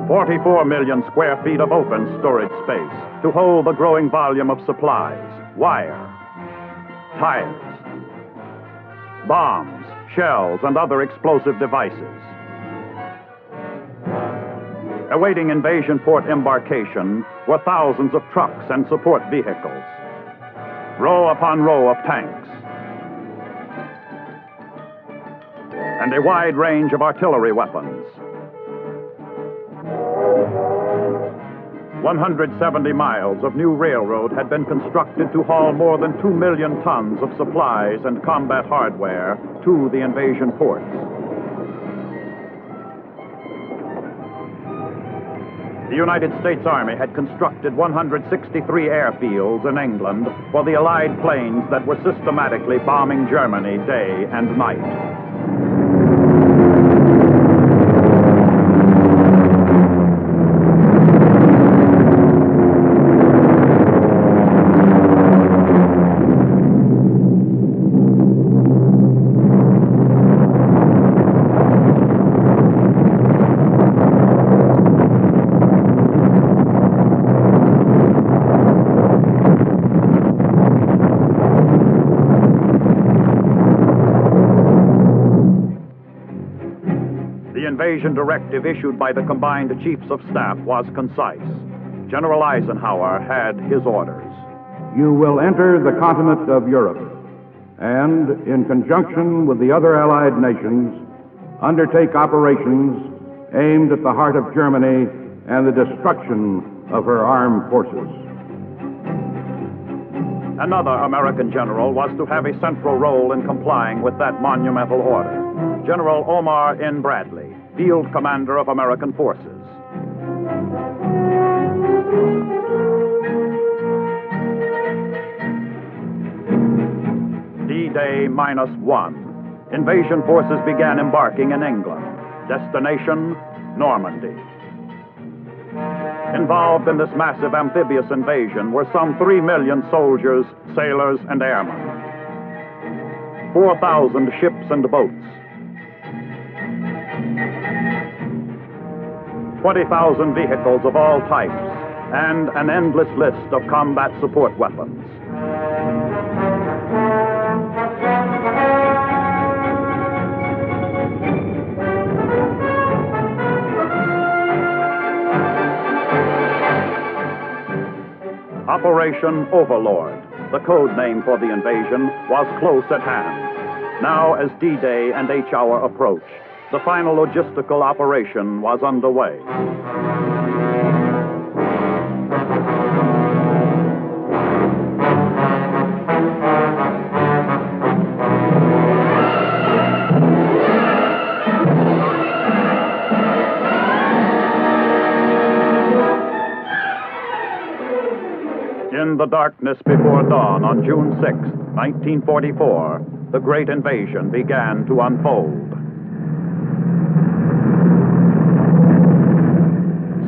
44 million square feet of open storage space to hold the growing volume of supplies, wire, tires, bombs, shells, and other explosive devices. Awaiting invasion port embarkation were thousands of trucks and support vehicles, row upon row of tanks, and a wide range of artillery weapons. 170 miles of new railroad had been constructed to haul more than 2 million tons of supplies and combat hardware to the invasion ports. The United States Army had constructed 163 airfields in England for the Allied planes that were systematically bombing Germany day and night. The invasion directive issued by the combined chiefs of staff was concise. General Eisenhower had his orders. You will enter the continent of Europe and, in conjunction with the other Allied nations, undertake operations aimed at the heart of Germany and the destruction of her armed forces. Another American general was to have a central role in complying with that monumental order. General Omar N. Bradley, Field Commander of American Forces. D-Day -1. Invasion forces began embarking in England. Destination, Normandy. Involved in this massive amphibious invasion were some 3 million soldiers, sailors, and airmen. 4,000 ships and boats. 20,000 vehicles of all types, and an endless list of combat support weapons. Operation Overlord, the code name for the invasion, was close at hand. Now, as D-Day and H-Hour approached, the final logistical operation was underway. In the darkness before dawn on June 6, 1944, the great invasion began to unfold.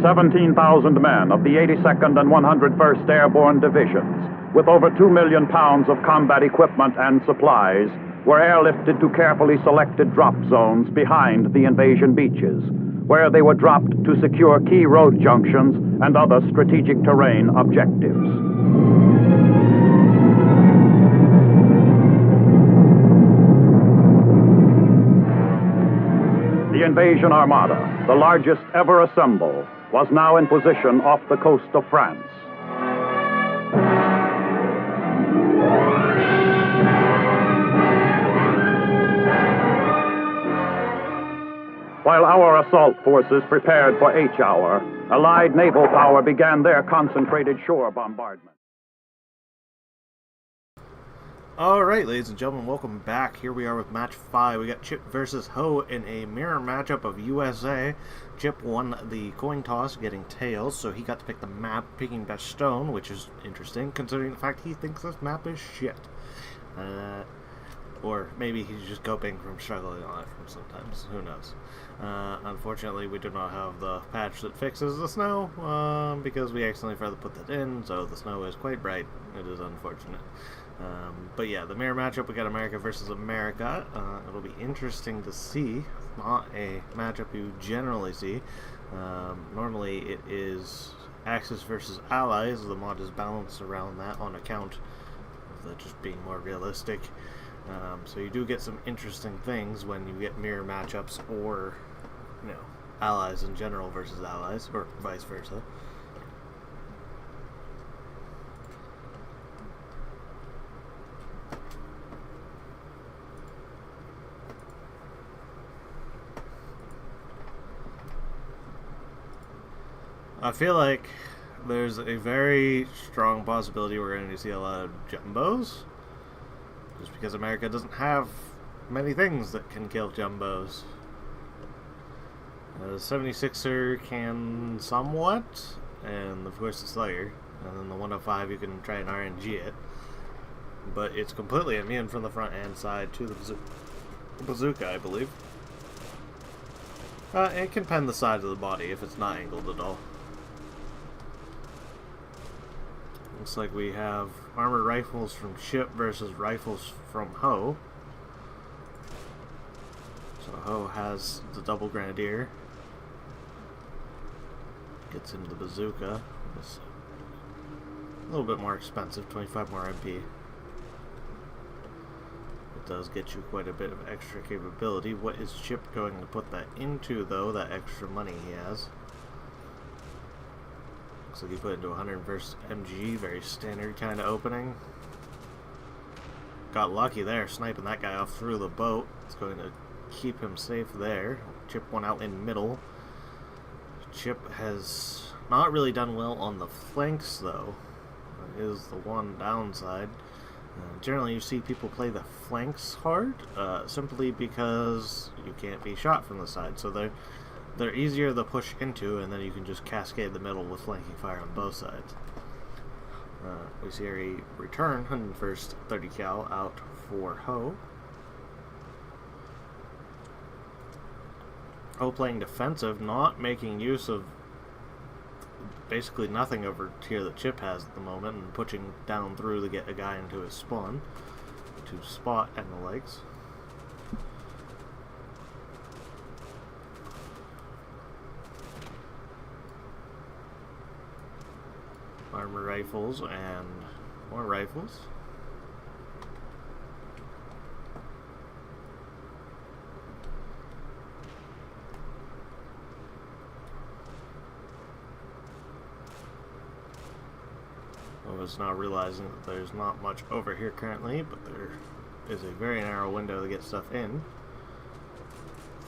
17,000 men of the 82nd and 101st Airborne Divisions, with over 2 million pounds of combat equipment and supplies, were airlifted to carefully selected drop zones behind the invasion beaches, where they were dropped to secure key road junctions and other strategic terrain objectives. The invasion armada, the largest ever assembled, was now in position off the coast of France. While our assault forces prepared for H-Hour, Allied naval power began their concentrated shore bombardment. Alright, ladies and gentlemen, welcome back. Here we are with match 5. We got Chip versus hoooooo in a mirror matchup of USA. Chip won the coin toss, getting tails, so he got to pick the map, picking Bastogne, which is interesting, considering the fact he thinks this map is shit. Or maybe he's just coping from struggling on it from sometimes. Who knows? Unfortunately, we do not have the patch that fixes the snow, because we accidentally forgot to put that in, so the snow is quite bright. It is unfortunate. But yeah, the mirror matchup, we got America versus America. It'll be interesting to see. Not a matchup you generally see. Normally it is Axis versus Allies. The mod is balanced around that on account of that just being more realistic. So you do get some interesting things when you get mirror matchups, or, you know, Allies in general versus Allies, or vice versa. I feel like there's a very strong possibility we're going to see a lot of jumbos, just because America doesn't have many things that can kill jumbos. The 76er can somewhat, and of course the Slugger, and then the 105 you can try and RNG it, but it's completely immune from the front and side to the bazooka, I believe. It can pen the side of the body if it's not angled at all. Looks like we have armored rifles from Chip versus rifles from Ho. So Ho has the double grenadier. Gets him the bazooka. It's a little bit more expensive, 25 more MP. It does get you quite a bit of extra capability. What is Chip going to put that into, though, that extra money he has? Looks like he put into 101st MG, very standard kind of opening. Got lucky there, sniping that guy off through the boat. It's going to keep him safe there. Chip went out in middle. Chip has not really done well on the flanks, though. That is the one downside. Generally, you see people play the flanks hard, simply because you can't be shot from the side. So they're easier to push into, and then you can just cascade the middle with flanking fire on both sides. We see a return 101st 30 cal out for Ho. Ho playing defensive, not making use of basically nothing over here that Chip has at the moment, and pushing down through to get a guy into his spawn to spot and the legs. Armor rifles and more rifles. I was not realizing that there's not much over here currently, but there is a very narrow window to get stuff in.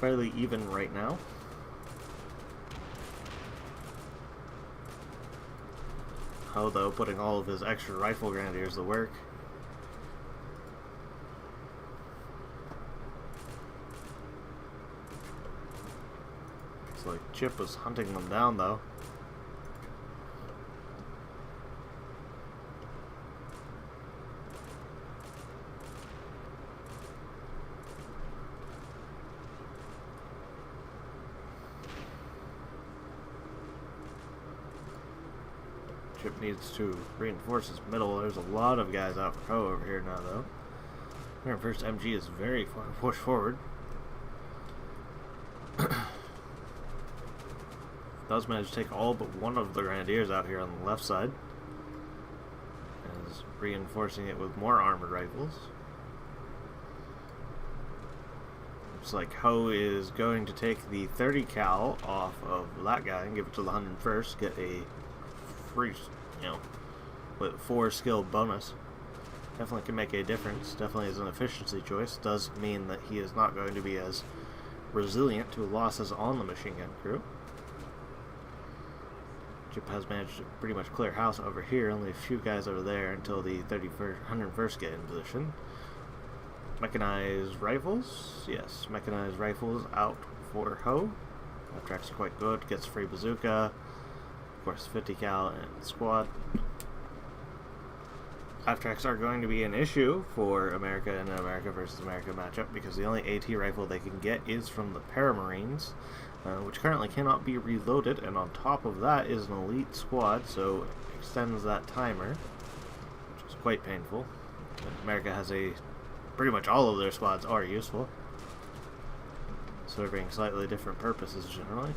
Fairly even right now. Ho, though, putting all of his extra rifle grenadiers to work. It's like Chip was hunting them down, though. Chip needs to reinforce his middle. There's a lot of guys out for Ho over here now, though. 101st MG is very far pushed forward. Does manage to take all but one of the grenadiers out here on the left side. And is reinforcing it with more armored rifles. Looks like Ho is going to take the 30 cal off of that guy and give it to the 101st. Get a free, with 4 skill bonus. Definitely can make a difference. Definitely is an efficiency choice. Does mean that he is not going to be as resilient to losses on the machine gun crew. Chip has managed to pretty much clear house over here. Only a few guys over there until the 101st get in position. Mechanized rifles. Yes, mechanized rifles out for Ho. That track's quite good. Gets free bazooka. Of course, 50 cal and squad. Half tracks are going to be an issue for America and an America versus America matchup, because the only AT rifle they can get is from the Paramarines, which currently cannot be reloaded, and on top of that is an elite squad, so it extends that timer, which is quite painful. America has pretty much all of their squads are useful, serving slightly different purposes generally.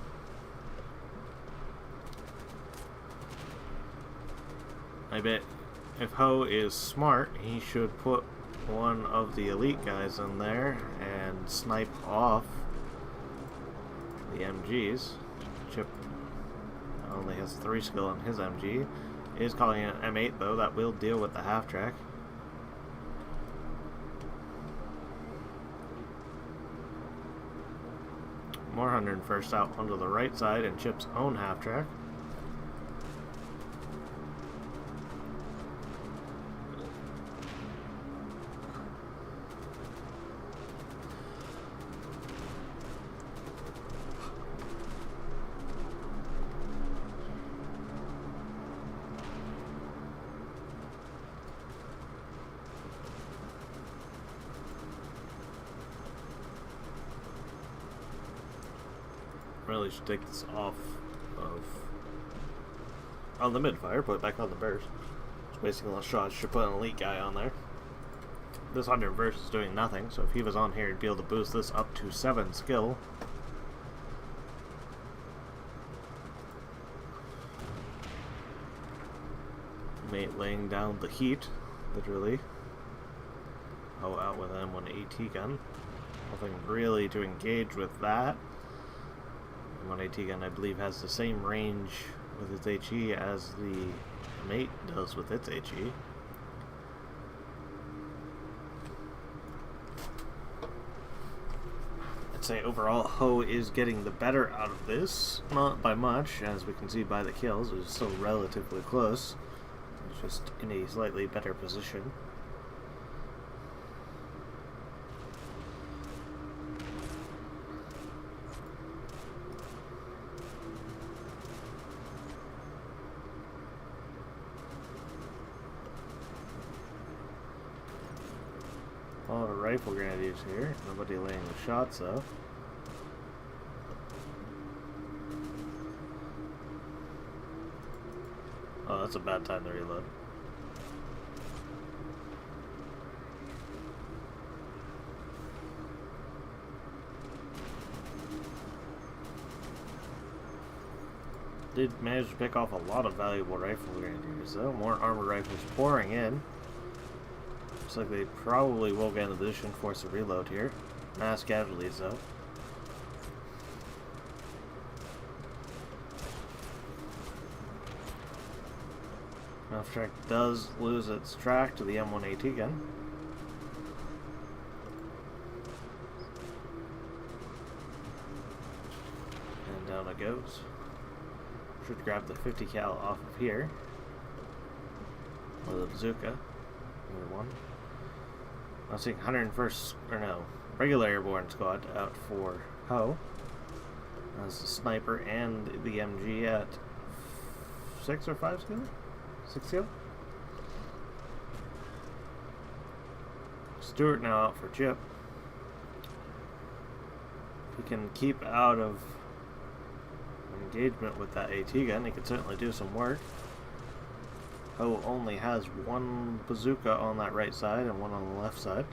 I bet if Ho is smart, he should put one of the elite guys in there and snipe off the MGs. Chip only has 3 skill on his MG. He is calling it an M8 though, that will deal with the half-track. More 101st out onto the right side and Chip's own half-track. Really should take this off of unlimited fire, put it back on the burst. It's wasting less shots. Should put an elite guy on there. This 101st is doing nothing, so if he was on here, he'd be able to boost this up to 7 skill. Mate laying down the heat, literally. Oh, out with an M1 AT gun. Nothing really to engage with that. M1 AT gun, I believe, has the same range with its HE as the mate does with its HE. I'd say overall Ho is getting the better out of this, not by much, as we can see by the kills. It's still relatively close. It's just in a slightly better position. All the rifle grenadiers here. Nobody laying the shots though. Oh, that's a bad time to reload. Did manage to pick off a lot of valuable rifle grenadiers though. More armor rifles pouring in. Looks like they probably will get in a position to force a reload here. Mass casualties though. Half-track does lose its track to the M1 AT gun. And down it goes. Should grab the 50 cal off of here. Or the bazooka. Either one. I was thinking 101st, or no, regular airborne squad out for Ho. As the sniper and the MG at 6 or 5 skill? 6 skill? Stewart now out for Chip. He can keep out of engagement with that AT gun. He could certainly do some work. Ho only has one bazooka on that right side and one on the left side.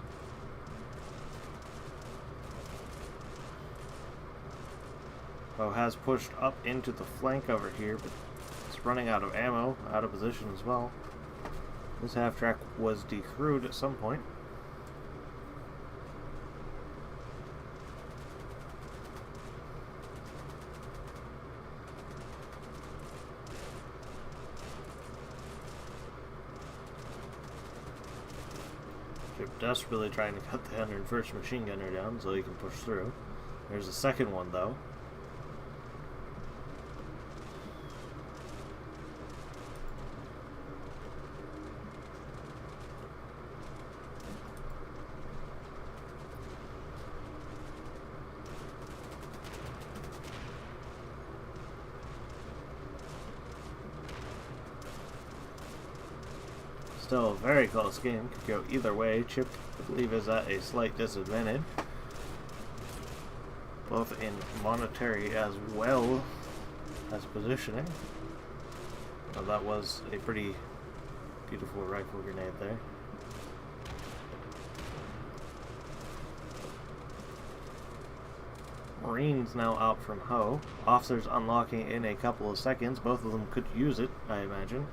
Ho has pushed up into the flank over here, but it's running out of ammo, out of position as well. This half-track was decrewed at some point. Desperately trying to cut the 101st machine gunner down so he can push through. There's a second one though. Still a very close game, could go either way. Chip, I believe, is at a slight disadvantage, both in monetary as well as positioning. Well, that was a pretty beautiful rifle grenade there. Marines now out from Ho. Officers unlocking in a couple of seconds. Both of them could use it, I imagine.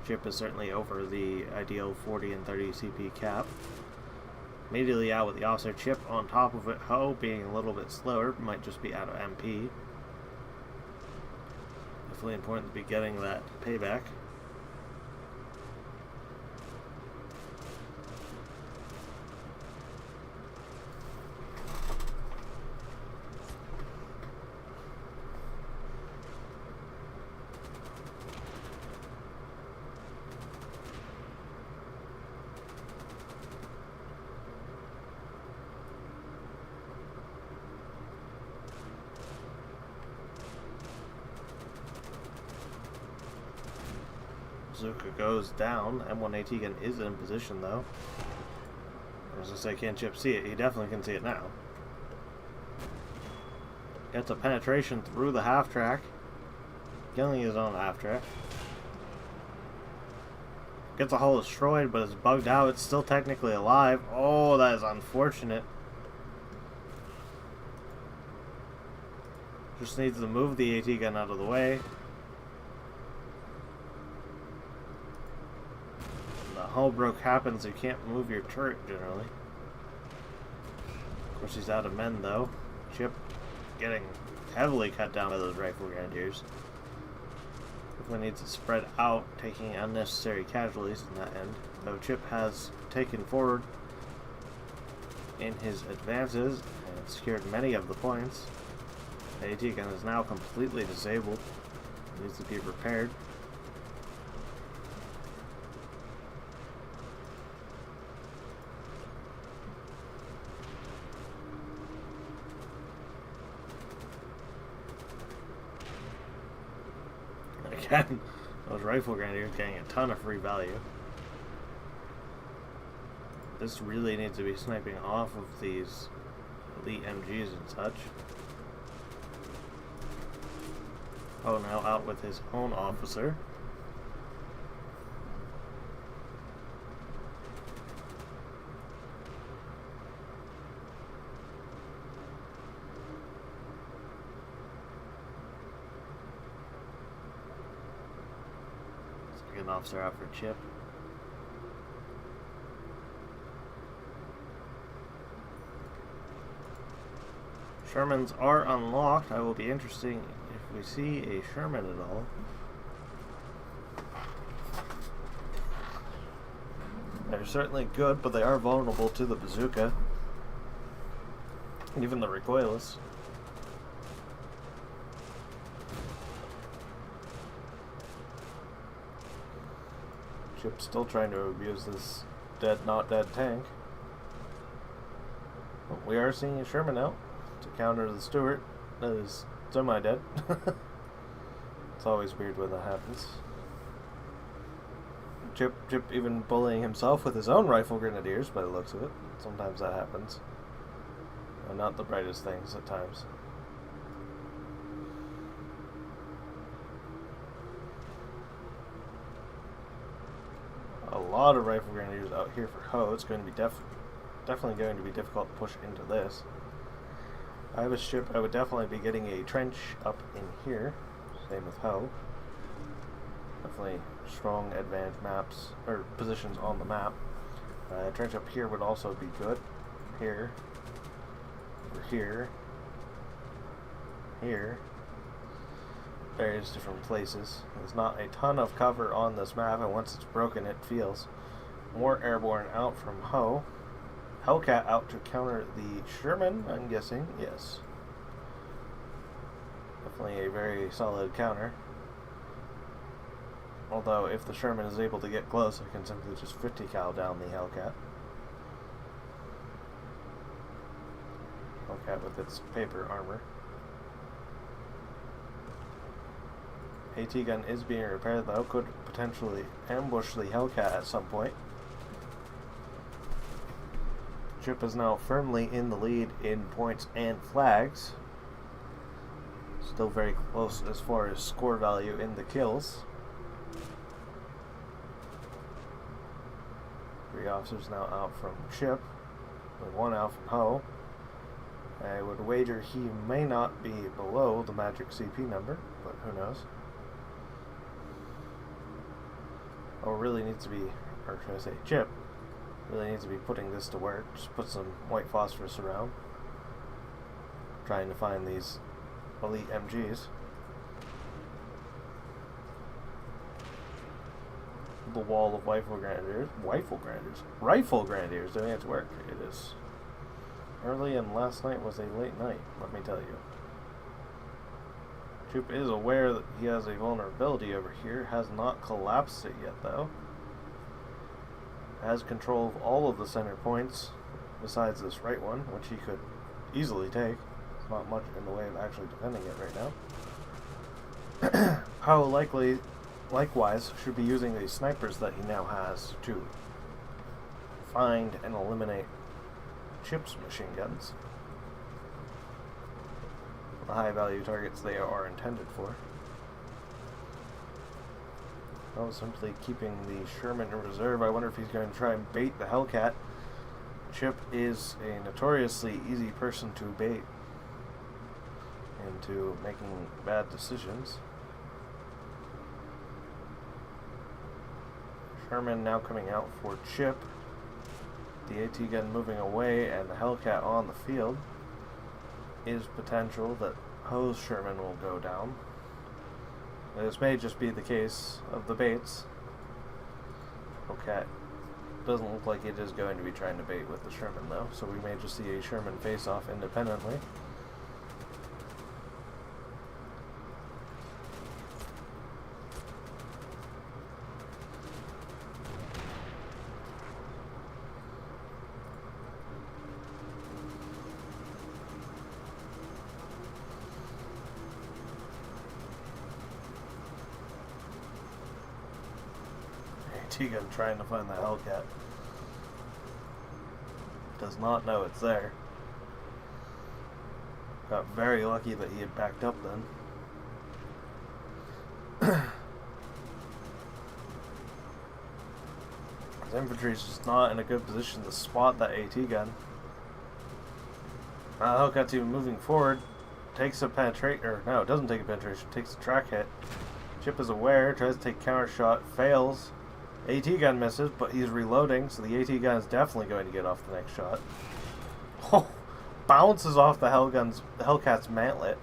Chip is certainly over the ideal 40 and 30 CP cap. Immediately out with the officer. Chip on top of it. Ho being a little bit slower, might just be out of MP. Definitely important to be getting that payback. Bazooka goes down. M1AT gun is in position though. I was gonna say, can Chip see it? He definitely can see it now. Gets a penetration through the half track, killing his own half track. Gets a hull destroyed, but it's bugged out. It's still technically alive. Oh, that is unfortunate. Just needs to move the AT gun out of the way. Hull broke happens, you can't move your turret generally. Of course, he's out of men though. Chip getting heavily cut down by those rifle grenadiers. Definitely needs to spread out, taking unnecessary casualties in that end. Though Chip has taken forward in his advances and secured many of the points. The AT gun is now completely disabled. Needs to be repaired. Again, those rifle grenadiers getting a ton of free value. This really needs to be sniping off of these elite MGs and such. Oh, now out with his own officer. Second officer out for Chip. Shermans are unlocked. I will be interesting if we see a Sherman at all. They're certainly good, but they are vulnerable to the bazooka. Even the recoilless. Chip's still trying to abuse this dead, not dead tank. But we are seeing a Sherman out to counter the Stuart that is semi-dead. It's always weird when that happens. Chip even bullying himself with his own rifle grenadiers by the looks of it. Sometimes that happens. And not the brightest things at times. A lot of rifle grenadiers out here for Ho. It's going to be definitely going to be difficult to push into this. If I have a ship, I would definitely be getting a trench up in here. Same with Ho. Definitely strong advantage maps, or positions on the map. A trench up here would also be good. Here. Over here. Here. Various different places. There's not a ton of cover on this map, and once it's broken, it feels. More airborne out from Ho. Hellcat out to counter the Sherman, I'm guessing. Yes. Definitely a very solid counter. Although, if the Sherman is able to get close, I can simply just 50 cal down the Hellcat. Hellcat with its paper armor. AT gun is being repaired though, could potentially ambush the Hellcat at some point. Chip is now firmly in the lead in points and flags. Still very close as far as score value in the kills. 3 officers now out from Chip, with 1 out from Ho. I would wager he may not be below the magic CP number, but who knows. really needs to be, or should I say, Chip really needs to be putting this to work. Just put some white phosphorus around, trying to find these elite MGs. The wall of rifle grenadiers doing its work. It is early, and last night was a late night, let me tell you. Chip is aware that he has a vulnerability over here, has not collapsed it yet though. Has control of all of the center points, besides this right one, which he could easily take. It's not much in the way of actually defending it right now. How likewise should be using the snipers that he now has to find and eliminate Chip's machine guns. The high value targets they are intended for. Oh, simply keeping the Sherman in reserve. I wonder if he's going to try and bait the Hellcat. Chip is a notoriously easy person to bait into making bad decisions. Sherman now coming out for Chip. The AT gun moving away and the Hellcat on the field. Is potential that Ho's Sherman will go down. This may just be the case of the baits. Okay. Doesn't look like it is going to be trying to bait with the Sherman though, so we may just see a Sherman face off independently. T-gun trying to find the Hellcat. Does not know it's there. Got very lucky that he had backed up then. His infantry is just not in a good position to spot that AT gun. Hellcat's even moving forward. Takes a penetration, or no, it doesn't take a penetration, takes a track hit. Chip is aware, tries to take counter shot, fails. AT gun misses, but he's reloading, so the AT gun is definitely going to get off the next shot. Oh, bounces off the Hellcat's mantlet.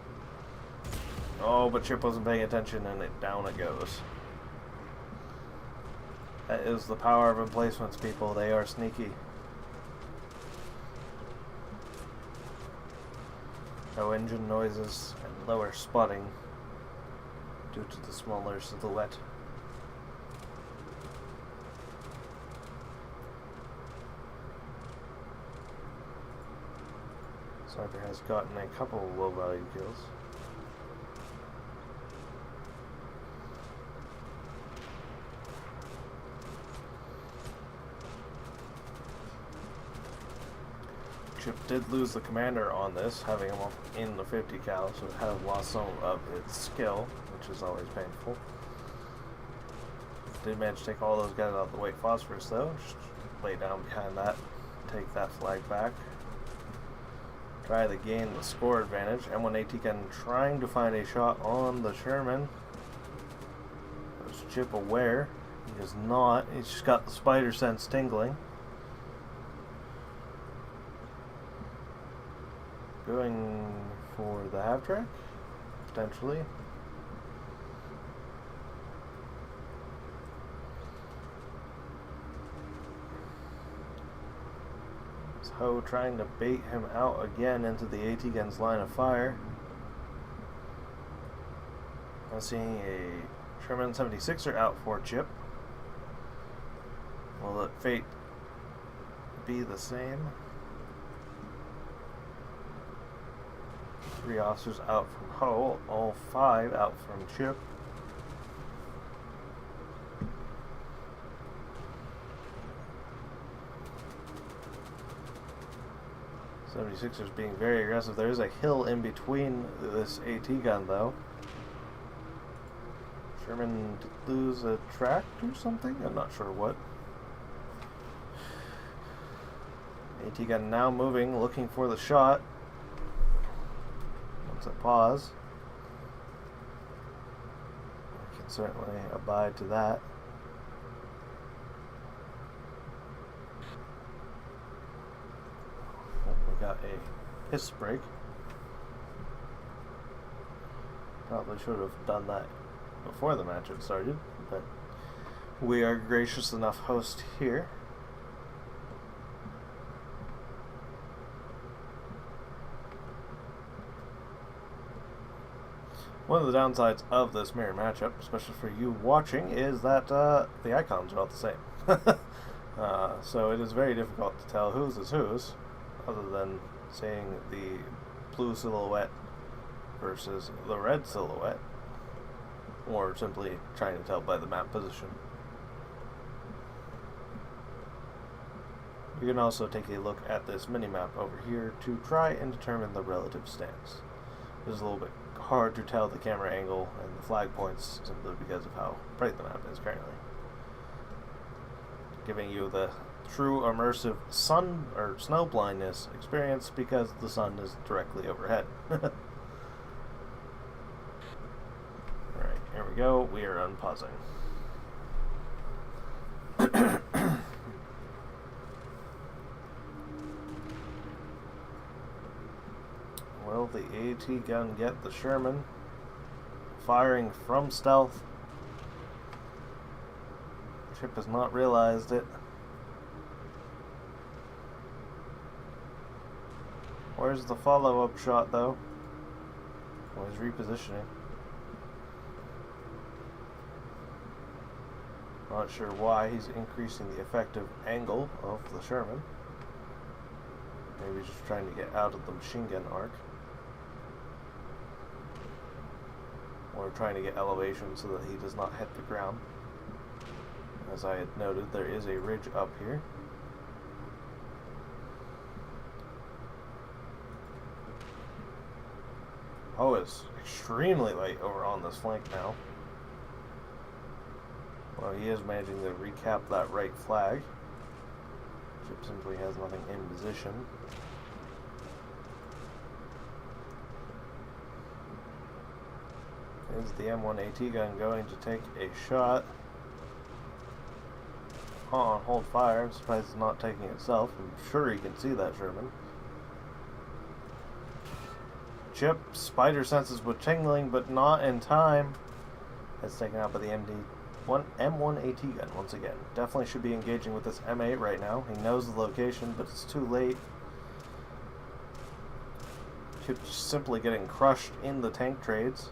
Oh, but Chip wasn't paying attention, and down it goes. That is the power of emplacements, people. They are sneaky. No engine noises and lower spotting due to the smaller silhouette. Sniper has gotten a couple of low value kills. Chip did lose the commander on this, having him up in the 50 cal, so it has lost some of its skill, which is always painful. Did manage to take all those guys out of the white phosphorus though. Just lay down behind that, take that flag back. Try to gain the score advantage. M1 AT gun trying to find a shot on the Sherman. Is Chip aware? He is not. He's just got the spider sense tingling. Going for the half track, potentially. Ho trying to bait him out again into the AT gun's line of fire. I'm seeing a Sherman 76er out for Chip. Will the fate be the same? 3 officers out from Ho, all 5 out from Chip. '76ers being very aggressive. There is a hill in between this AT gun though. Sherman did lose a track or something? I'm not sure what. AT gun now moving, looking for the shot. Once it pause, I can certainly abide to that. got a piss break. Probably should have done that before the matchup started, but we are gracious enough host here. One of the downsides of this mirror matchup, especially for you watching, is that the icons are all the same. So it is very difficult to tell whose is whose, other than seeing the blue silhouette versus the red silhouette, or simply trying to tell by the map position. You can also take a look at this mini-map over here to try and determine the relative stance. It is a little bit hard to tell the camera angle and the flag points simply because of how bright the map is currently. Giving you the true immersive sun or snow blindness experience because the sun is directly overhead. Alright, here we go. We are unpausing. Will the AT gun get the Sherman? Firing from stealth. Chip has not realized it. Where's the follow-up shot, though? Oh, he's repositioning. Not sure why he's increasing the effective angle of the Sherman. Maybe just trying to get out of the machine gun arc. Or trying to get elevation so that he does not hit the ground. As I had noted, there is a ridge up here. Oh, it's extremely light over on this flank now. Well, he is managing to recap that right flag. Chip simply has nothing in position. Is the M1 AT gun going to take a shot? On hold fire. I'm surprised it's not taking itself. I'm sure he can see that Sherman. Chip, spider senses with tingling, but not in time. It's taken out by the M1 AT gun once again. Definitely should be engaging with this M8 right now. He knows the location, but it's too late. Chip simply getting crushed in the tank trades.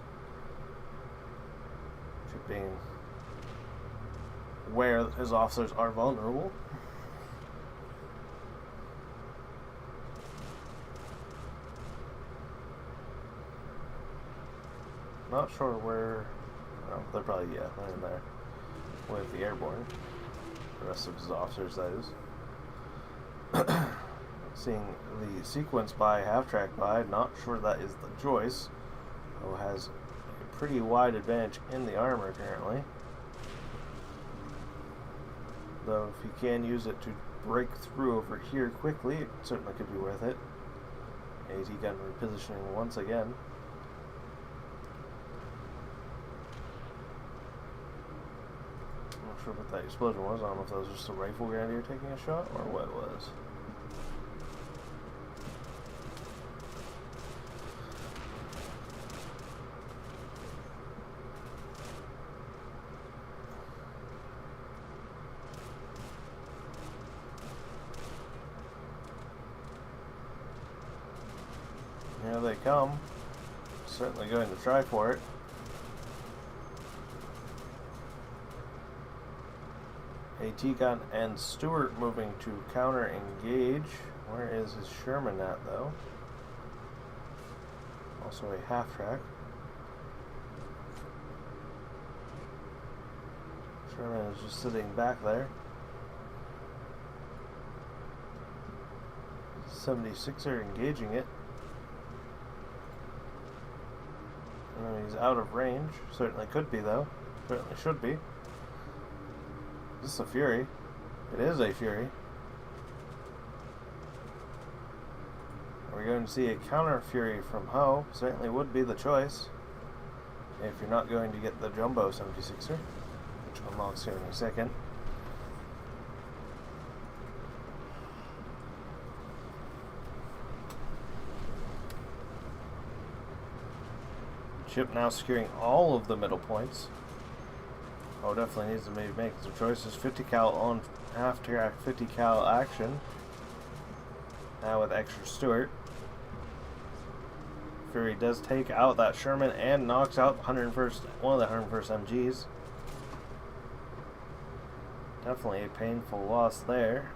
Chip being aware that his officers are vulnerable. Not sure where. Oh, they're probably, yeah, they're in there with the airborne. The rest of his officers, that is. Seeing the sequence by, half-track by, not sure that is the choice. Who has a pretty wide advantage in the armor currently. Though if you can use it to break through over here quickly, it certainly could be worth it. AT gun repositioning once again. Not sure what that explosion was. I don't know if that was just a rifle grenadier taking a shot or what it was. Here they come. Certainly going to try for it. AT gun and Stewart moving to counter engage. Where is his Sherman at, though? Also a half track. Sherman is just sitting back there. 76er engaging it. He's out of range. Certainly could be, though. Certainly should be. Is this a Fury? It is a Fury. Are we going to see a counter Fury from Ho? Certainly would be the choice. If you're not going to get the Jumbo 76er, which unlocks here in a second. Chip now securing all of the middle points. Oh, definitely needs to maybe make some choices. 50 cal on half track, 50 cal action. Now with extra Stuart. Fury does take out that Sherman and knocks out one of the 101st MGs. Definitely a painful loss there.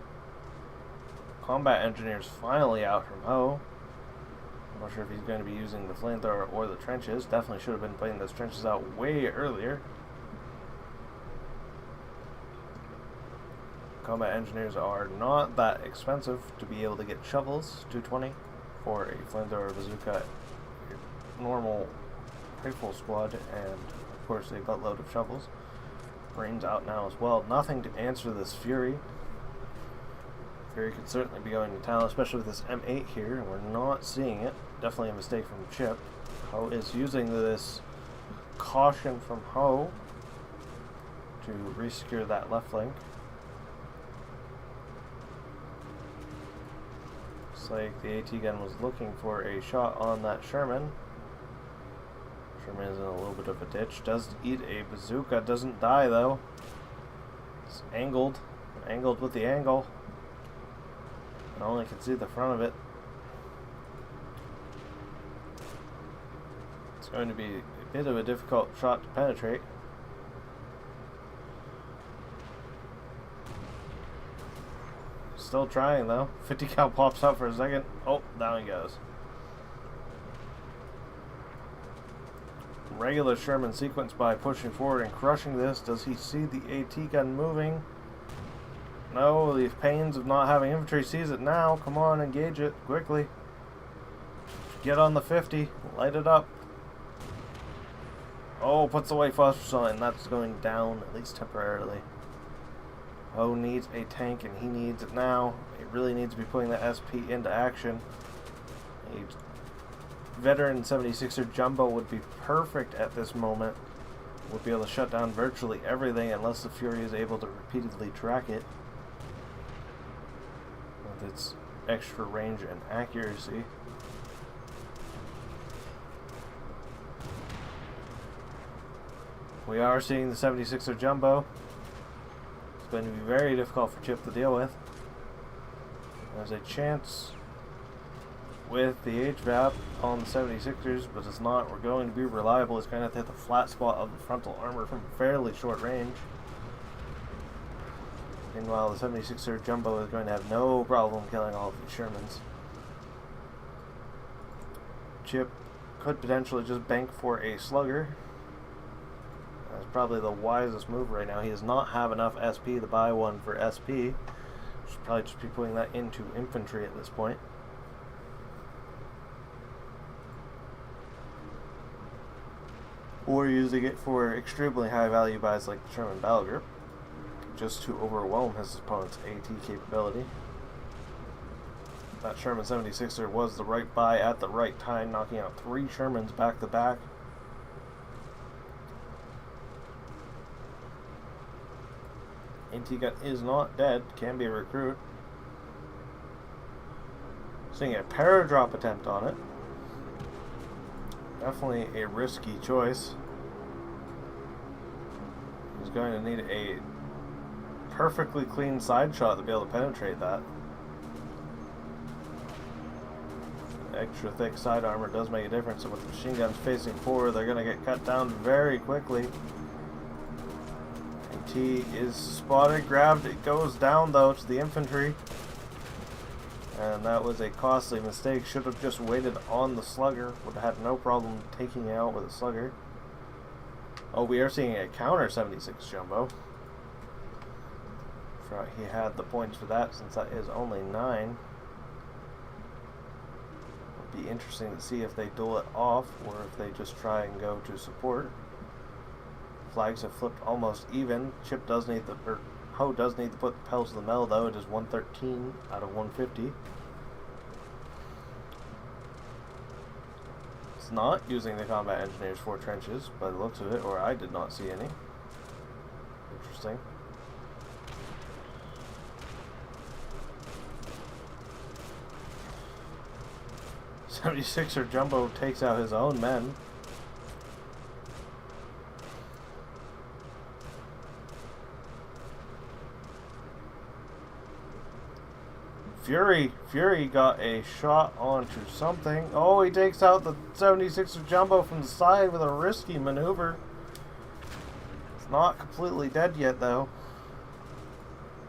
Combat Engineer's finally out from Ho. I'm not sure if he's going to be using the flamethrower or the trenches. Definitely should have been putting those trenches out way earlier. Combat Engineers are not that expensive to be able to get shovels. 220 for a flamethrower, bazooka, normal rifle squad, and of course a buttload of shovels. Brains out now as well. Nothing to answer this Fury. Fury could certainly be going to town, especially with this M8 here, and we're not seeing it. Definitely a mistake from Chip. Ho is using this caution from Ho to resecure that left flank. Looks like the AT gun was looking for a shot on that Sherman. Sherman is in a little bit of a ditch. Does eat a bazooka. Doesn't die though. It's angled. Angled with the angle. I only can see the front of it. It's going to be a bit of a difficult shot to penetrate. Still trying though. 50 cal pops out for a second. Oh, down he goes. Regular Sherman sequence by pushing forward and crushing this. Does he see the AT gun moving? No, the pains of not having infantry sees it now. Come on, engage it quickly. Get on the 50. Light it up. Oh, puts away phosphor sign. That's going down, at least temporarily. Oh, needs a tank, and he needs it now. He really needs to be putting the SP into action. A veteran 76er Jumbo would be perfect at this moment. Would be able to shut down virtually everything unless the Fury is able to repeatedly track it with its extra range and accuracy. We are seeing the 76er Jumbo. It's going to be very difficult for Chip to deal with. There's a chance with the HVAP on the 76ers, but it's not. We're going to be reliable. It's going to have to hit the flat spot of the frontal armor from fairly short range. Meanwhile, the 76er Jumbo is going to have no problem killing all of the Shermans. Chip could potentially just bank for a slugger. That's probably the wisest move right now. He does not have enough SP to buy one for SP. Should probably just be putting that into infantry at this point. Or using it for extremely high value buys like the Sherman Battle Group, just to overwhelm his opponent's AT capability. That Sherman 76er was the right buy at the right time, knocking out 3 Shermans back to back. AT gun is not dead, can be a recruit. Seeing a paradrop attempt on it. Definitely a risky choice. He's going to need a perfectly clean side shot to be able to penetrate that. Extra thick side armor does make a difference, and with the machine guns facing forward, they're going to get cut down very quickly. AT is spotted, grabbed, it goes down though to the infantry. And that was a costly mistake. Should have just waited on the slugger. Would have had no problem taking it out with a slugger. Oh, we are seeing a counter 76 Jumbo. He had the points for that since that is only 9. It'll be interesting to see if they duel it off or if they just try and go to support. Flags have flipped almost even. Chip does need the... Ho does need to put the pedals to the metal though. It is 113 out of 150. It's not using the Combat Engineers for trenches by the looks of it, or I did not see any. Interesting. '76er Jumbo takes out his own men. Fury got a shot onto something. Oh, he takes out the 76er Jumbo from the side with a risky maneuver. It's not completely dead yet, though.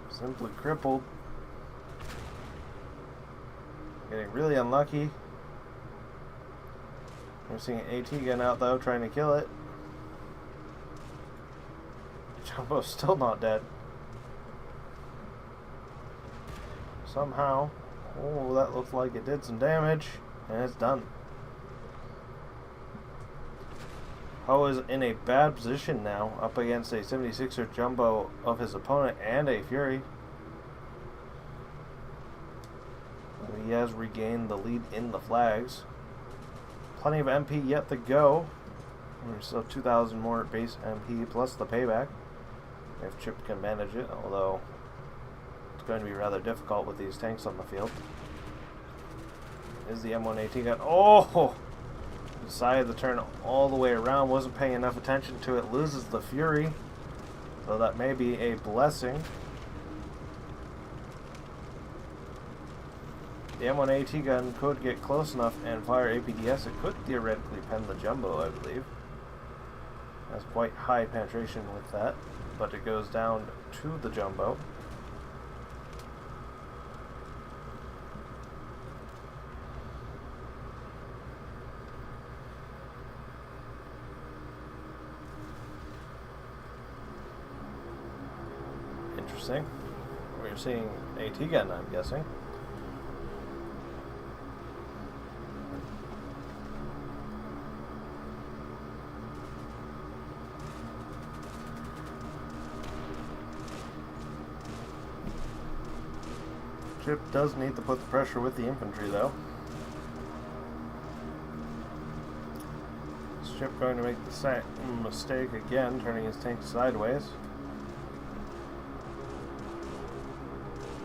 Simply crippled. Getting really unlucky. We're seeing an AT gun out, though, trying to kill it. Jumbo's still not dead. Somehow. Oh, that looks like it did some damage. And it's done. Ho is in a bad position now, up against a 76er Jumbo of his opponent and a Fury. He has regained the lead in the flags. Plenty of MP yet to go. There's still 2,000 more base MP plus the payback. If Chip can manage it, although it's going to be rather difficult with these tanks on the field. Is the M1AT gun? Oh! Decided to turn all the way around, wasn't paying enough attention to it, loses the Fury. So that may be a blessing. The M1AT gun could get close enough and fire APDS. It could theoretically pen the Jumbo, I believe. Has quite high penetration with that, but it goes down to the Jumbo. Interesting. We're seeing AT gun, I'm guessing. Chip does need to put the pressure with the infantry, though. Is Chip going to make the same mistake again, turning his tank sideways?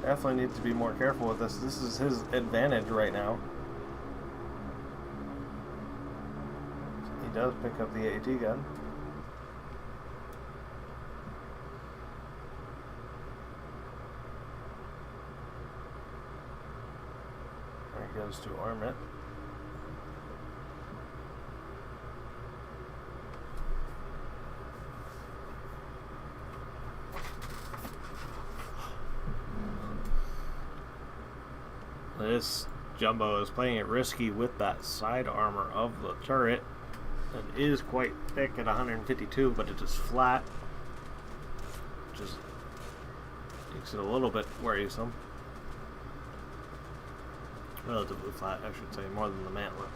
Definitely needs to be more careful with this. This is his advantage right now. He does pick up the AT gun. There he goes to arm it. This Jumbo is playing it risky with that side armor of the turret. It is quite thick at 152, but it is flat. Just makes it a little bit worrisome. Relatively flat, I should say, more than the mantler.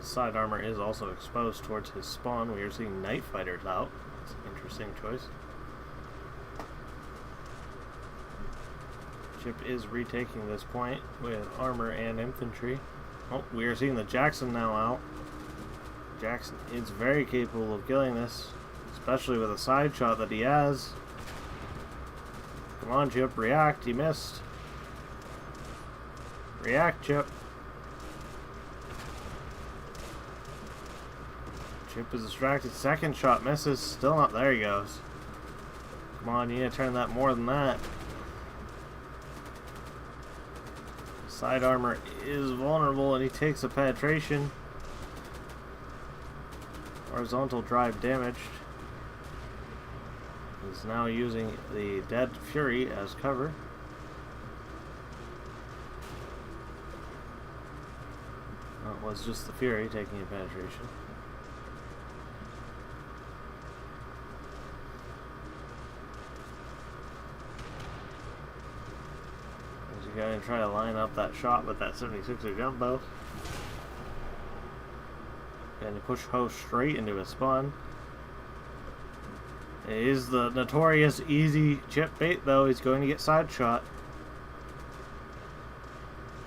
Side armor is also exposed towards his spawn. We are seeing night fighters out. It's an interesting choice. Chip is retaking this point with armor and infantry. Oh, we are seeing the Jackson now out. Jackson is very capable of killing this, especially with a side shot that he has. Come on, Chip, react. He missed. React, Chip. Chip is distracted. Second shot misses. Still not. There he goes. Come on, you need to turn that more than that. Side armor is vulnerable and he takes a penetration. Horizontal drive damaged. He's now using the dead Fury as cover. Well, it was just the Fury taking a penetration. Going to try to line up that shot with that 76er Jumbo. Going to push Ho straight into his spawn. It is the notorious easy Chip bait, though. He's going to get side shot.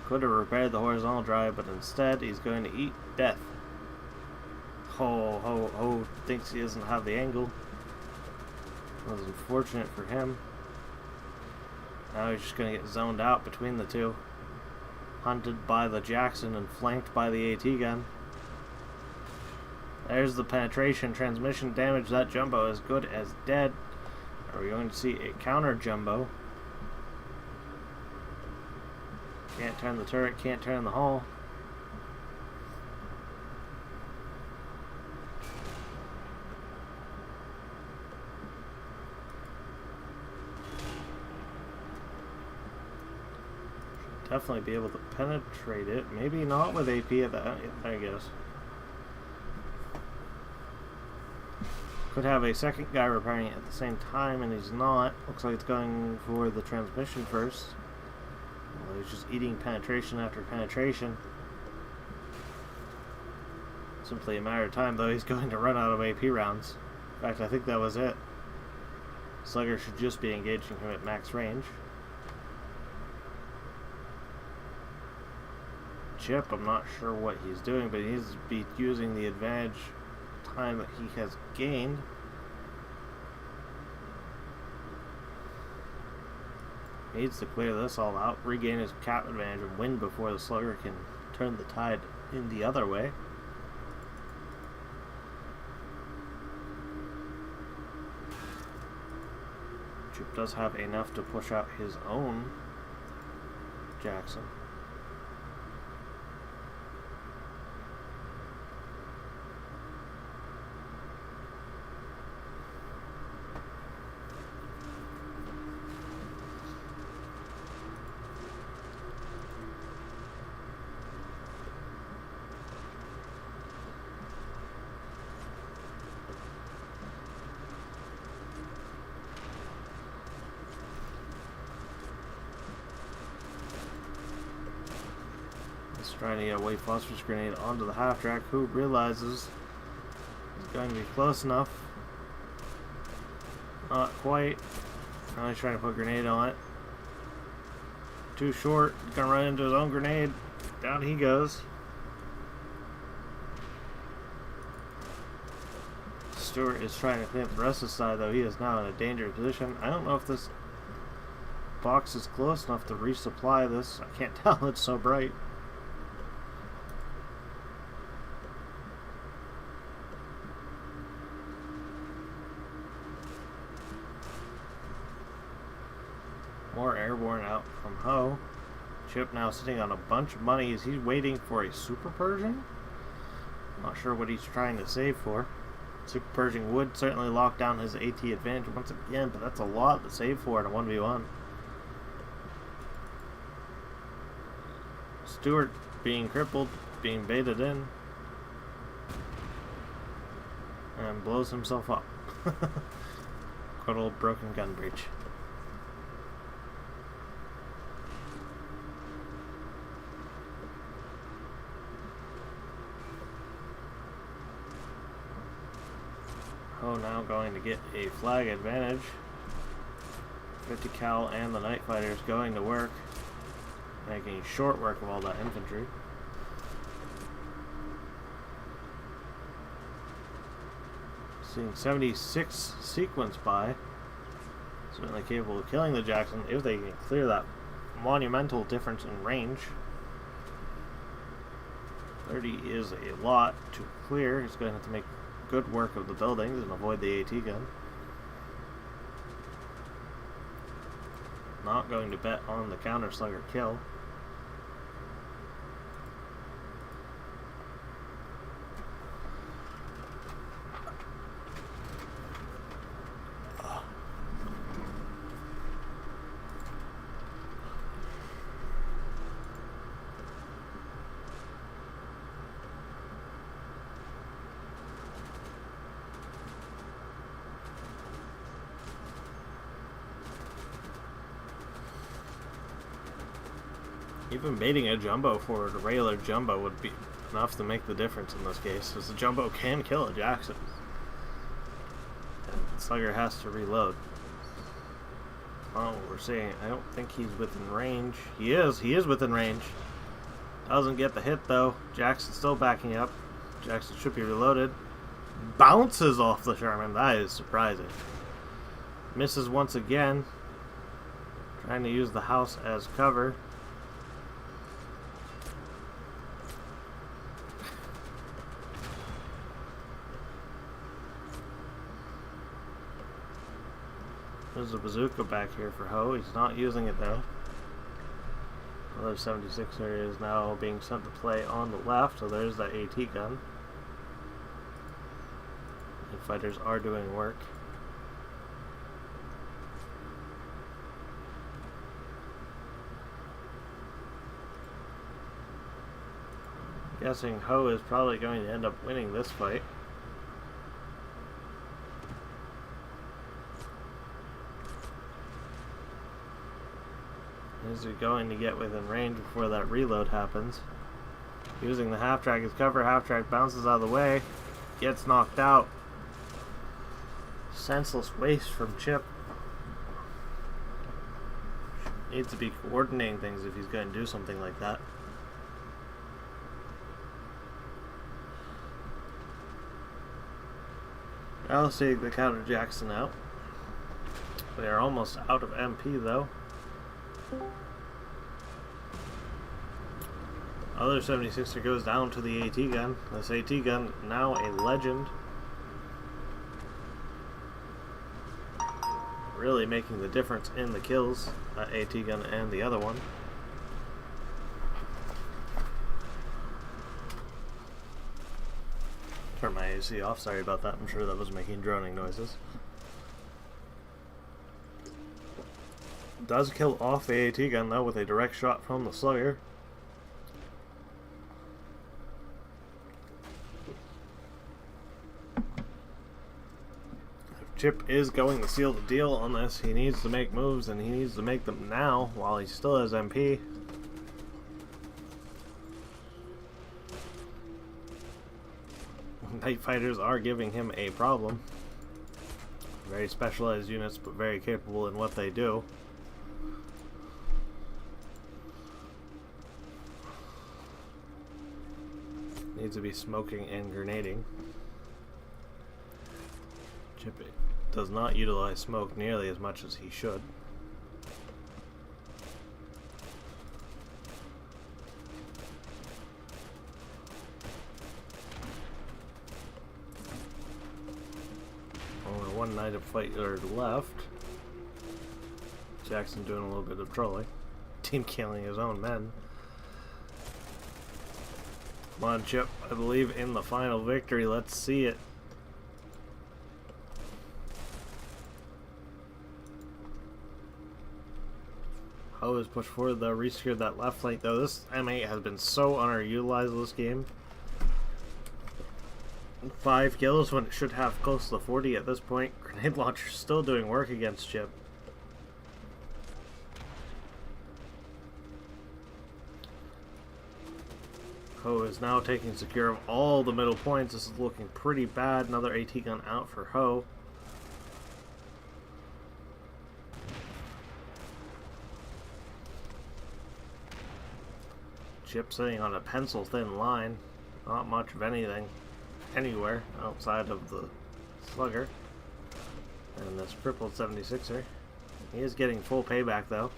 Could have repaired the horizontal drive, but instead he's going to eat death. Ho thinks he doesn't have the angle. That was unfortunate for him. Now he's just going to get zoned out between the two. Hunted by the Jackson and flanked by the AT gun. There's the penetration. Transmission damage. That jumbo is good as dead. Are we going to see a counter jumbo? Can't turn the turret, can't turn the hull. Should definitely be able to penetrate it. Maybe not with AP at that, I guess. Could have a second guy repairing it at the same time, and he's not. Looks like it's going for the transmission first. Well, he's just eating penetration after penetration. Simply a matter of time, though. He's going to run out of AP rounds. In fact, I think that was it. Slugger should just be engaging him at max range. Chip, I'm not sure what he's doing, but he needs to be using the advantage time that he has gained. He needs to clear this all out, regain his cap advantage, and win before the Slugger can turn the tide in the other way. Chip does have enough to push out his own Jackson. Trying to get a white phosphorus grenade onto the half track, who realizes he's going to be close enough. Not quite. Now he's trying to put a grenade on it. Too short. He's gonna run into his own grenade. Down he goes. Stewart is trying to clean up the rest of the side, though. He is now in a dangerous position. I don't know if this box is close enough to resupply this. I can't tell, it's so bright. More airborne out from Ho. Chip now sitting on a bunch of money. Is he waiting for a Super Pershing? Not sure what he's trying to save for. Super Pershing would certainly lock down his AT advantage once again, but that's a lot to save for in a 1v1. Stewart being crippled, being baited in, and blows himself up. Good old broken gun breach. Oh, now going to get a flag advantage. 50 cal and the Night Fighters going to work, making short work of all that infantry. Seeing 76 sequence by. Certainly capable of killing the Jackson if they can clear that monumental difference in range. 30 is a lot to clear. He's going to have to make good work of the buildings and avoid the AT gun. Not going to bet on the counter slugger kill. Even baiting a jumbo forward, a regular jumbo, would be enough to make the difference in this case, because the jumbo can kill a Jackson. And the slugger has to reload. Oh, we're seeing, I don't think he's within range. He is within range. Doesn't get the hit though. Jackson's still backing up. Jackson should be reloaded. Bounces off the Sherman, that is surprising. Misses once again. Trying to use the house as cover. There's a bazooka back here for Ho. He's not using it though. Another 76er is now being sent to play on the left, so there's that AT gun. The fighters are doing work. Guessing Ho is probably going to end up winning this fight. Is he going to get within range before that reload happens? Using the half-track as cover, half-track bounces out of the way, gets knocked out. Senseless waste from Chip. Needs to be coordinating things if he's going to do something like that. I'll see the counter Jackson out. They are almost out of MP though. Other 76er goes down to the AT gun. This AT gun now a legend. Really making the difference in the kills. That AT gun and the other one. Turn my AC off, sorry about that. I'm sure that was making droning noises. Does kill off the AT gun though with a direct shot from the slugger. If Chip is going to seal the deal on this, he needs to make moves, and he needs to make them now while he still has MP. Night fighters are giving him a problem. Very specialized units, but very capable in what they do. Needs to be smoking and grenading. Chip does not utilize smoke nearly as much as he should. Only one night of fighter left. Jackson doing a little bit of trolling. Team killing his own men. Come on, Chip. I believe in the final victory. Let's see it. Ho has pushed forward though, resecured that left flank though. This M8 has been so underutilized this game. 5 kills when it should have close to 40 at this point. Grenade launcher still doing work against Chip. Ho is now taking secure of all the middle points. This is looking pretty bad. Another AT gun out for Ho. Chip sitting on a pencil thin line. Not much of anything anywhere outside of the slugger. And this crippled 76er. He is getting full payback though.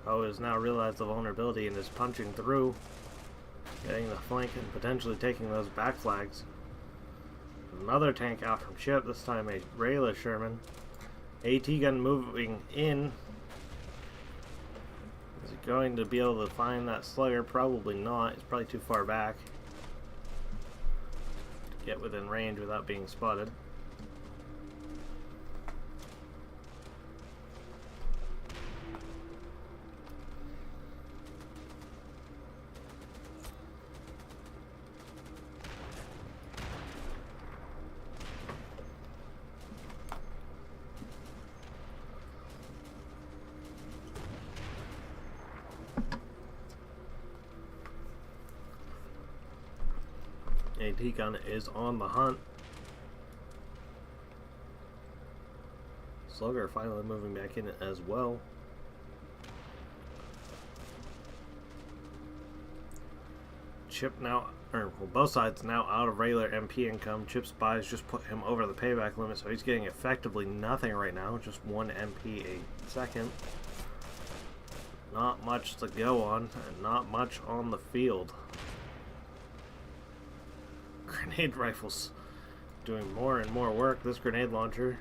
Ho has now realized the vulnerability and is punching through, getting the flank and potentially taking those back flags. Another tank out from Chip, this time a Rayla Sherman. AT gun moving in. Is he going to be able to find that slugger? Probably not. He's probably too far back to get within range without being spotted. AT gun is on the hunt. Slugger finally moving back in as well. Chip now, well, both sides now out of regular MP income. Chip's buys just put him over the payback limit, so he's getting effectively nothing right now. Just 1 MP a second. Not much to go on, and not much on the field. Grenade rifles doing more and more work. This grenade launcher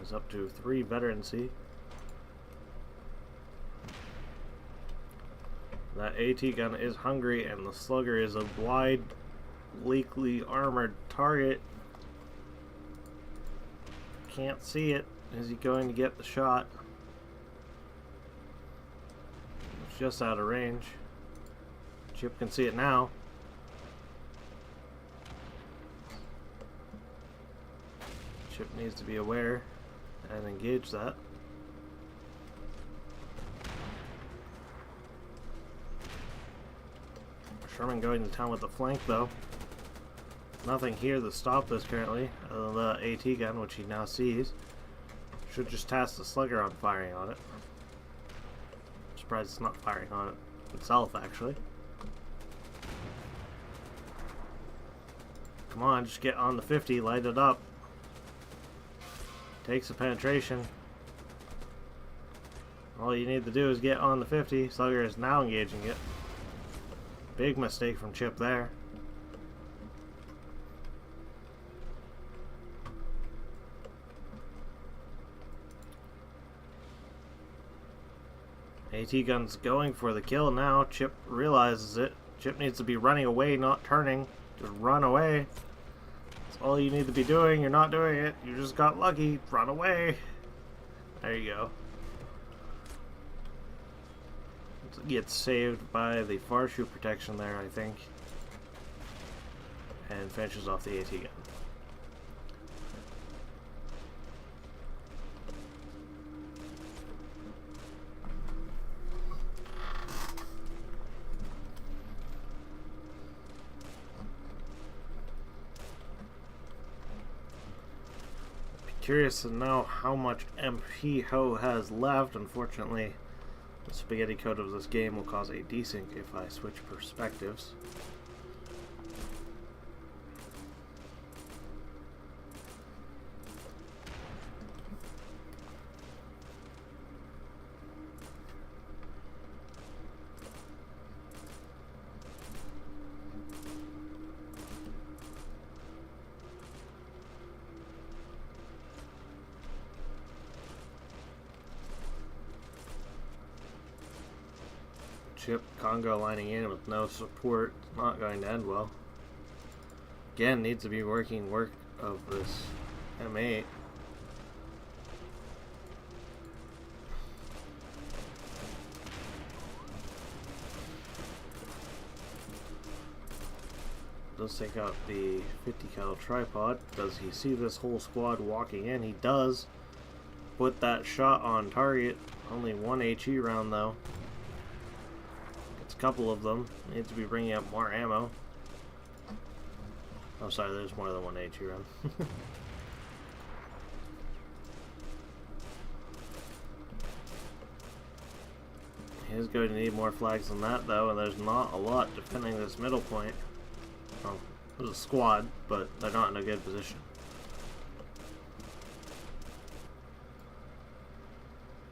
is up to 3 veterancy. That AT gun is hungry, and the slugger is a wide, weakly armored target. Can't see it. Is he going to get the shot? It's just out of range. Chip can see it now. Chip needs to be aware and engage that. Sherman going to town with the flank though. Nothing here to stop this currently. The AT gun, which he now sees, should just task the slugger on firing on it. I'm surprised it's not firing on it itself, actually. Come on, just get on the 50, light it up. Takes a penetration. All you need to do is get on the 50. Slugger is now engaging it. Big mistake from Chip there. AT gun's going for the kill now. Chip realizes it. Chip needs to be running away, not turning. Just run away. That's all you need to be doing. You're not doing it. You just got lucky. Run away. There you go. Gets saved by the far shoot protection there, I think. And finishes off the AT gun. Curious to know how much MP Ho has left. Unfortunately, the spaghetti code of this game will cause a desync if I switch perspectives. Chip Congo lining in with no support. It's not going to end well. Again, needs to be working work of this M8. Does take out the 50 cal tripod. Does he see this whole squad walking in? He does. Put that shot on target. Only one HE round though. Couple of them. Needs to be bringing up more ammo. Oh, sorry, there's more than one HE round. He's going to need more flags than that, though, and there's not a lot defending this middle point. Well, there's a squad, but they're not in a good position.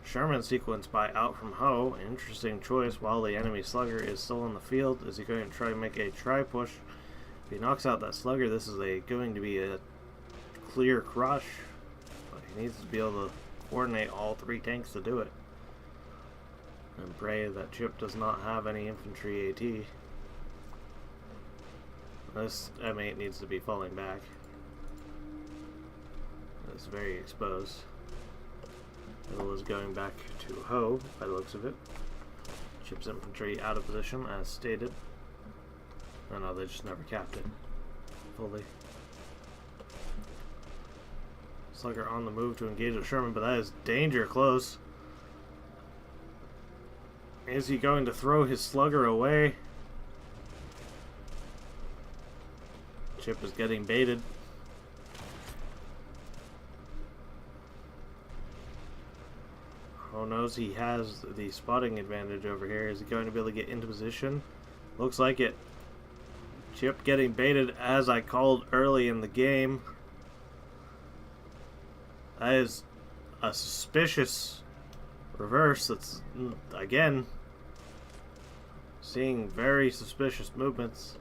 Sherman sequence by out from Ho. Interesting choice while the enemy slugger is still in the field. Is he going to try and make a tri-push? If he knocks out that slugger, this is going to be a clear crush. But he needs to be able to coordinate all 3 tanks to do it. And pray that Chip does not have any infantry AT. This M8 needs to be falling back. It's very exposed. Middle is going back to Ho, by the looks of it. Chip's infantry out of position, as stated. Oh no, they just never capped it fully. Slugger on the move to engage with Sherman, but that is danger close. Is he going to throw his slugger away? Chip is getting baited. Ho knows he has the spotting advantage over here. Is he going to be able to get into position? Looks like it. Chip getting baited as I called early in the game. That is a suspicious reverse. That's, again, seeing very suspicious movements.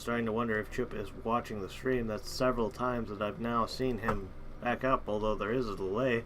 starting to wonder if Chip is watching the stream. That's several times that I've now seen him back up, although there is a delay.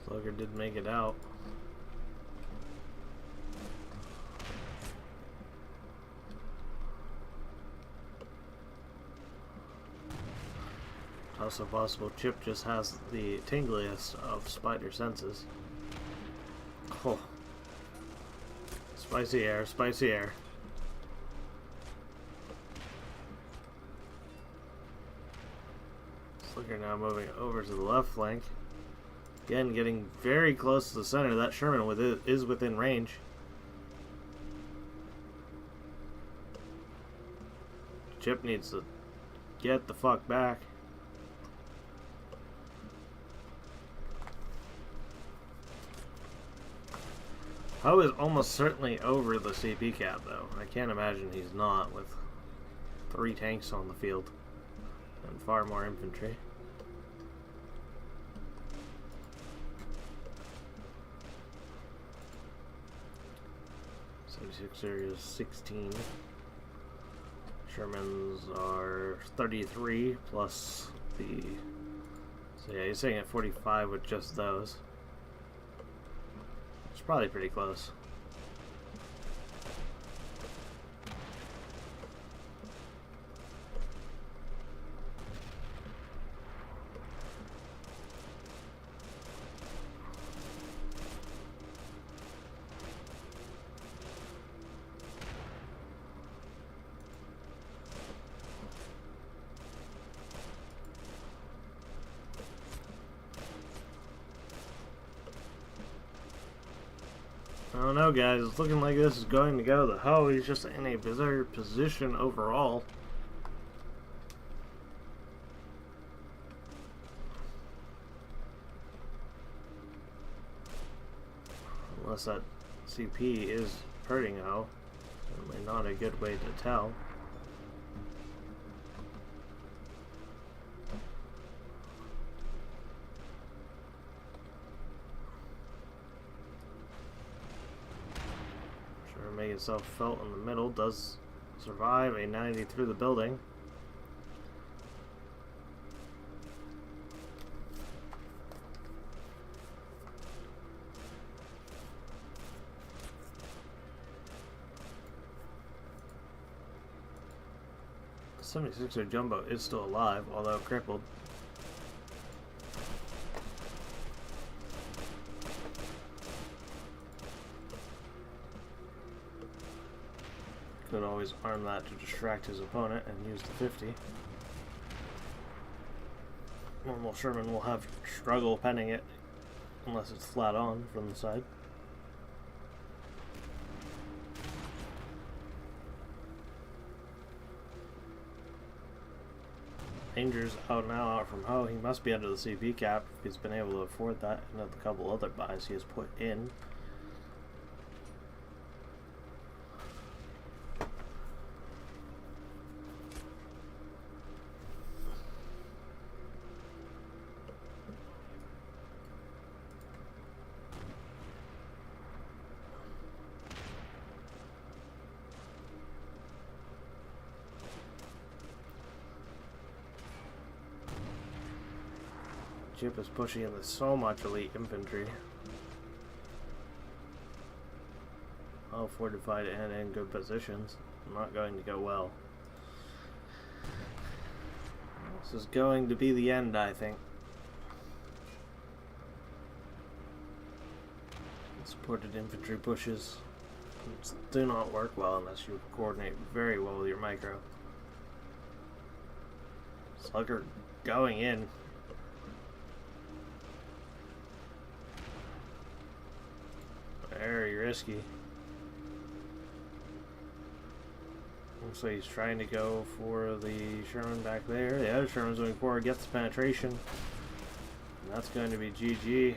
Slugger did make it out. Also possible Chip just has the tingliest of spider senses. Oh. Spicy air, spicy air. Slugger now moving over to the left flank. Again, getting very close to the center. That Sherman is within range. Chip needs to get the fuck back. Ho is almost certainly over the CP cap, though. I can't imagine he's not, with 3 tanks on the field and far more infantry. 76er is 16. Shermans are 33 plus the. So yeah, he's saying at 45 with just those. It's probably pretty close. I don't know, guys. It's looking like this is going to go. The Ho, he's just in a bizarre position overall. Unless that CP is hurting Ho. Certainly not a good way to tell. Making itself felt in the middle, does survive a 90 through the building. The 76er Jumbo is still alive, although crippled. Could always arm that to distract his opponent and use the 50. Normal Sherman will have struggle penning it unless it's flat on from the side. Danger's out now out from Ho. He must be under the CP cap if he's been able to afford that, and a couple other buys he has put in. Chip is pushing in with so much elite infantry. All fortified and in good positions. Not going to go well. This is going to be the end, I think. Supported infantry pushes do not work well unless you coordinate very well with your micro. Slugger going in. Very risky. So he's trying to go for the Sherman back there. The other Sherman's moving forward, gets the penetration. And that's going to be GG.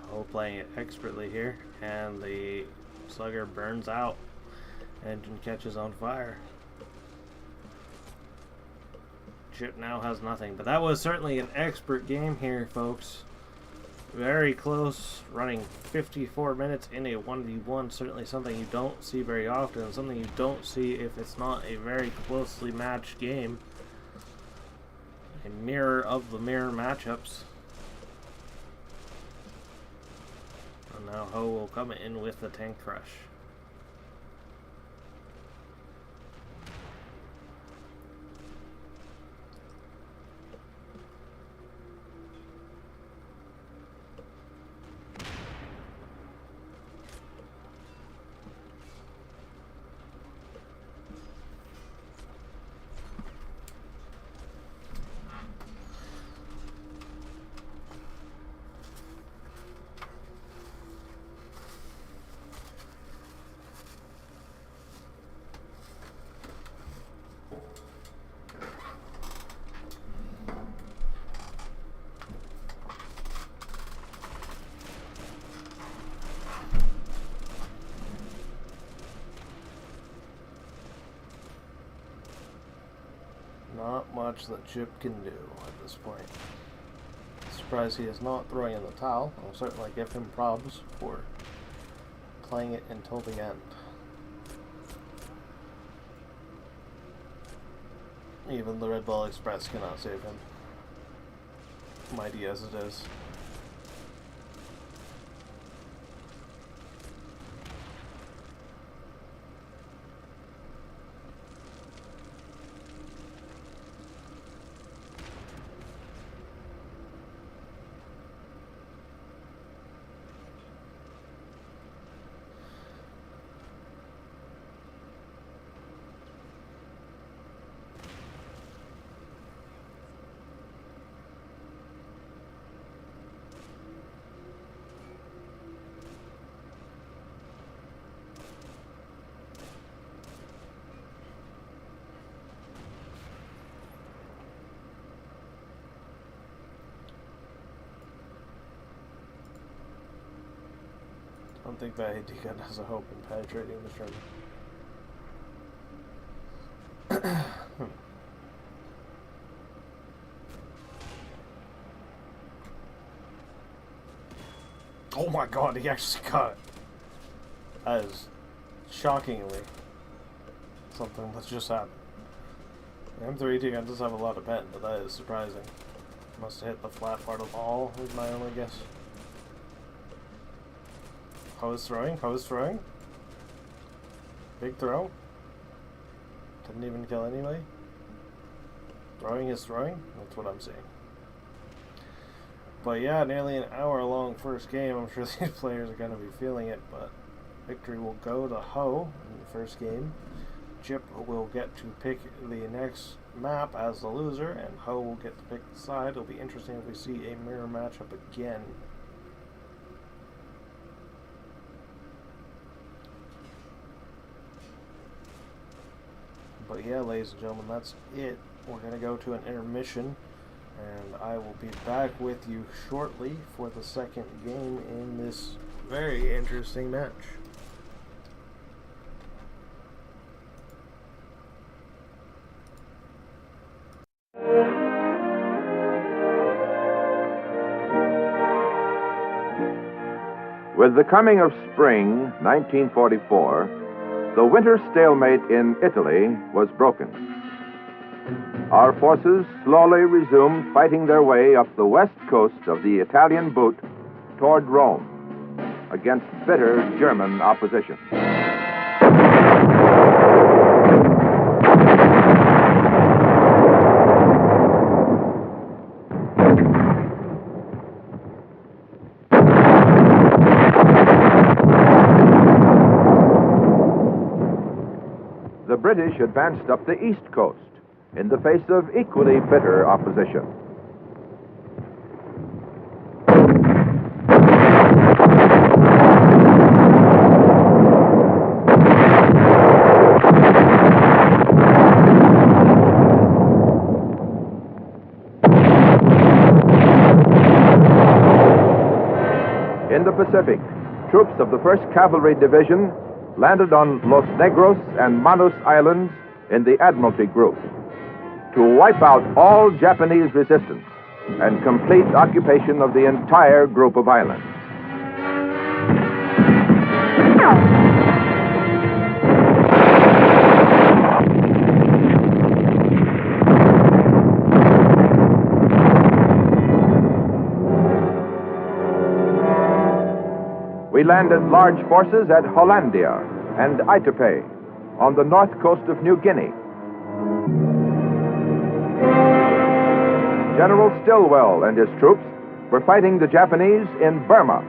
Ho playing it expertly here, and the slugger burns out. Engine catches on fire. Chip now has nothing, but that was certainly an expert game here, folks. Very close, running 54 minutes in a 1v1. Certainly something you don't see very often, something you don't see if it's not a very closely matched game. A mirror of the mirror matchups. And now Ho will come in with the tank crush. Not much that Chip can do at this point. Surprised he is not throwing in the towel. I'll certainly give him props for playing it until the end. Even the Red Ball Express cannot save him. Mighty as it is. I don't think that AD gun has a hope in penetrating the Sherman. Oh my god, he actually got it. That is shockingly something that's just happened. The M3 AD gun does have a lot of pen, but that is surprising. Must have hit the flat part of the hull, is my only guess. Ho is throwing, Ho is throwing. Big throw. Didn't even kill anyway. Throwing is throwing, that's what I'm seeing. But yeah, nearly an hour long first game. I'm sure these players are going to be feeling it, but victory will go to Ho in the first game. Chip will get to pick the next map as the loser, and Ho will get to pick the side. It'll be interesting if we see a mirror matchup again. But yeah, ladies and gentlemen, that's it. We're going to go to an intermission, and I will be back with you shortly for the second game in this very interesting match. With the coming of spring, 1944, the winter stalemate in Italy was broken. Our forces slowly resumed fighting their way up the west coast of the Italian boot toward Rome against bitter German opposition. The British advanced up the east coast in the face of equally bitter opposition. the Pacific, troops of the 1st Cavalry Division landed on Los Negros and Manus Islands in the Admiralty Group to wipe out all Japanese resistance and complete occupation of the entire group of islands. We landed large forces at Hollandia and Aitape on the north coast of New Guinea. General Stilwell and his troops were fighting the Japanese in Burma.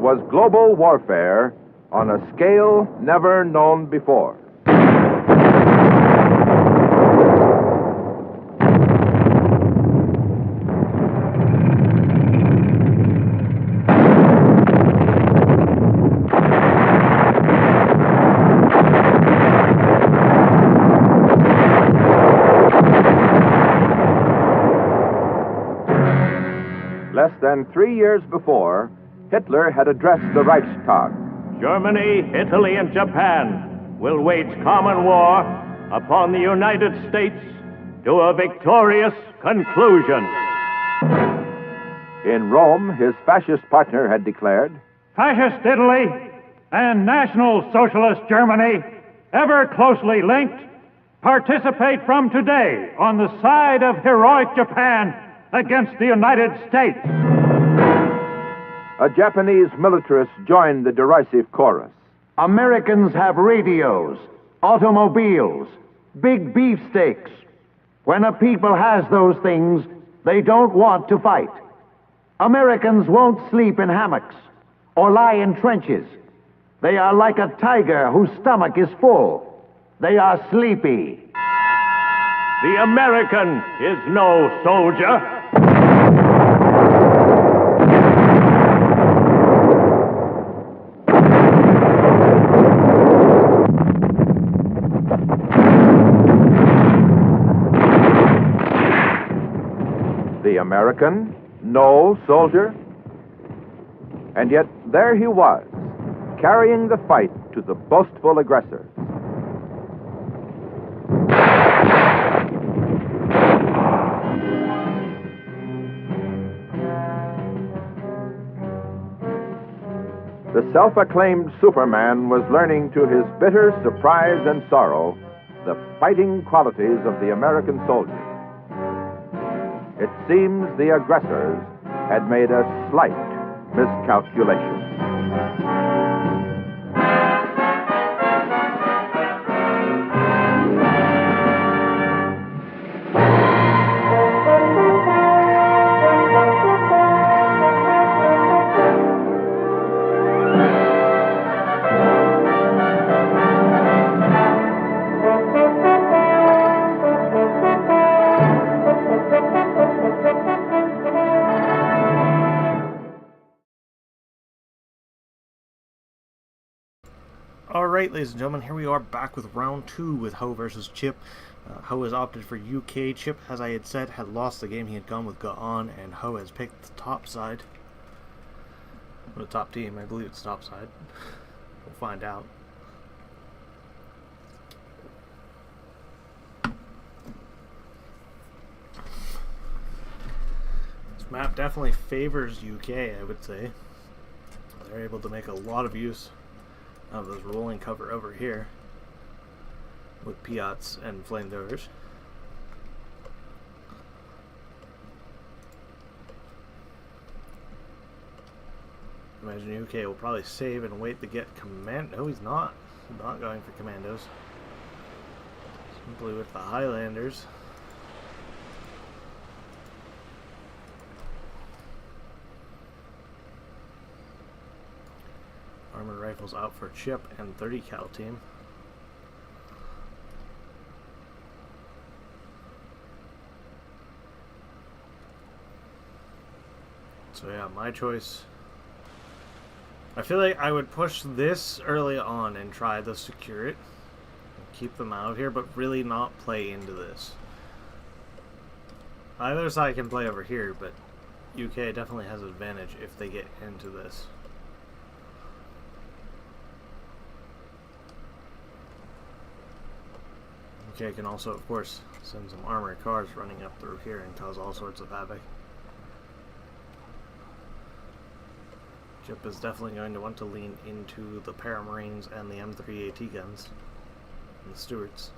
Was global warfare on a scale never known before. Less than 3 years before, Hitler had addressed the Reichstag. Germany, Italy, and Japan will wage common war upon the United States to a victorious conclusion. In Rome, his fascist partner had declared, Fascist Italy and National Socialist Germany, ever closely linked, participate from today on the side of heroic Japan against the United States. A Japanese militarist joined the derisive chorus. Americans have radios, automobiles, big beefsteaks. When a people has those things, they don't want to fight. Americans won't sleep in hammocks or lie in trenches. They are like a tiger whose stomach is full. They are sleepy. The American is no soldier. The American, no soldier. And yet there he was, carrying the fight to the boastful aggressor. The self-acclaimed Superman was learning to his bitter surprise and sorrow the fighting qualities of the American soldier. It seems the aggressors had made a slight miscalculation. Alright, ladies and gentlemen, here we are back with round 2 with Ho versus Chip. Ho has opted for UK. Chip, as I had said, had lost the game. He had gone with Ga'an, and Ho has picked the top side. Or the top team. I believe it's top side. We'll find out. This map definitely favors UK, I would say. They're able to make a lot of use of this rolling cover over here with Piats and flamethrowers. Imagine UK will probably save and wait to get command. No, he's not. He's not going for commandos. Simply with the Highlanders. Armored rifles out for Chip and 30 cal team. So yeah, my choice. I feel like I would push this early on and try to secure it. Keep them out of here, but really not play into this. Either side can play over here, but UK definitely has an advantage if they get into this. UK can also, of course, send some armored cars running up through here and cause all sorts of havoc. Chip is definitely going to want to lean into the Paramarines and the M3 AT guns and the Stuarts.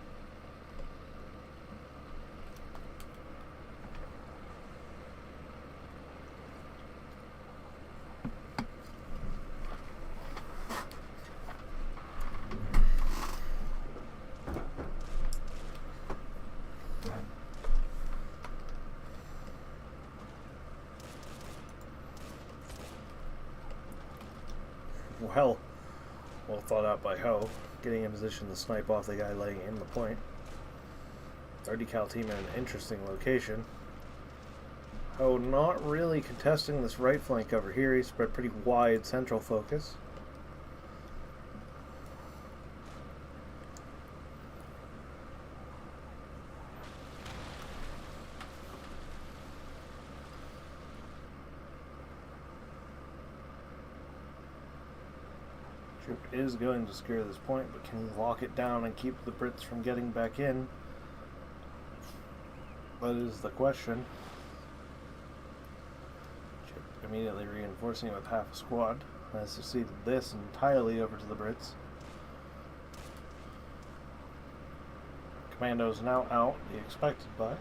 Well thought out by Ho, getting in position to snipe off the guy laying in the point. 30 cal team in an interesting location. Ho not really contesting this right flank over here. He spread pretty wide central focus. Chip is going to secure this point, but can he lock it down and keep the Brits from getting back in? That is the question. Chip immediately reinforcing it with half a squad. Has succeeded this entirely over to the Brits. Commandos now out, the expected by.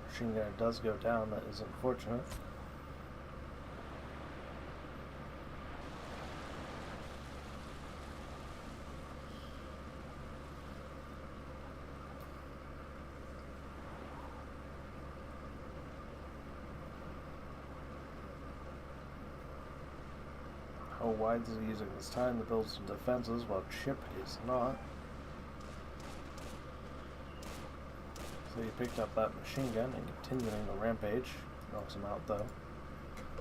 Machine gunner does go down, that is unfortunate. How wide is he using this time to build some defenses while Chip is not? So he picked up that machine gun and continuing the rampage. Knocks him out though.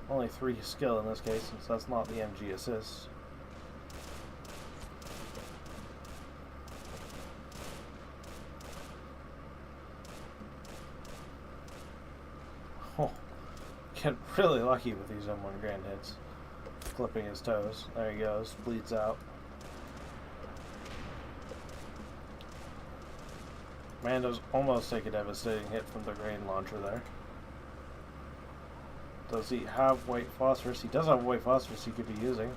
Only 3 skill in this case, since that's not the MG assist. Oh, get really lucky with these M1 Grand hits. Clipping his toes. There he goes. Bleeds out. Commandos almost take a devastating hit from the grain launcher there. Does he have white phosphorus? He does have white phosphorus he could be using.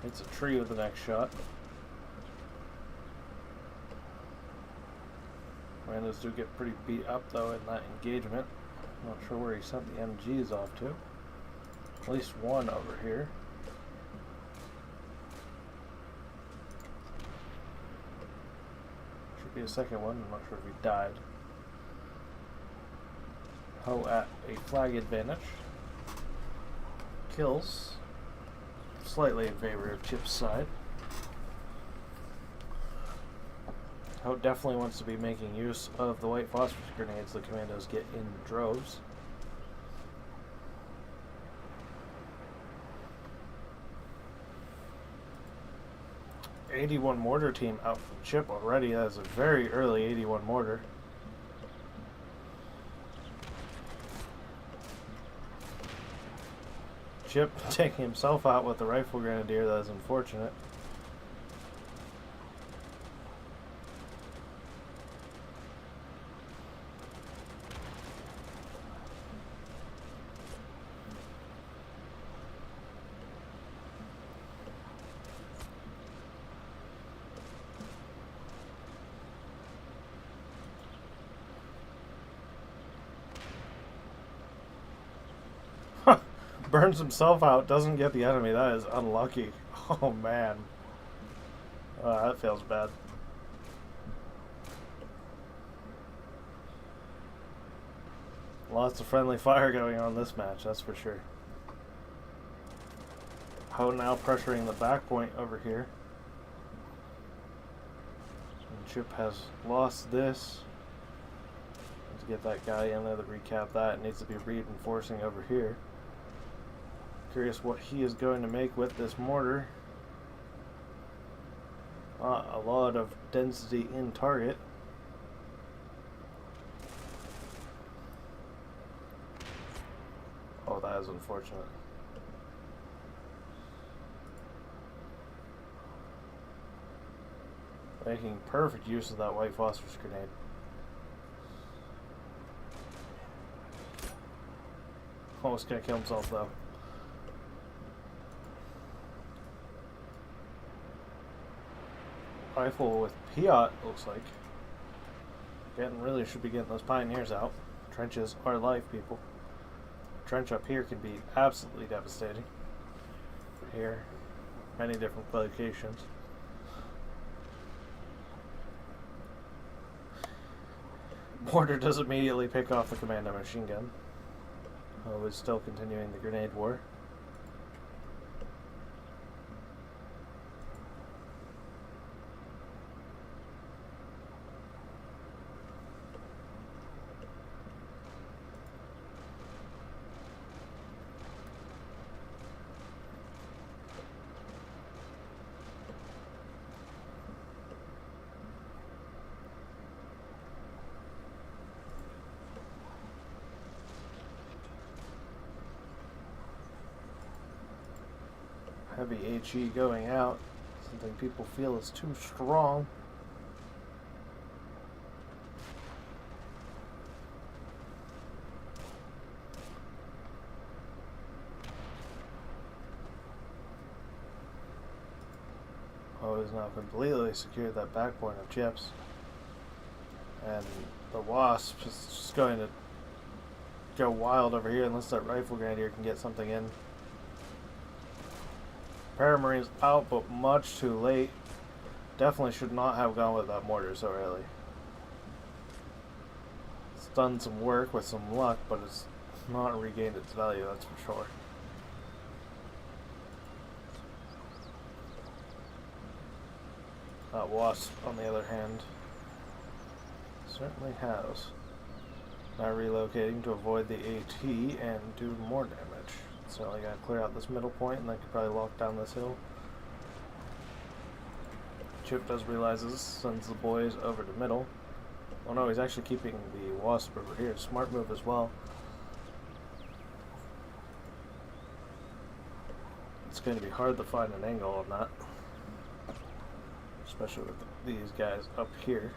Hits a tree with the next shot. Commandos do get pretty beat up though in that engagement. Not sure where he sent the MGs off to. At least one over here. Should be a second one. I'm not sure if he died. Ho at a flag advantage. Kills. Slightly in favor of Chip's side. Ho definitely wants to be making use of the white phosphorus grenades the commandos get in droves. '81 mortar team out from Chip already. That is a very early '81 mortar. Chip taking himself out with the rifle grenadier. That is unfortunate. Burns himself out, doesn't get the enemy. That is unlucky. Oh man. That feels bad. Lots of friendly fire going on this match, that's for sure. Ho now pressuring the back point over here. And Chip has lost this. To get that guy in there to recap that, it needs to be reinforcing over here. Curious what he is going to make with this mortar. A lot of density in target. Oh, that is unfortunate. Making perfect use of that white phosphorus grenade. Almost gonna kill himself though. Rifle with Piat, looks like. Really should be getting those pioneers out. Trenches are life, people. Trench up here can be absolutely devastating. Here, many different locations. Mortar does immediately pick off the commando machine gun. Oh, is still continuing the grenade war. Heavy HE going out. Something people feel is too strong. Oh, he's now completely secured that back point of Chips. And the Wasp is just going to go wild over here unless that rifle grenadier can get something in. Paramarine's out, but much too late. Definitely should not have gone with that mortar so early. It's done some work with some luck, but it's not regained its value, that's for sure. That Wasp, on the other hand, certainly has. Now relocating to avoid the AT and do more damage. So I gotta clear out this middle point, and I could probably lock down this hill. Chip does realize this, sends the boys over to middle. Oh no, he's actually keeping the Wasp over here. Smart move as well. It's going to be hard to find an angle on that, especially with these guys up here.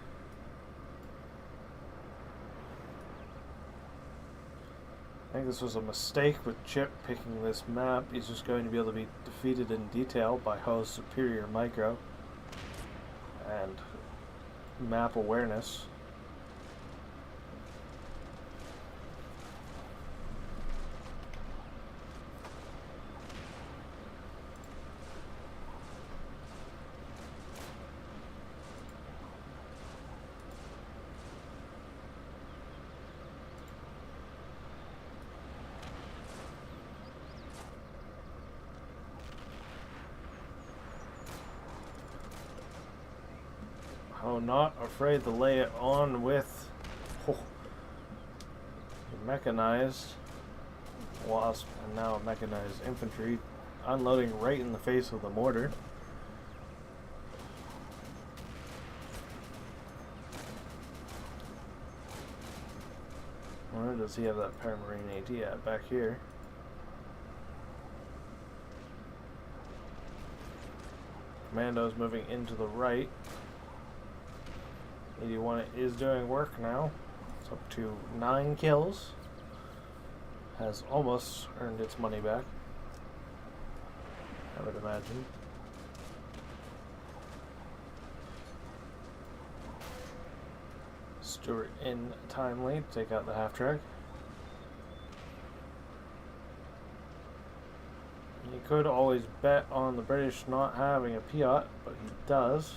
I think this was a mistake with Chip picking this map. He's just going to be able to be defeated in detail by Ho's superior micro and map awareness. Oh, not afraid to lay it on with the mechanized Wasp and now mechanized infantry, unloading right in the face of the mortar. Where does he have that Paramarine AT at? Back here. Commando's moving into the right. 81 is doing work now. It's up to 9 kills. Has almost earned its money back, I would imagine. Stewart in timely to take out the half-track. You could always bet on the British not having a Piat, but he does.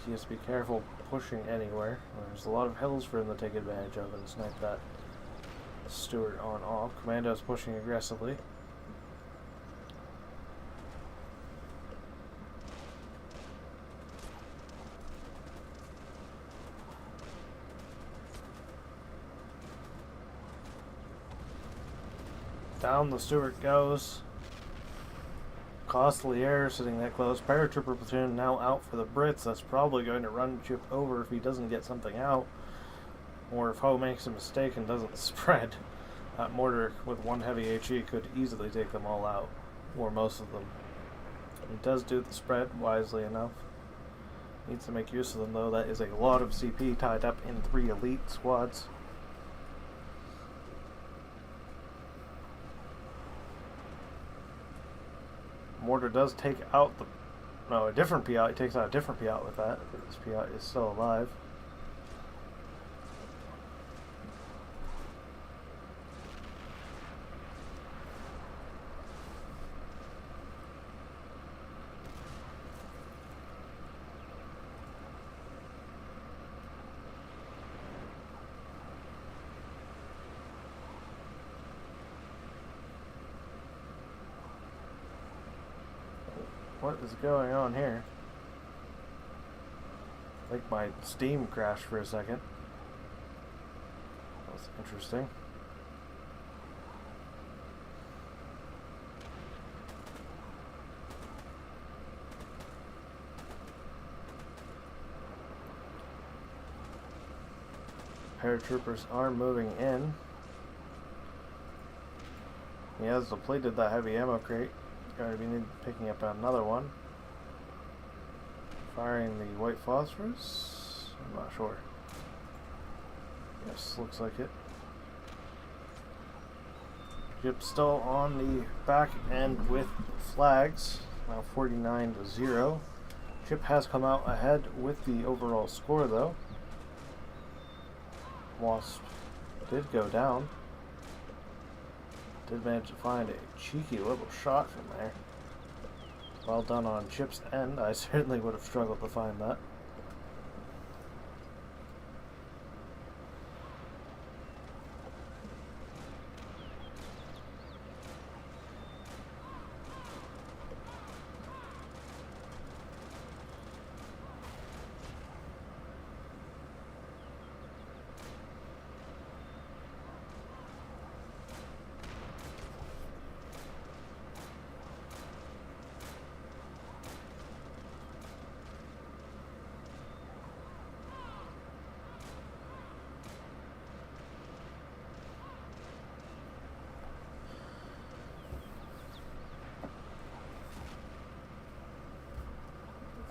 He has to be careful pushing anywhere. There's a lot of hills for him to take advantage of and snipe that Stewart on off. Commando's pushing aggressively. Down the Stuart goes. Costly air sitting that close. Paratrooper platoon now out for the Brits. That's probably going to run Chip over if he doesn't get something out. Or if Ho makes a mistake and doesn't spread. That mortar with one heavy HE could easily take them all out. Or most of them. He does do the spread wisely enough. Needs to make use of them though. That is a lot of CP tied up in 3 elite squads. Mortar does take out the... No, a different Piat. He takes out a different Piat with that. This Piat is still alive. What is going on here? I think my Steam crashed for a second. That's interesting. Paratroopers are moving in. He has depleted that heavy ammo crate. Going to be picking up another one. Firing the white phosphorus? I'm not sure. Yes, looks like it. Chip's still on the back end with flags. Now 49-0. Chip has come out ahead with the overall score though. Wasp did go down. Did manage to find a cheeky little shot from there. Well done on Chip's end. I certainly would have struggled to find that.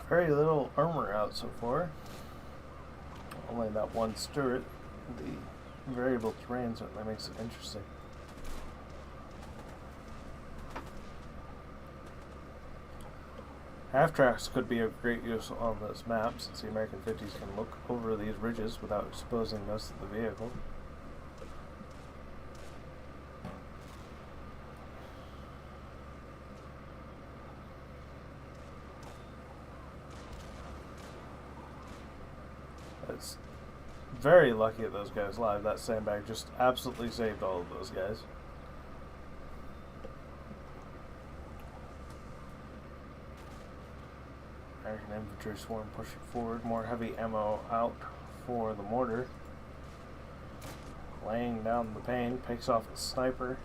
Very little armor out so far. Only that one Stuart. The variable terrain certainly makes it interesting. Half-tracks could be of great use on this map since the American 50s can look over these ridges without exposing most of the vehicle. It's very lucky that those guys live. That sandbag just absolutely saved all of those guys. American infantry swarm pushing forward. More heavy ammo out for the mortar. Laying down the pain. Picks off the sniper.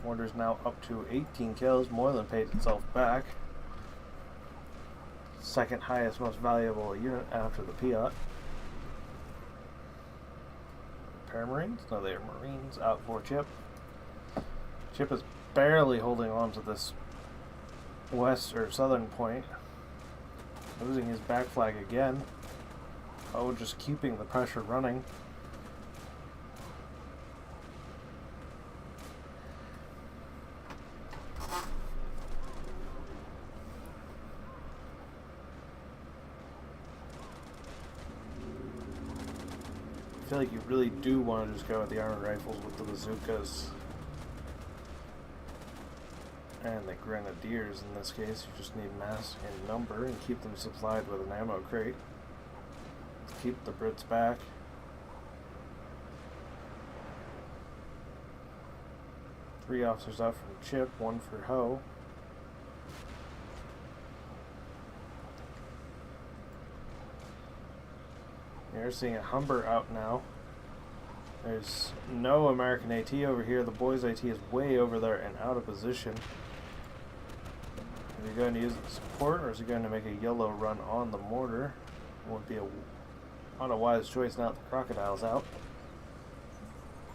Mortar's now up to 18 kills. More than paid itself back. Second highest, most valuable unit after the Piat. Paramarines? No, they are Marines out for Chip. Chip is barely holding on to this west or southern point. Losing his back flag again. Oh, just keeping the pressure running. I feel like you really do want to just go with the armored rifles with the bazookas and the grenadiers in this case. You just need mass and number and keep them supplied with an ammo crate. Keep the Brits back. Three officers out from Chip, one for Ho. You're seeing a Humber out now. There's no American AT over here. The boys' AT is way over there and out of position. Is he going to use the support, or is he going to make a yellow run on the mortar? Would be not a wise choice now that the crocodile's out.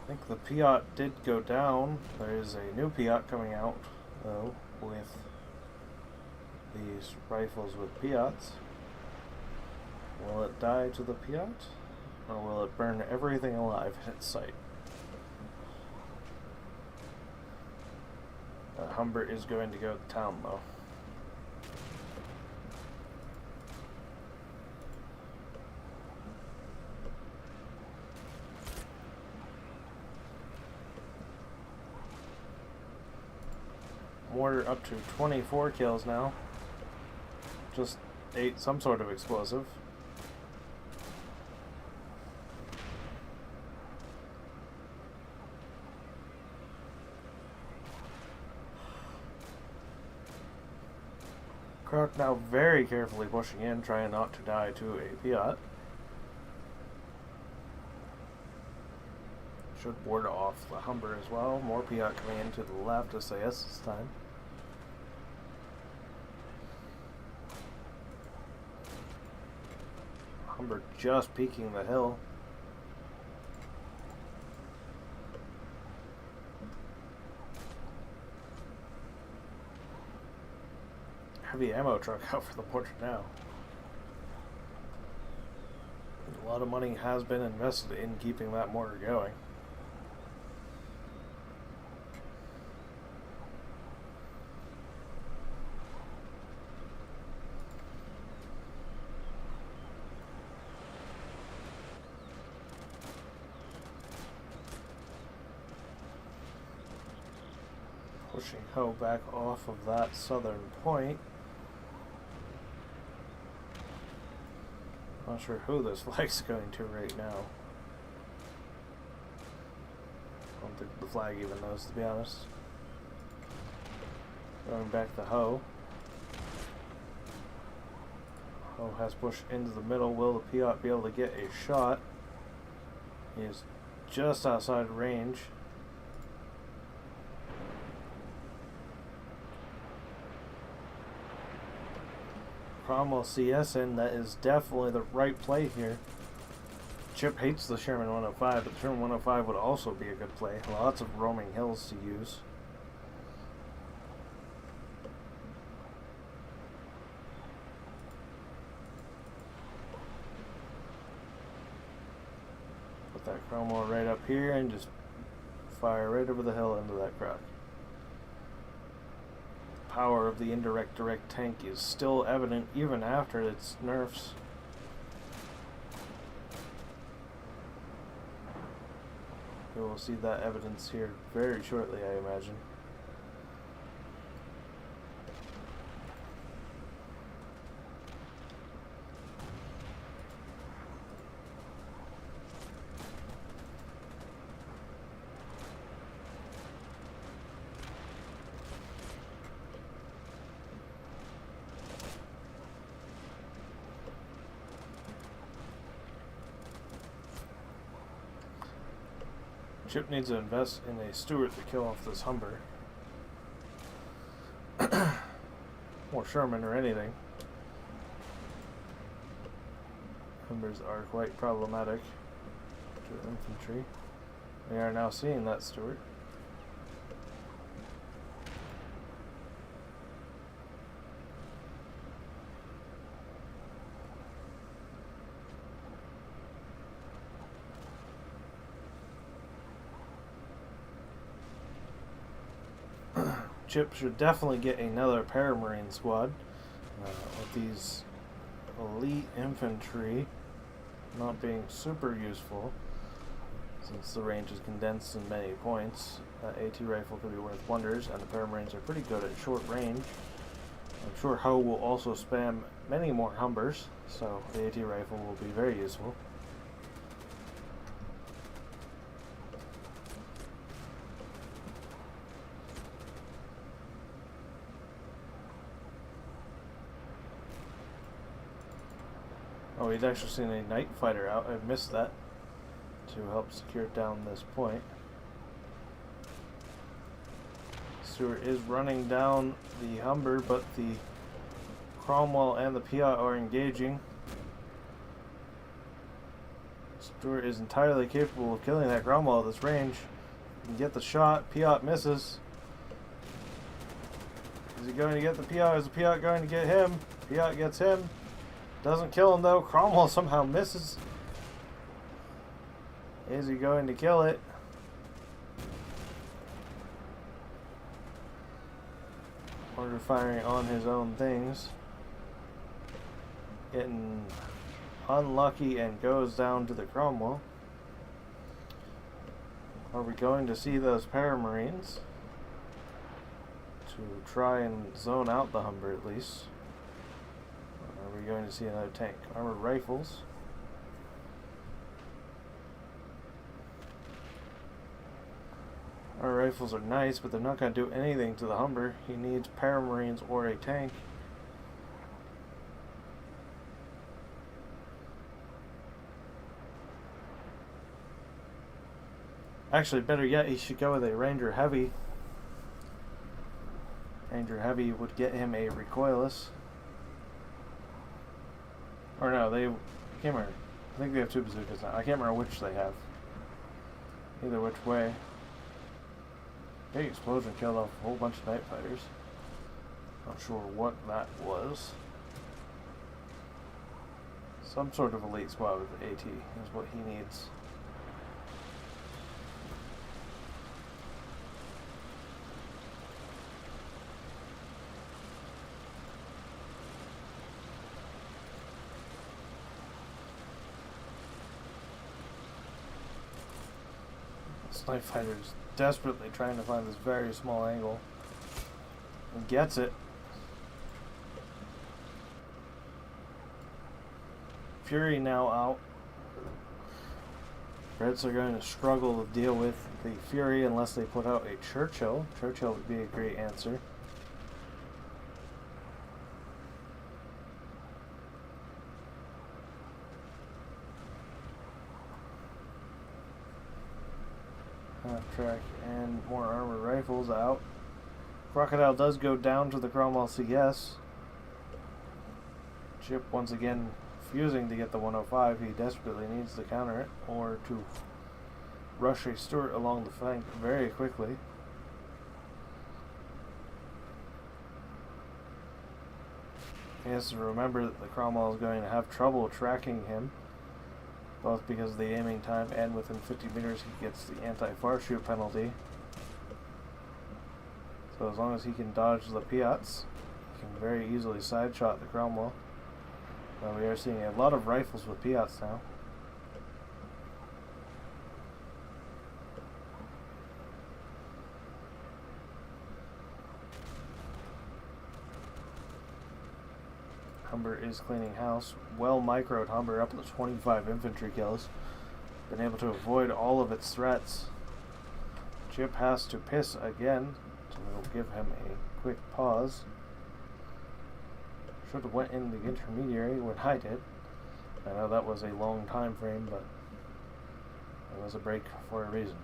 I think the Piat did go down. There is a new Piat coming out, though, with these rifles with Piats. Will it die to the Piat? Or will it burn everything alive in its sight? The Humber is going to go to town, though. Mortar up to 24 kills now. Just ate some sort of explosive. Croc now very carefully pushing in, trying not to die to a Piat. Should ward off the Humber as well. More Piat coming in to the left, SAS this time. Humber just peeking the hill. Heavy ammo truck out for the mortar now. A lot of money has been invested in keeping that mortar going. Pushing Ho back off of that southern point. Not sure who this flag's going to right now. I don't think the flag even knows, to be honest. Going back to Ho. Ho has pushed into the middle. Will the Piat be able to get a shot? He is just outside range. Cromwell CS in, that is definitely the right play here. Chip hates the Sherman 105, but the Sherman 105 would also be a good play. Lots of roaming hills to use. Put that Cromwell right up here and just fire right over the hill into that croc. Power of the indirect direct tank is still evident even after its nerfs. We will see that evidence here very shortly, I imagine. Chip needs to invest in a Stuart to kill off this Humber. Or Sherman or anything. Humbers are quite problematic to infantry. We are now seeing that Stuart. Chip should definitely get another Paramarine squad with these elite infantry not being super useful since the range is condensed in many points. That AT rifle could be worth wonders, and the Paramarines are pretty good at short range. I'm sure Ho will also spam many more Humbers, so the AT rifle will be very useful. Oh, he'd actually seen a night fighter out. I missed that. to help secure down this point. Stewart is running down the Humber, but the Cromwell and the Piat are engaging. Stewart is entirely capable of killing that Cromwell at this range. He can get the shot. Piat misses. Is he going to get the Piat? Is the Piat going to get him? Piat gets him. Doesn't kill him though. Cromwell somehow misses. Is he going to kill it? Order firing on his own things. Getting unlucky and goes down to the Cromwell. Are we going to see those Paramarines to try and zone out the Humber at least? Or are we going to see another tank? Armored rifles. Our rifles are nice, but they're not going to do anything to the Humber. He needs Paramarines or a tank. Actually, better yet, he should go with a Ranger Heavy. Ranger Heavy would get him a recoilless. Or no, I can't remember. I think they have two bazookas now. I can't remember which they have. Either which way. Big explosion killed off a whole bunch of night fighters. Not sure what that was. Some sort of elite squad with AT is what he needs. Night fighter is desperately trying to find this very small angle and gets it. Fury now out. Brits are going to struggle to deal with the Fury unless they put out a Churchill. Churchill would be a great answer. Track and more armored rifles out. Crocodile does go down to the Cromwell CS. Chip once again refusing to get the 105. He desperately needs to counter it or to rush a Stewart along the flank very quickly. He has to remember that the Cromwell is going to have trouble tracking him, both because of the aiming time and within 50 meters he gets the anti-far shoot penalty. So as long as he can dodge the Piats, he can very easily side shot the Cromwell. Now we are seeing a lot of rifles with Piats now. Humber is cleaning house. Well microed Humber up to 25 infantry kills. Been able to avoid all of its threats. Chip has to piss again, so we'll give him a quick pause. Should have went in the intermediary when I did. I know that was a long time frame, but it was a break for a reason.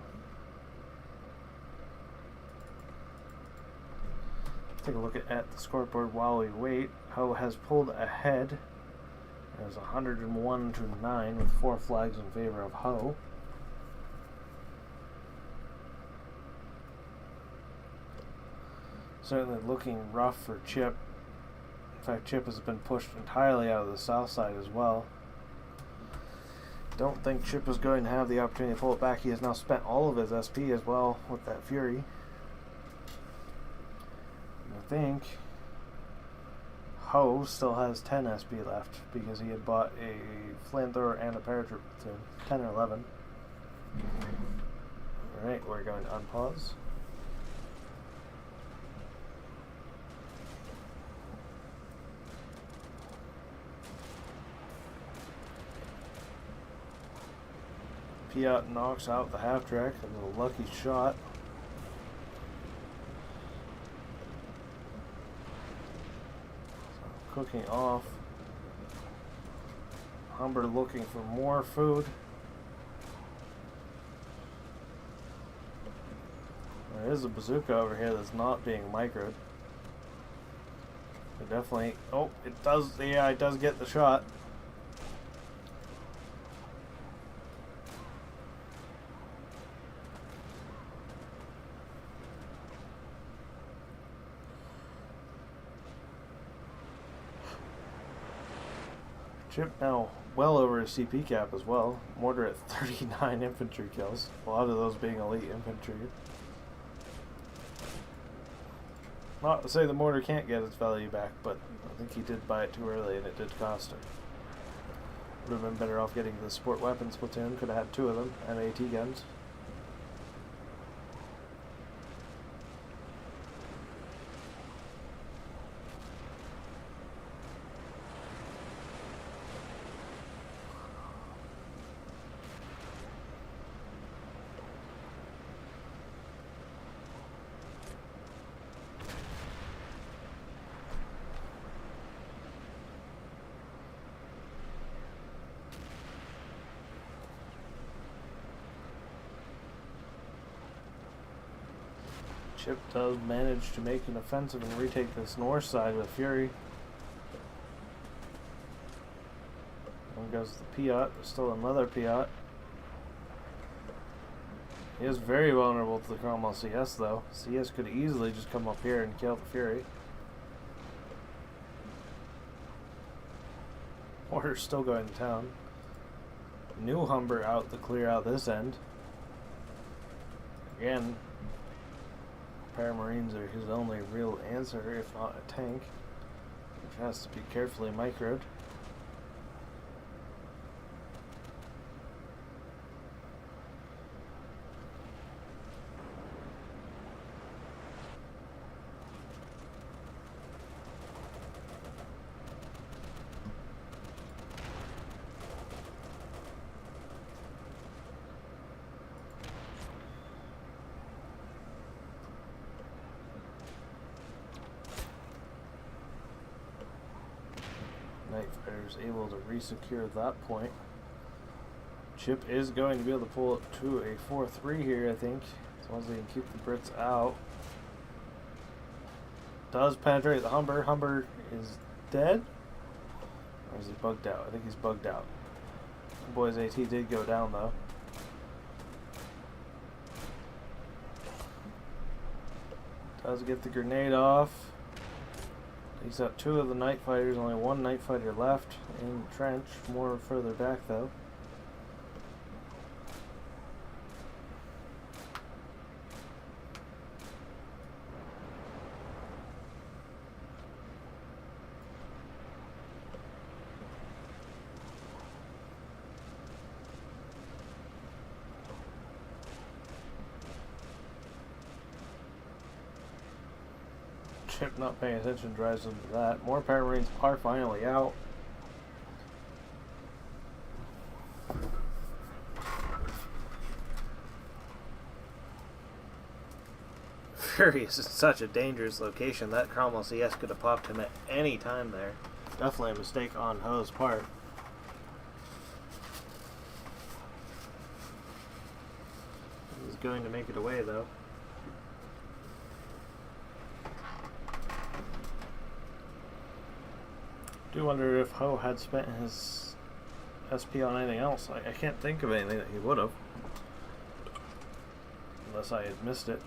Take a look at the scoreboard while we wait. Ho has pulled ahead. It was 101 to 9 with 4 flags in favor of Ho. Certainly looking rough for Chip. In fact, Chip has been pushed entirely out of the south side as well. Don't think Chip is going to have the opportunity to pull it back. He has now spent all of his SP as well with that Fury. I think Ho still has 10 SP left because he had bought a flamethrower and a paratrooper platoon. 10 or 11. Alright, we're going to unpause. Piat knocks out the half-track, a little lucky shot. Cooking off. Humber looking for more food. There is a bazooka over here that's not being microed. It definitely... Oh, it does... Yeah, it does get the shot. Chip now well over his CP cap as well. Mortar at 39 infantry kills. A lot of those being elite infantry. Not to say the mortar can't get its value back, but I think he did buy it too early and it did cost him. Would have been better off getting the support weapons platoon. Could have had 2 of them and AT guns. Chip does manage to make an offensive and retake this north side with Fury. There goes the Piat. There's still another Piat. He is very vulnerable to the Cromwell CS though. CS could easily just come up here and kill the Fury. Mortar's still going to town. New Humber out to clear out this end. Again, Paramarines are his only real answer, if not a tank, which has to be carefully microed. Night Fighter's able to re-secure that point. Chip is going to be able to pull it to a 4-3 here, I think, as long as they can keep the Brits out. Does penetrate the Humber. Humber is dead? Or is he bugged out? I think he's bugged out. The boy's AT did go down, though. Does get the grenade off. He's got 2 of the Night Fighters, only 1 Night Fighter left in the trench, more further back though. Chip not paying attention drives into that. More Paramarines are finally out. Fury is in such a dangerous location. That Cromwell CS could have popped him at any time there. Definitely a mistake on Ho's part. He's going to make it away though. I do wonder if Ho had spent his SP on anything else. I can't think of anything that he would have. Unless I had missed it.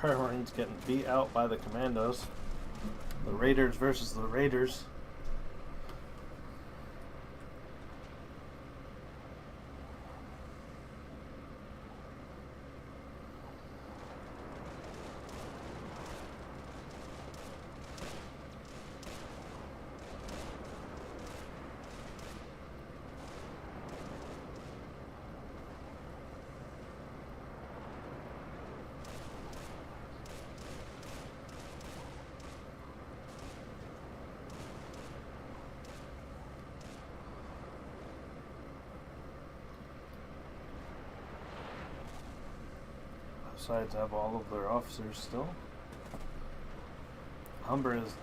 Paramarines getting beat out by the commandos. The Raiders versus the Raiders. sides have all of their officers still. Humber is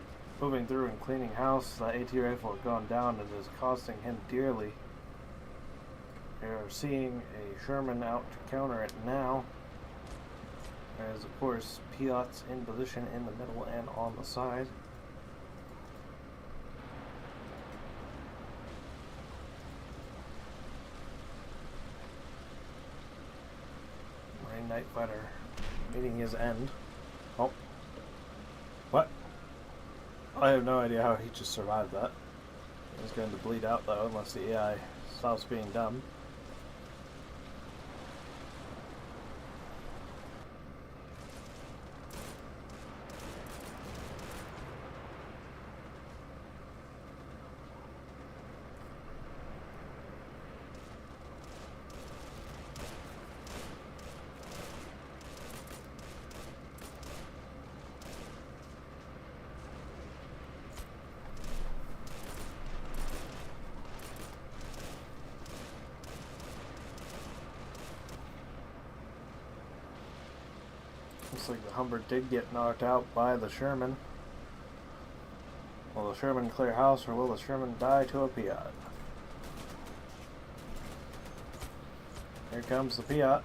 moving through and cleaning house. That AT rifle has gone down and is costing him dearly. They're seeing a Sherman out to counter it now. There's, of course, Piats in position in the middle and on the side. Marine Night Fighter meeting his end. Oh. What? I have no idea how he just survived that. He's going to bleed out, though, unless the AI stops being dumb. Looks like the Humber did get knocked out by the Sherman. Will the Sherman clear house, or will the Sherman die to a Piat? Here comes the Piat.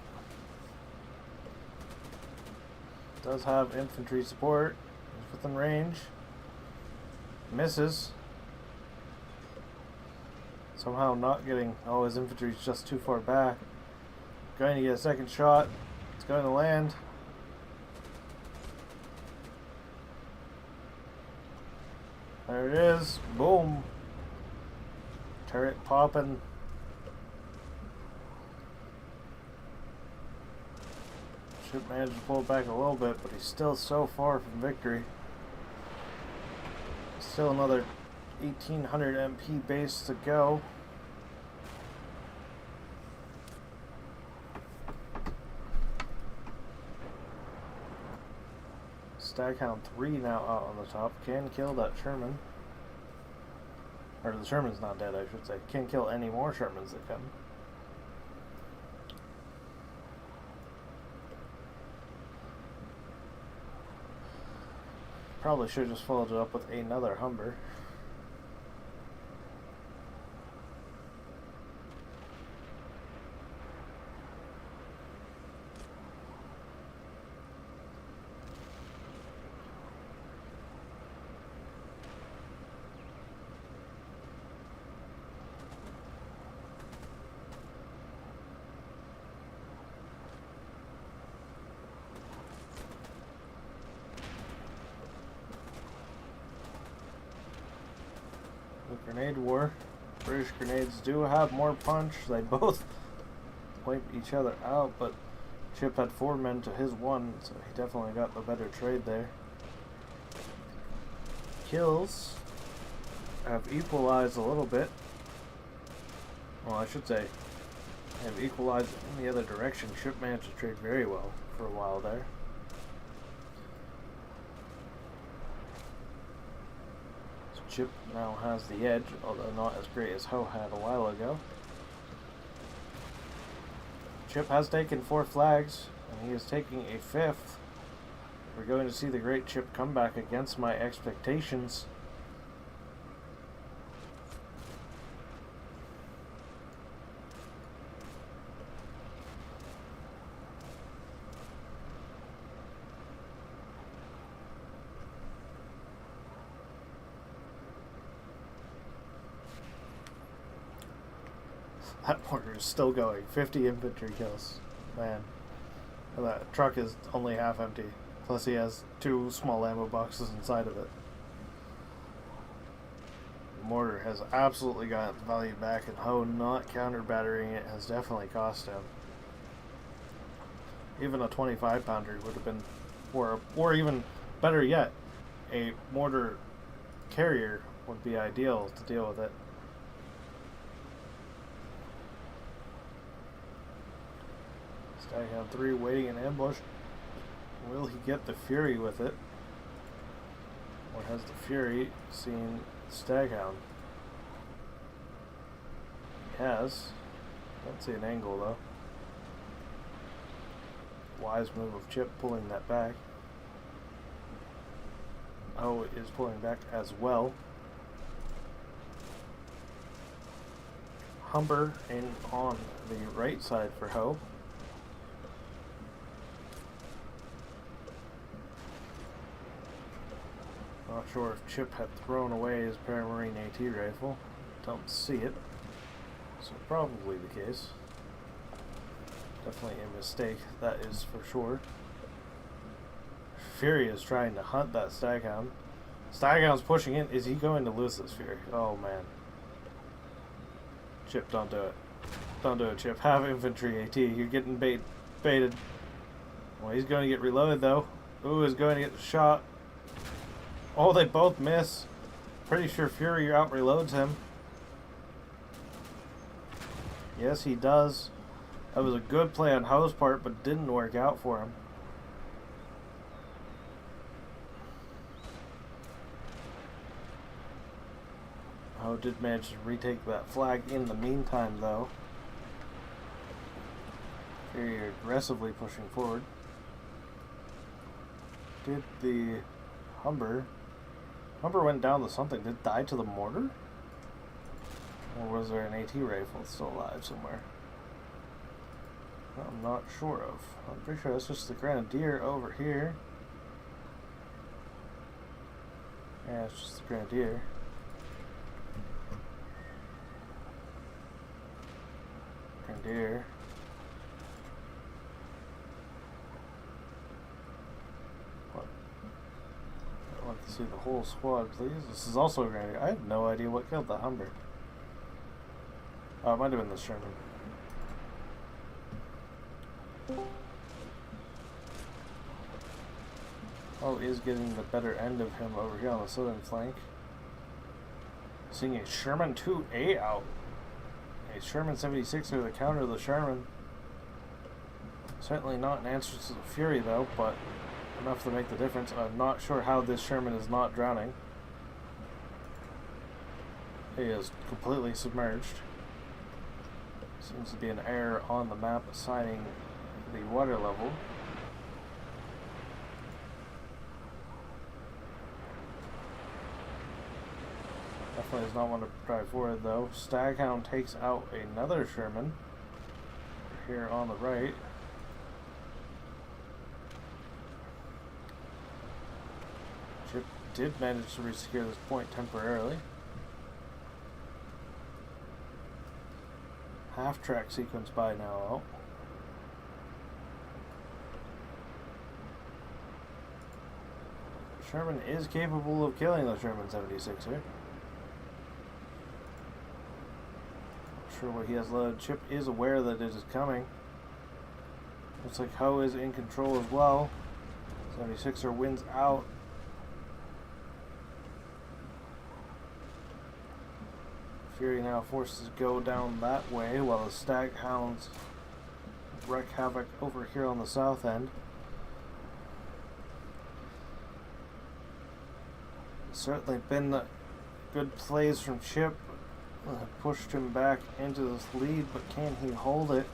Does have infantry support. He's within range. Misses. Somehow not getting... Oh, his infantry's just too far back. Going to get a second shot. It's going to land. There it is. Boom. Turret popping. Ship managed to pull back a little bit, but he's still so far from victory. Still another 1800 MP base to go. Staghound 3 now out on the top. Can kill that Sherman. Or the Sherman's not dead, I should say. Can kill any more Shermans that come. Probably should have just followed it up with another Humber. Grenade war. British grenades do have more punch. They both wipe each other out, but Chip had 4 men to his 1, so he definitely got the better trade there. Kills have equalized a little bit. Well, I should say have equalized in the other direction. Chip managed to trade very well for a while there. Chip now has the edge, although not as great as Ho had a while ago. Chip has taken 4 flags, and he is taking a 5th. We're going to see the great Chip come back against my expectations. That mortar is still going. 50 infantry kills. Man. That truck is only half empty. Plus he has 2 small ammo boxes inside of it. The mortar has absolutely got its value back, and Ho not counter-battering it has definitely cost him. Even a 25-pounder would have been... Or even better yet, a mortar carrier would be ideal to deal with it. Staghound 3 waiting in ambush. Will he get the Fury with it? Or has the Fury seen Staghound? He has. Don't see an angle though. wise move of Chip pulling that back. Ho is pulling back as well. Humber in on the right side for Ho. Not sure if Chip had thrown away his Paramarine AT rifle. Don't see it. So probably the case. Definitely a mistake, that is for sure. Fury is trying to hunt that Staghound. Staghound's pushing in. Is he going to lose this, Fury? Oh man. Chip, don't do it. Don't do it, Chip. Have infantry AT. You're getting baited. Well, he's going to get reloaded though. Ooh, is going to get shot. Oh, they both miss. Pretty sure Fury out reloads him. Yes, he does. That was a good play on Ho's part, but didn't work out for him. Ho did manage to retake that flag in the meantime, though. Fury aggressively pushing forward. Did the Humber went down to something. Did it die to the mortar? Or was there an AT rifle still alive somewhere? I'm not sure of. I'm pretty sure that's just the Grenadier over here. Yeah, it's just the Grenadier. Grenadier. What? I'd like to see the whole squad, please. This is also a Grenadier. I have no idea what killed the Humber. Oh, it might have been the Sherman. Oh, is getting the better end of him over here on the southern flank. Seeing a Sherman 2A out. A Sherman 76er to counter the Sherman. Certainly not an answer to the Fury though, but enough to make the difference. I'm not sure how this Sherman is not drowning. He is completely submerged. Seems to be an error on the map assigning the water level. Definitely does not want to drive forward though. Staghound takes out another Sherman here on the right. Chip did manage to resecure this point temporarily. Half-track sequence by now out. Sherman is capable of killing the Sherman 76er. Not sure what he has loaded. Chip is aware that it is coming. Looks like Ho is in control as well. 76er wins out. Fury now forced to go down that way while the Staghounds wreak havoc over here on the south end. Certainly been good plays from Chip. Pushed him back into this lead, but can he hold it?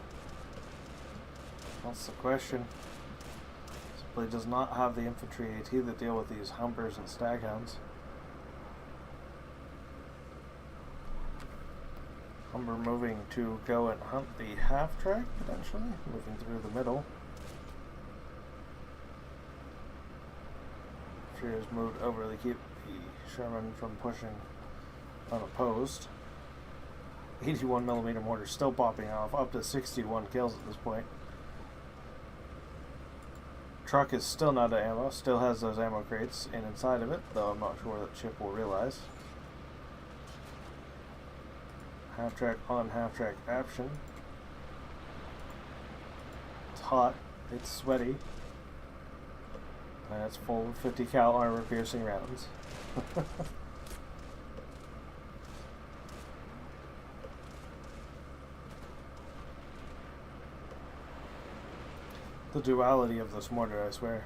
That's the question. Simply does not have the infantry AT that deal with these Humbers and Staghounds. Humber moving to go and hunt the half-track, potentially. Moving through the middle. Fury has moved over to keep the Sherman from pushing unopposed. 81mm mortar still popping off, up to 61 kills at this point. Truck is still not out of ammo, still has those ammo crates in inside of it, though I'm not sure that Chip will realize. Half-track on half-track action. It's hot, it's sweaty, and it's full of 50 cal armor piercing rounds. The duality of this mortar, I swear,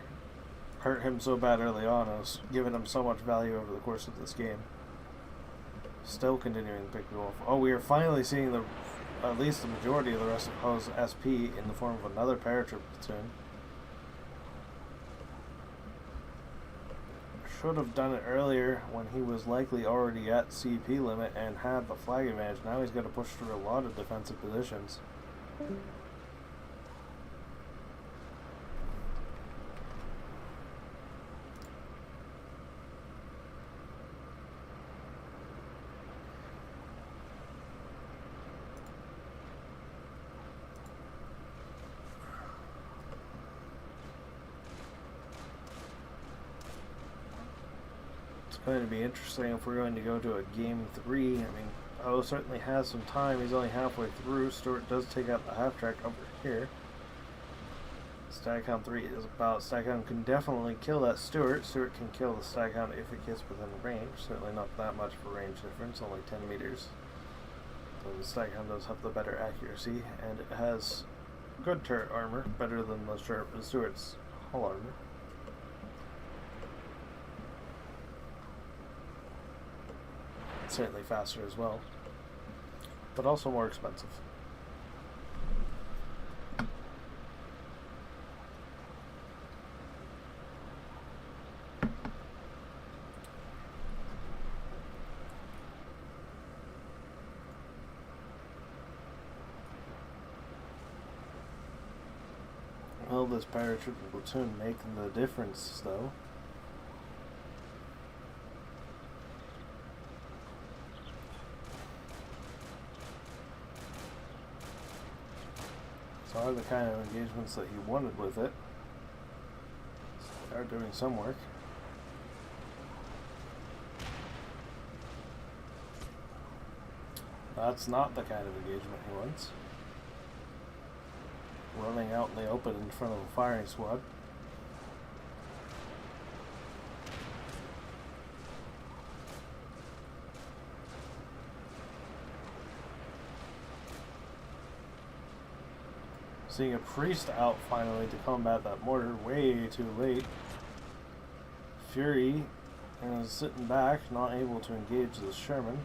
hurt him so bad early on. I was giving him so much value over the course of this game. Still continuing to pick people off. Oh, we are finally seeing at least the majority of the rest of Ho's SP in the form of another paratroop platoon. Should have done it earlier when he was likely already at CP limit and had the flag advantage. Now he's got to push through a lot of defensive positions. Going to be interesting if we're going to go to a game 3. I mean, O certainly has some time. He's only halfway through. Stewart does take out the half track over here. Staghound 3 is about. Staghound can definitely kill that Stewart. Stewart can kill the Staghound if it gets within range. Certainly not that much of a range difference, only 10 meters. So the Staghound does have the better accuracy, and it has good turret armor, better than the Stewart's hull armor. Certainly faster as well, but also more expensive. Will this paratrooper platoon make the difference, though? Are the kind of engagements that he wanted with it. So they are doing some work. That's not the kind of engagement he wants. Running out in the open in front of a firing squad. Seeing a priest out finally to combat that mortar, way too late. Fury is sitting back, not able to engage the Sherman.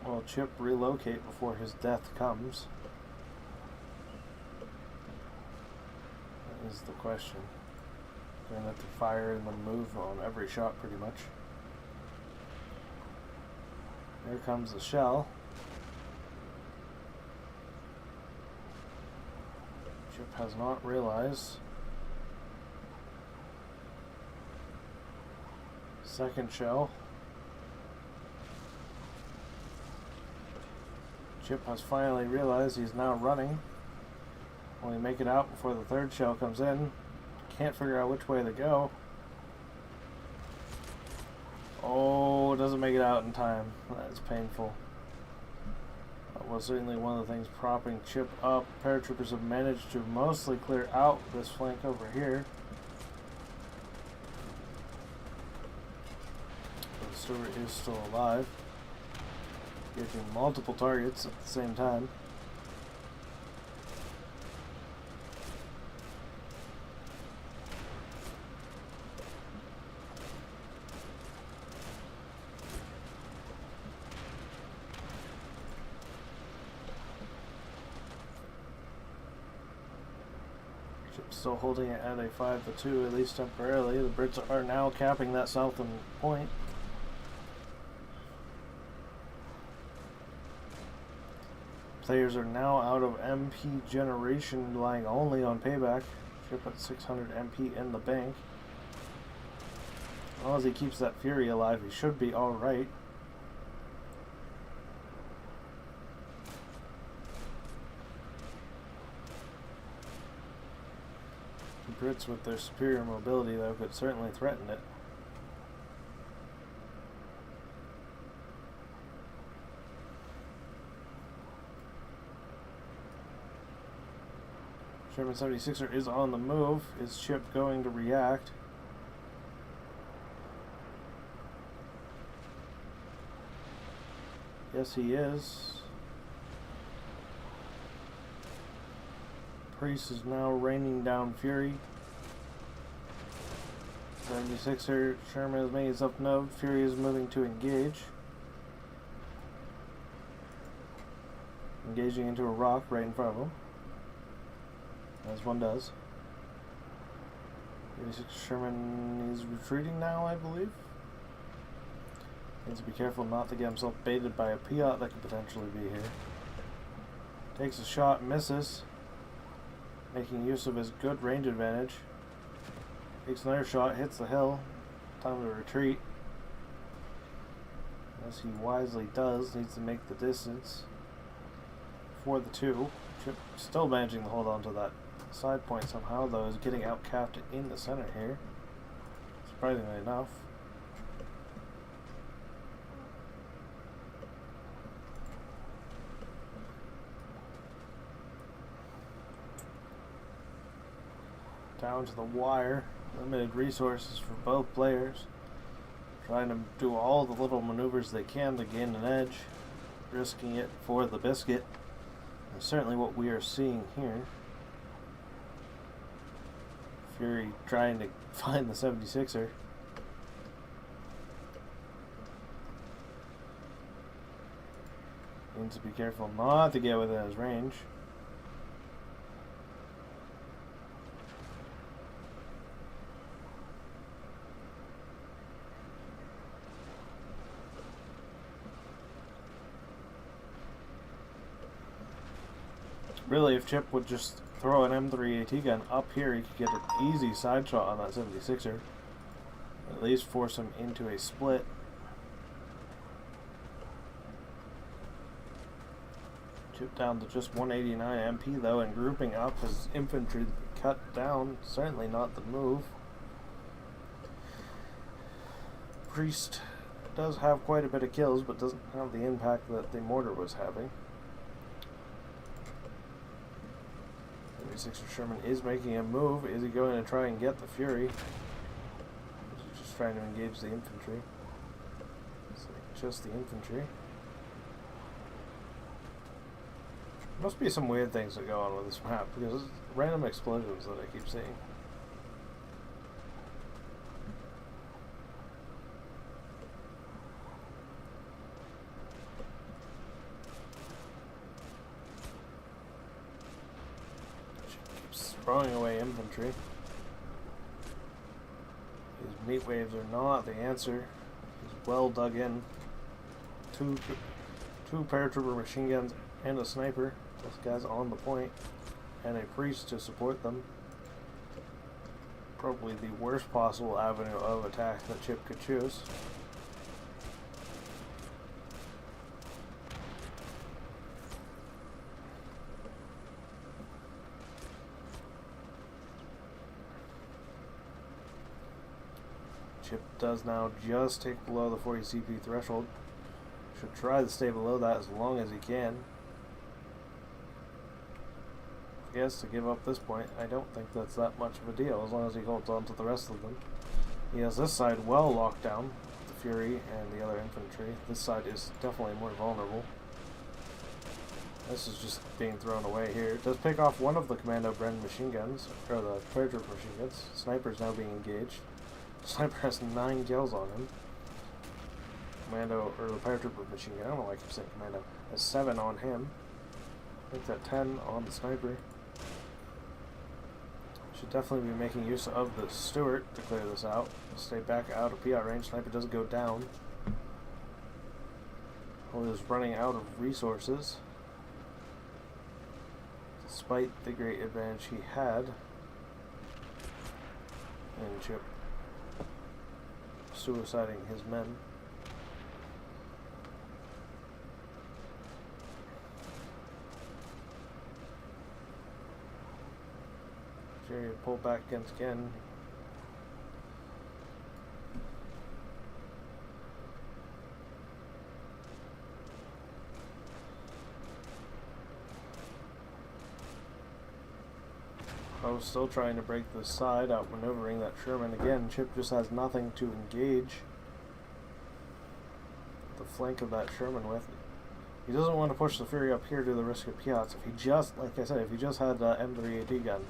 Will Chip relocate before his death comes? That is the question. Going to have to fire and then move on every shot pretty much. Here comes the shell. Chip has not realized. Second shell. Chip has finally realized he's now running. Will he make it out before the third shell comes in? Can't figure out which way to go. Oh, doesn't make it out in time. That's painful. That was certainly one of the things propping Chip up. Paratroopers have managed to mostly clear out this flank over here. But Stewart is still alive. Getting multiple targets at the same time. Still holding it at a 5-2, at least temporarily. The Brits are now capping that southern point. Players are now out of MP generation, relying only on payback. Chip at 600 MP in the bank. As long as he keeps that Fury alive, he should be alright. Brits with their superior mobility, though, could certainly threaten it. Sherman 76er is on the move. Is Chip going to react? Yes, he is. Priest is now raining down Fury. 76er, Sherman has made himself known. Fury is moving to engage. Engaging into a rock right in front of him. As one does. 76 Sherman is retreating now, I believe. Needs to be careful not to get himself baited by a Piat that could potentially be here. Takes a shot, misses, making use of his good range advantage. Takes another shot, hits the hill. Time to retreat. As he wisely does, needs to make the distance for the two. Chip still managing to hold on to that side point somehow, though is getting outcapped in the center here. Surprisingly enough. Down to the wire. Limited resources for both players. Trying to do all the little maneuvers they can to gain an edge. Risking it for the biscuit. And certainly what we are seeing here. Fury trying to find the 76er. Needs to be careful not to get within his range. Really, if Chip would just throw an M3 AT gun up here, he could get an easy side shot on that 76er. At least force him into a split. Chip down to just 189 MP though, and grouping up his infantry to be cut down. Certainly not the move. Priest does have quite a bit of kills, but doesn't have the impact that the mortar was having. 76er Sherman is making a move. Is he going to try and get the Fury? Is he just trying to engage the infantry? So just the infantry. Must be some weird things that go on with this map, because it's random explosions that I keep seeing. Throwing away infantry. These meat waves are not the answer. He's well dug in. Two paratrooper machine guns and a sniper. This guy's on the point, and a priest to support them. Probably the worst possible avenue of attack that Chip could choose. Chip does now just tick below the 40 CP threshold. Should try to stay below that as long as he can. I guess to give up this point, I don't think that's that much of a deal as long as he holds on to the rest of them. He has this side well locked down, the Fury and the other infantry. This side is definitely more vulnerable. This is just being thrown away here. It does pick off one of the Commando Bren machine guns, or the paratrooper machine guns. Sniper's now being engaged. Sniper has 9 kills on him. Commando, or the paratrooper machine gun, I don't know why I keep saying Commando, has 7 on him. I think that 10 on the sniper. Should definitely be making use of the Stewart to clear this out. Stay back out of PI range. Sniper doesn't go down. He is running out of resources. Despite the great advantage he had. And Chip suiciding his men. Jerry pull back against again. I was still trying to break this side, outmaneuvering that Sherman again. Chip just has nothing to engage the flank of that Sherman with. He doesn't want to push the Fury up here to the risk of Piats. If he just, like I said, if he just had an M3 AT gun,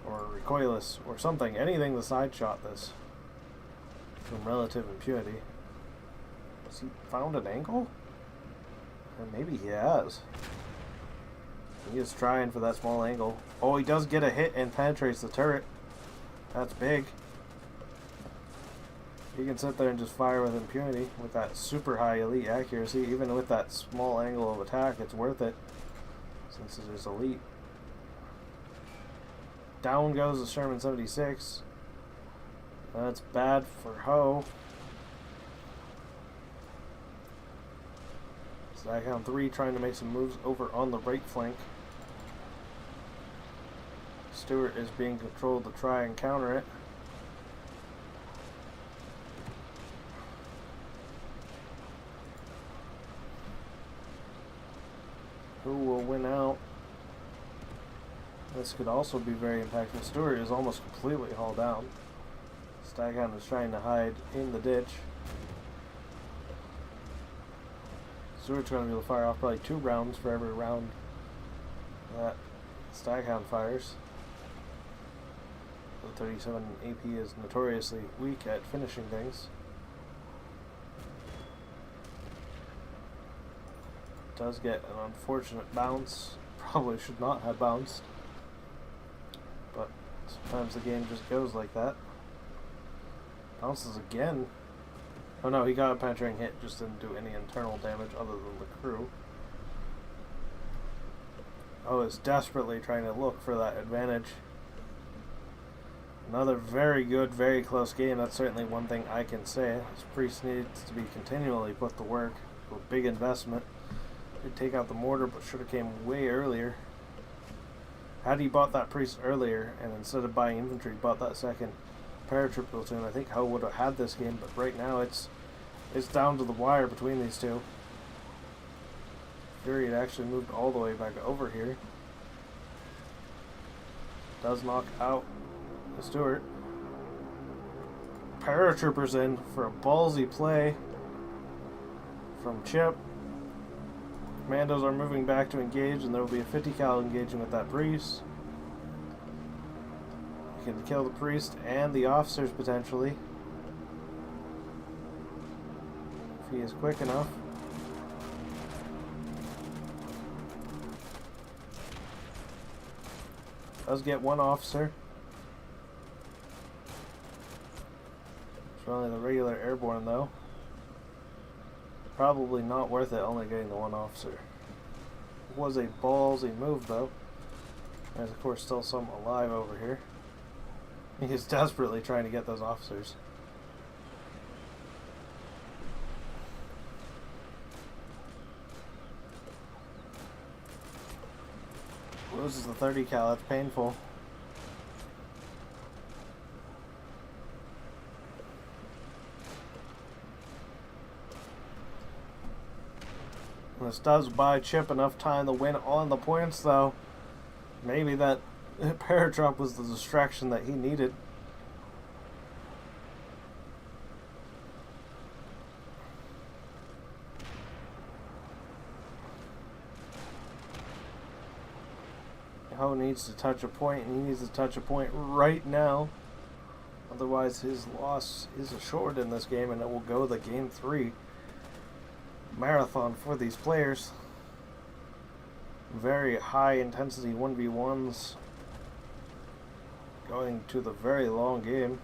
or recoilless, or something, anything to side shot this from relative impunity. Has he found an angle? And maybe he has. He is trying for that small angle. Oh, he does get a hit and penetrates the turret. That's big. You can sit there and just fire with impunity with that super high elite accuracy. Even with that small angle of attack, it's worth it since it is elite. Down goes the Sherman 76. That's bad for Ho. Staghound 3 trying to make some moves over on the right flank. Stewart is being controlled to try and counter it. Who will win out? This could also be very impactful. Stewart is almost completely hauled down. Staghound is trying to hide in the ditch. Stewart's going to be able to fire off probably 2 rounds for every round that Staghound fires. The 37 AP is notoriously weak at finishing things. Does get an unfortunate bounce. Probably should not have bounced. But sometimes the game just goes like that. Bounces again. Oh no, he got a penetrating hit, just didn't do any internal damage other than the crew. Oh, is desperately trying to look for that advantage. Another very good, very close game. That's certainly one thing I can say. This priest needs to be continually put to work. A big investment. Did take out the mortar, but should have came way earlier. Had he bought that priest earlier, and instead of buying infantry, bought that second paratroop platoon, I think Ho would have had this game. But right now, it's down to the wire between these two. Fury had actually moved all the way back over here. Does knock out the Stewart. Paratroopers in for a ballsy play from Chip. Commandos are moving back to engage, and there will be a 50 cal engaging with that priest. You can kill the priest and the officers potentially if he is quick enough. Does get 1 officer. It's only the regular airborne though. Probably not worth it, only getting the 1 officer. It was a ballsy move though. There's of course still some alive over here. He is desperately trying to get those officers. Loses the 30 cal, that's painful. This does buy Chip enough time to win on the points, though. Maybe that paradrop was the distraction that he needed. Ho needs to touch a point, and he needs to touch a point right now. Otherwise, his loss is assured in this game, and it will go to game 3. Marathon for these players. Very high intensity 1v1s going to the very long game.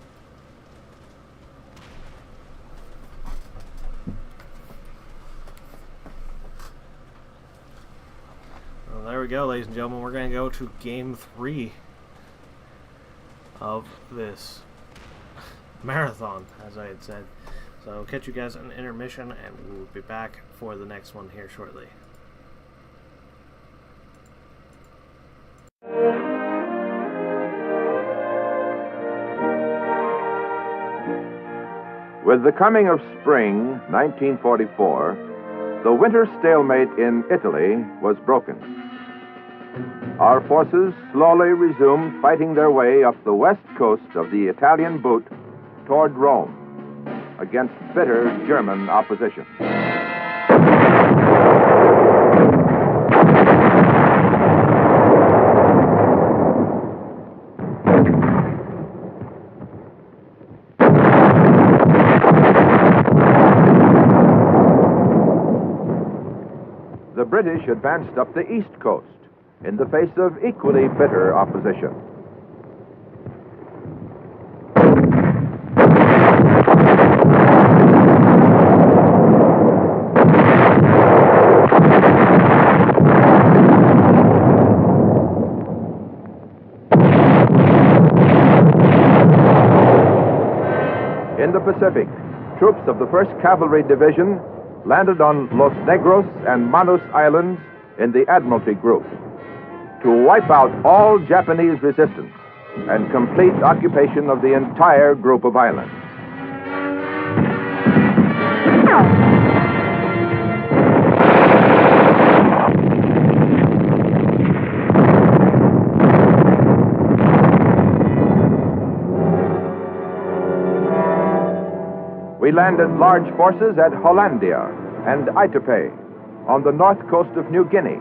Well, there we go, ladies and gentlemen. We're going to go to game 3 of this marathon, as I had said. So catch you guys in intermission, and we'll be back for the next one here shortly. With the coming of spring, 1944, the winter stalemate in Italy was broken. Our forces slowly resumed fighting their way up the west coast of the Italian boot toward Rome, against bitter German opposition. The British advanced up the east coast in the face of equally bitter opposition. Pacific, troops of the 1st Cavalry Division landed on Los Negros and Manus Islands in the Admiralty Group to wipe out all Japanese resistance and complete occupation of the entire group of islands. We landed large forces at Hollandia and Aitape on the north coast of New Guinea.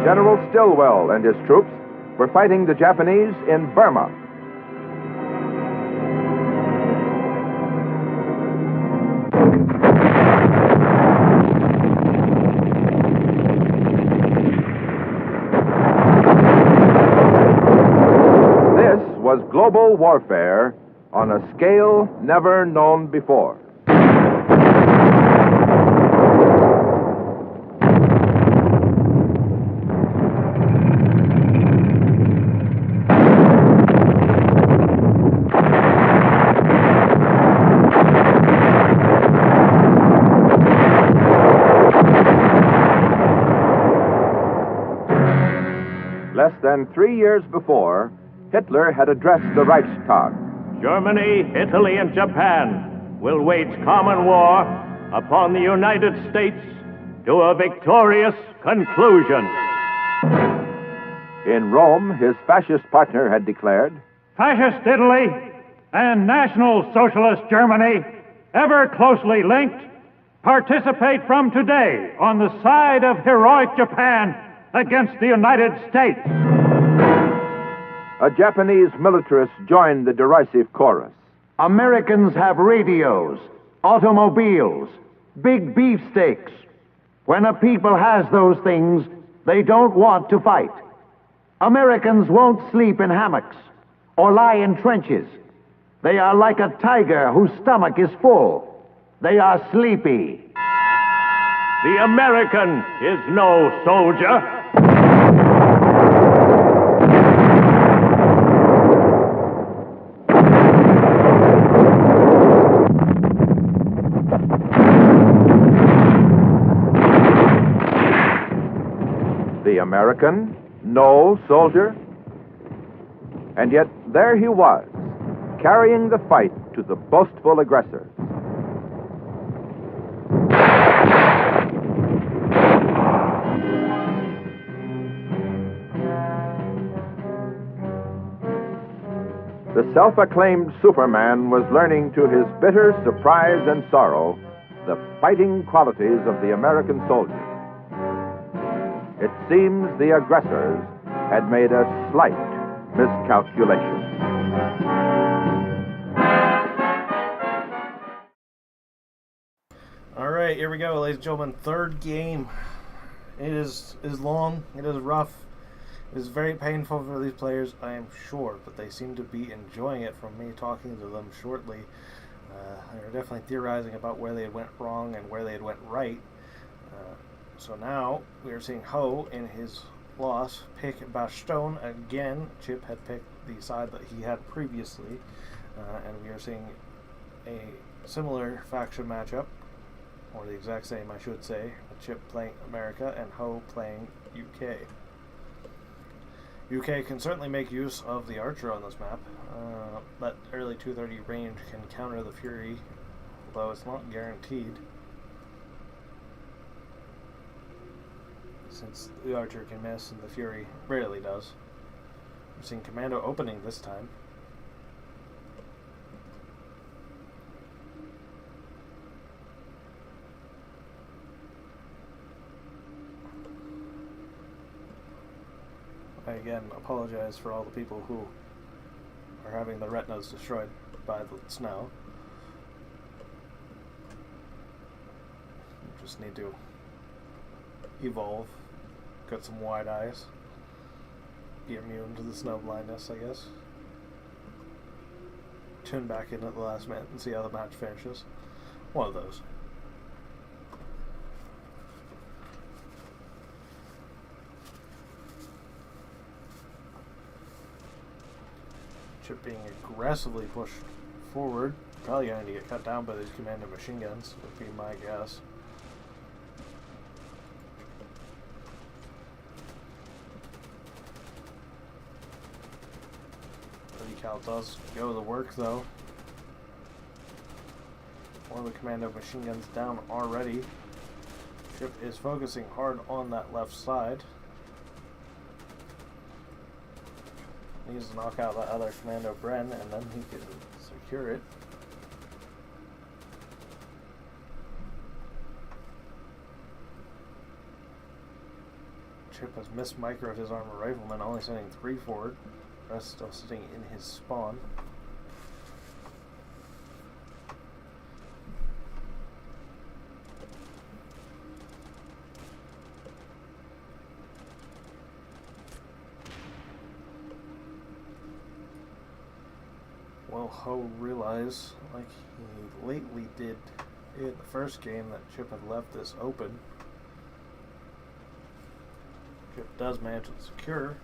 General Stilwell and his troops were fighting the Japanese in Burma. This was global warfare on a scale never known before. Less than 3 years before, Hitler had addressed the Reichstag. Germany, Italy, and Japan will wage common war upon the United States to a victorious conclusion. In Rome, his fascist partner had declared, Fascist Italy and National Socialist Germany, ever closely linked, participate from today on the side of heroic Japan against the United States. a Japanese militarist joined the derisive chorus. Americans have radios, automobiles, big beefsteaks. When a people has those things, they don't want to fight. Americans won't sleep in hammocks or lie in trenches. They are like a tiger whose stomach is full. They are sleepy. The American is no soldier. The American, no soldier? And yet there he was, carrying the fight to the boastful aggressor. The self-acclaimed Superman was learning to his bitter surprise and sorrow the fighting qualities of the American soldier. It seems the aggressors had made a slight miscalculation. All right, here we go, ladies and gentlemen. Third game. It is long. It is rough. It is very painful for these players, I am sure, but they seem to be enjoying it from me talking to them shortly. They were definitely theorizing about where they had went wrong and where they had went right. So now we are seeing Ho in his loss pick Bastogne again. Chip had picked the side that he had previously, and we are seeing a similar faction matchup, or the exact same, I should say. Chip playing America and Ho playing UK. UK can certainly make use of the Archer on this map. That early 230 range can counter the Fury, although it's not guaranteed, since the Archer can miss and the Fury rarely does. We're seeing Commando opening this time. I again apologize for all the people who are having their retinas destroyed by the snow. You just need to evolve, get some wide eyes, be immune to the snow blindness, I guess. Tune back in at the last minute and see how the match finishes. One of those. Chip being aggressively pushed forward. Probably going to get cut down by these commando machine guns, would be my guess. Cal does go to work though. One of the commando machine guns down already. Chip is focusing hard on that left side. Needs to knock out that other commando Bren and then he can secure it. Chip has mismicroed his armor rifleman, only sending 3 forward. Rest still sitting in his spawn. Will Ho realize, like he lately did in the first game, that Chip had left this open? Chip does manage to secure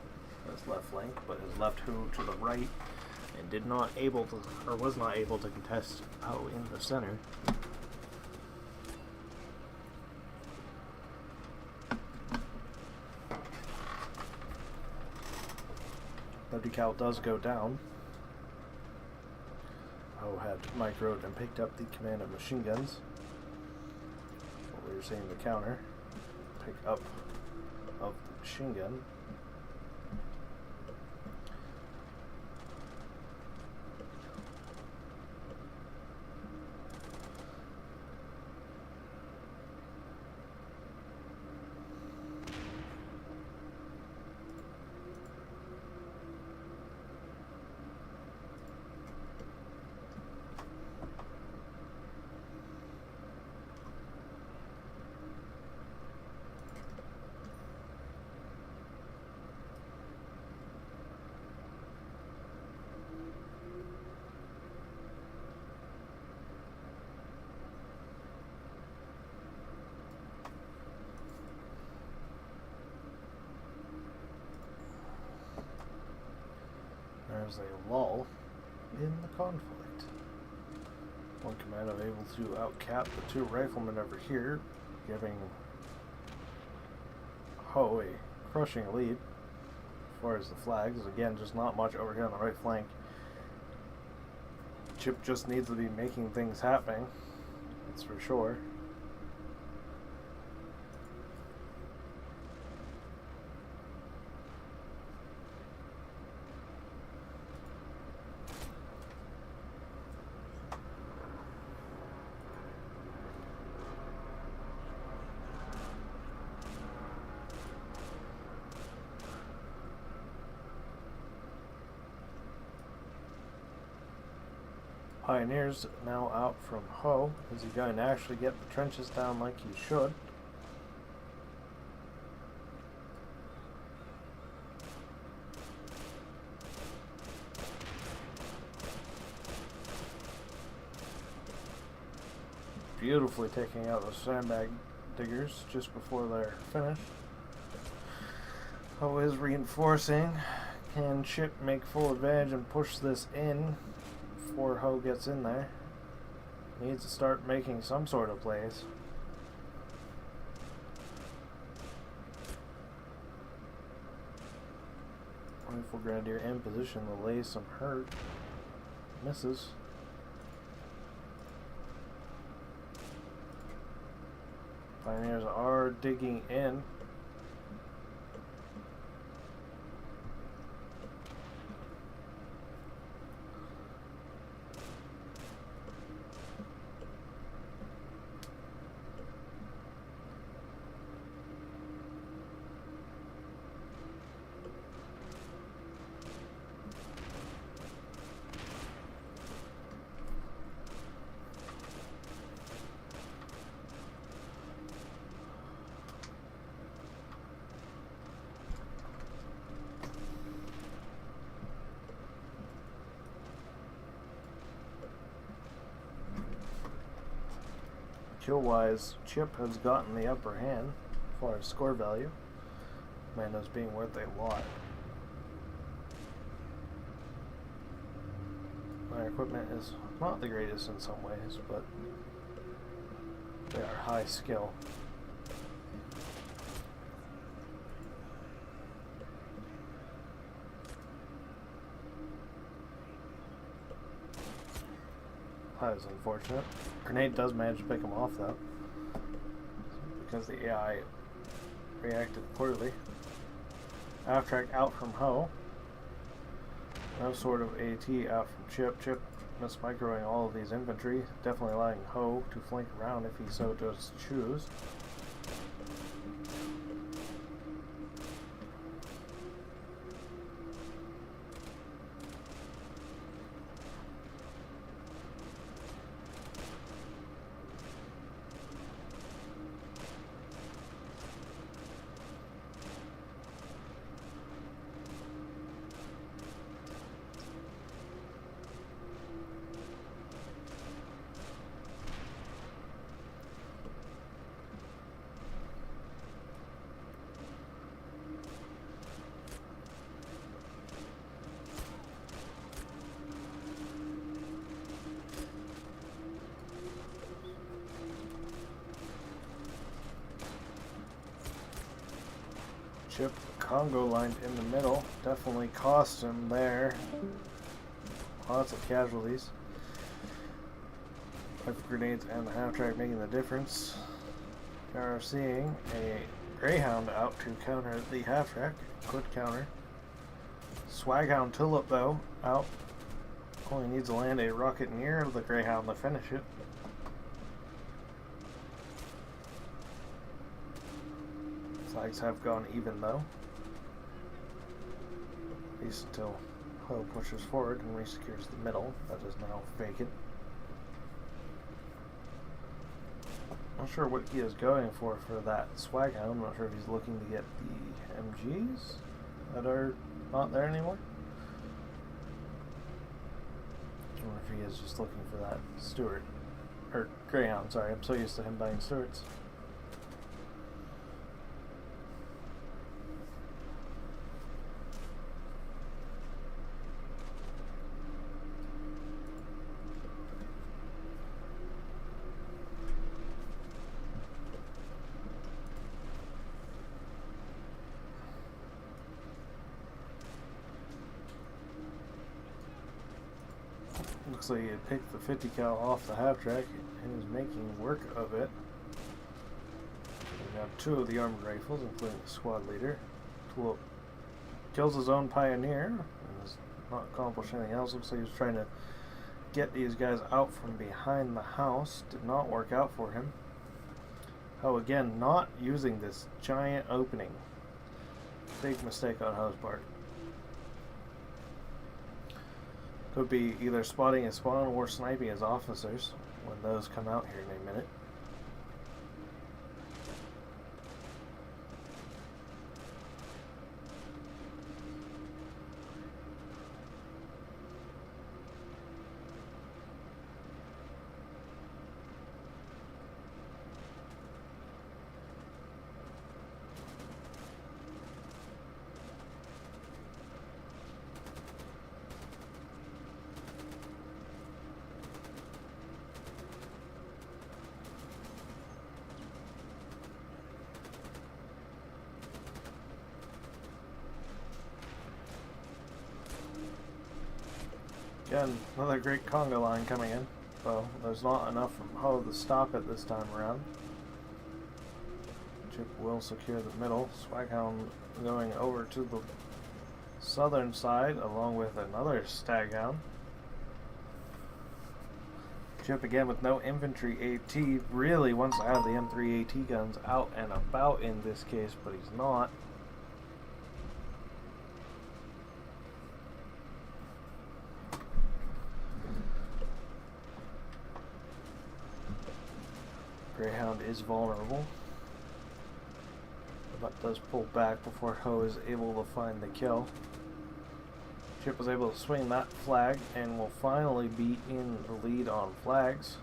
his left flank, but his left hoooooo to the right, and was not able to contest Ho in the center. The decal does go down. Ho had microed and picked up the command of machine guns. What we were seeing the counter pick up of the machine gun. There's a lull in the conflict. One commando able to outcap the 2 riflemen over here, giving Ho a crushing lead as far as the flags. Again, just not much over here on the right flank. Chip just needs to be making things happen, that's for sure. Pioneers now out from Ho. Is he going to actually get the trenches down like he should? Beautifully taking out those sandbag diggers just before they're finished. Ho is reinforcing. Can Chip make full advantage and push this in before Ho gets in there? Needs to start making some sort of plays. Rifle Grenadier in position to lay some hurt. Misses. Pioneers are digging in. Kill-wise, Chip has gotten the upper hand as far as score value. Commandos being worth a lot. Their equipment is not the greatest in some ways, but they are high skill. That is unfortunate. Grenade does manage to pick him off though, because the AI reacted poorly. Half-track out from Ho. No sort of AT out from Chip. Chip mismicroing all of these infantry, definitely allowing Ho to flank around if he so does choose. Chip Congo lined in the middle, definitely cost him there. Lots of casualties. With grenades and the half-track making the difference. We are seeing a Greyhound out to counter the half-track. Good counter. Swaghound Tulip though, out. Only needs to land a rocket near the Greyhound to finish it. Flags have gone even though. At least until Ho pushes forward and resecures the middle. That is now vacant. Not sure what he is going for that Swaghound. I'm not sure if he's looking to get the MGs that are not there anymore. Or if he is just looking for that Stuart. Or Greyhound, sorry. I'm so used to him buying Stuarts. Looks like he had picked the 50 cal off the half-track and is making work of it. We have two of the armored rifles, including the squad leader. Tulip kills his own pioneer and has not accomplished anything else. Looks like he was trying to get these guys out from behind the house. Did not work out for him. Oh, again, not using this giant opening. Big mistake on Ho's part. Could be either spotting his spawn or sniping his officers when those come out here in a minute. Again, another great Congo line coming in. So there's not enough from Ho to stop it this time around. Chip will secure the middle. Swaghound going over to the southern side along with another Staghound. Chip again with no infantry AT. Really wants to have the M3 AT guns out and about in this case, but he's not. Greyhound is vulnerable, but does pull back before Ho is able to find the kill. Chip was able to swing that flag and will finally be in the lead on flags.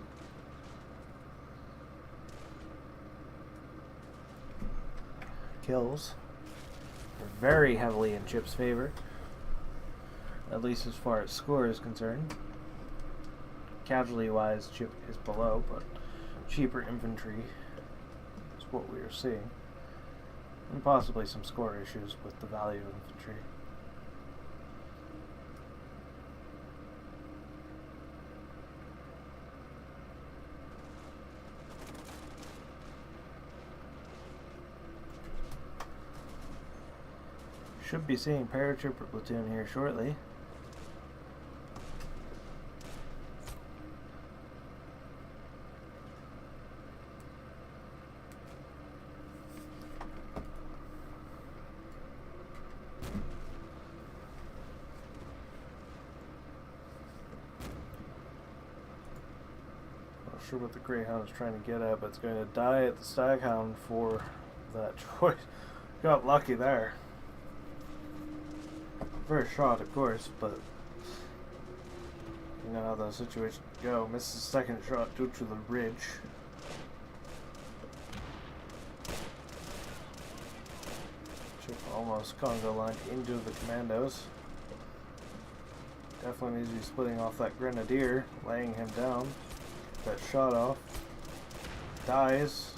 Kills are very heavily in Chip's favor, at least as far as score is concerned. Casualty-wise, Chip is below, but cheaper infantry is what we are seeing. And possibly some score issues with the value of infantry. Should be seeing paratrooper platoon here shortly. Not sure what the Greyhound is trying to get at, but it's going to die at the Staghound for that choice. Got lucky there. First shot, of course, but you know how those situations go. Misses second shot due to the ridge. Chip almost Congo line into the commandos. Definitely needs to be splitting off that grenadier, laying him down. That shot off. Dies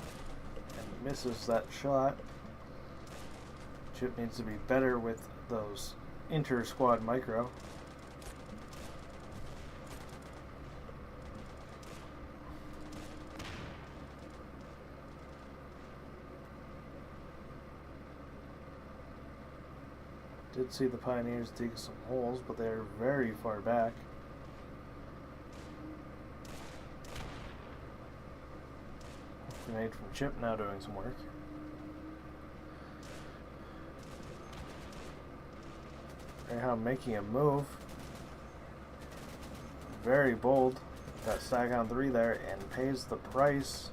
and misses that shot. Chip needs to be better with those inter-squad micro. Did see the Pioneers dig some holes, but they're very far back. Grenade from Chip now doing some work. Greyhound making a move. Very bold. Got Staghound 3 there and pays the price.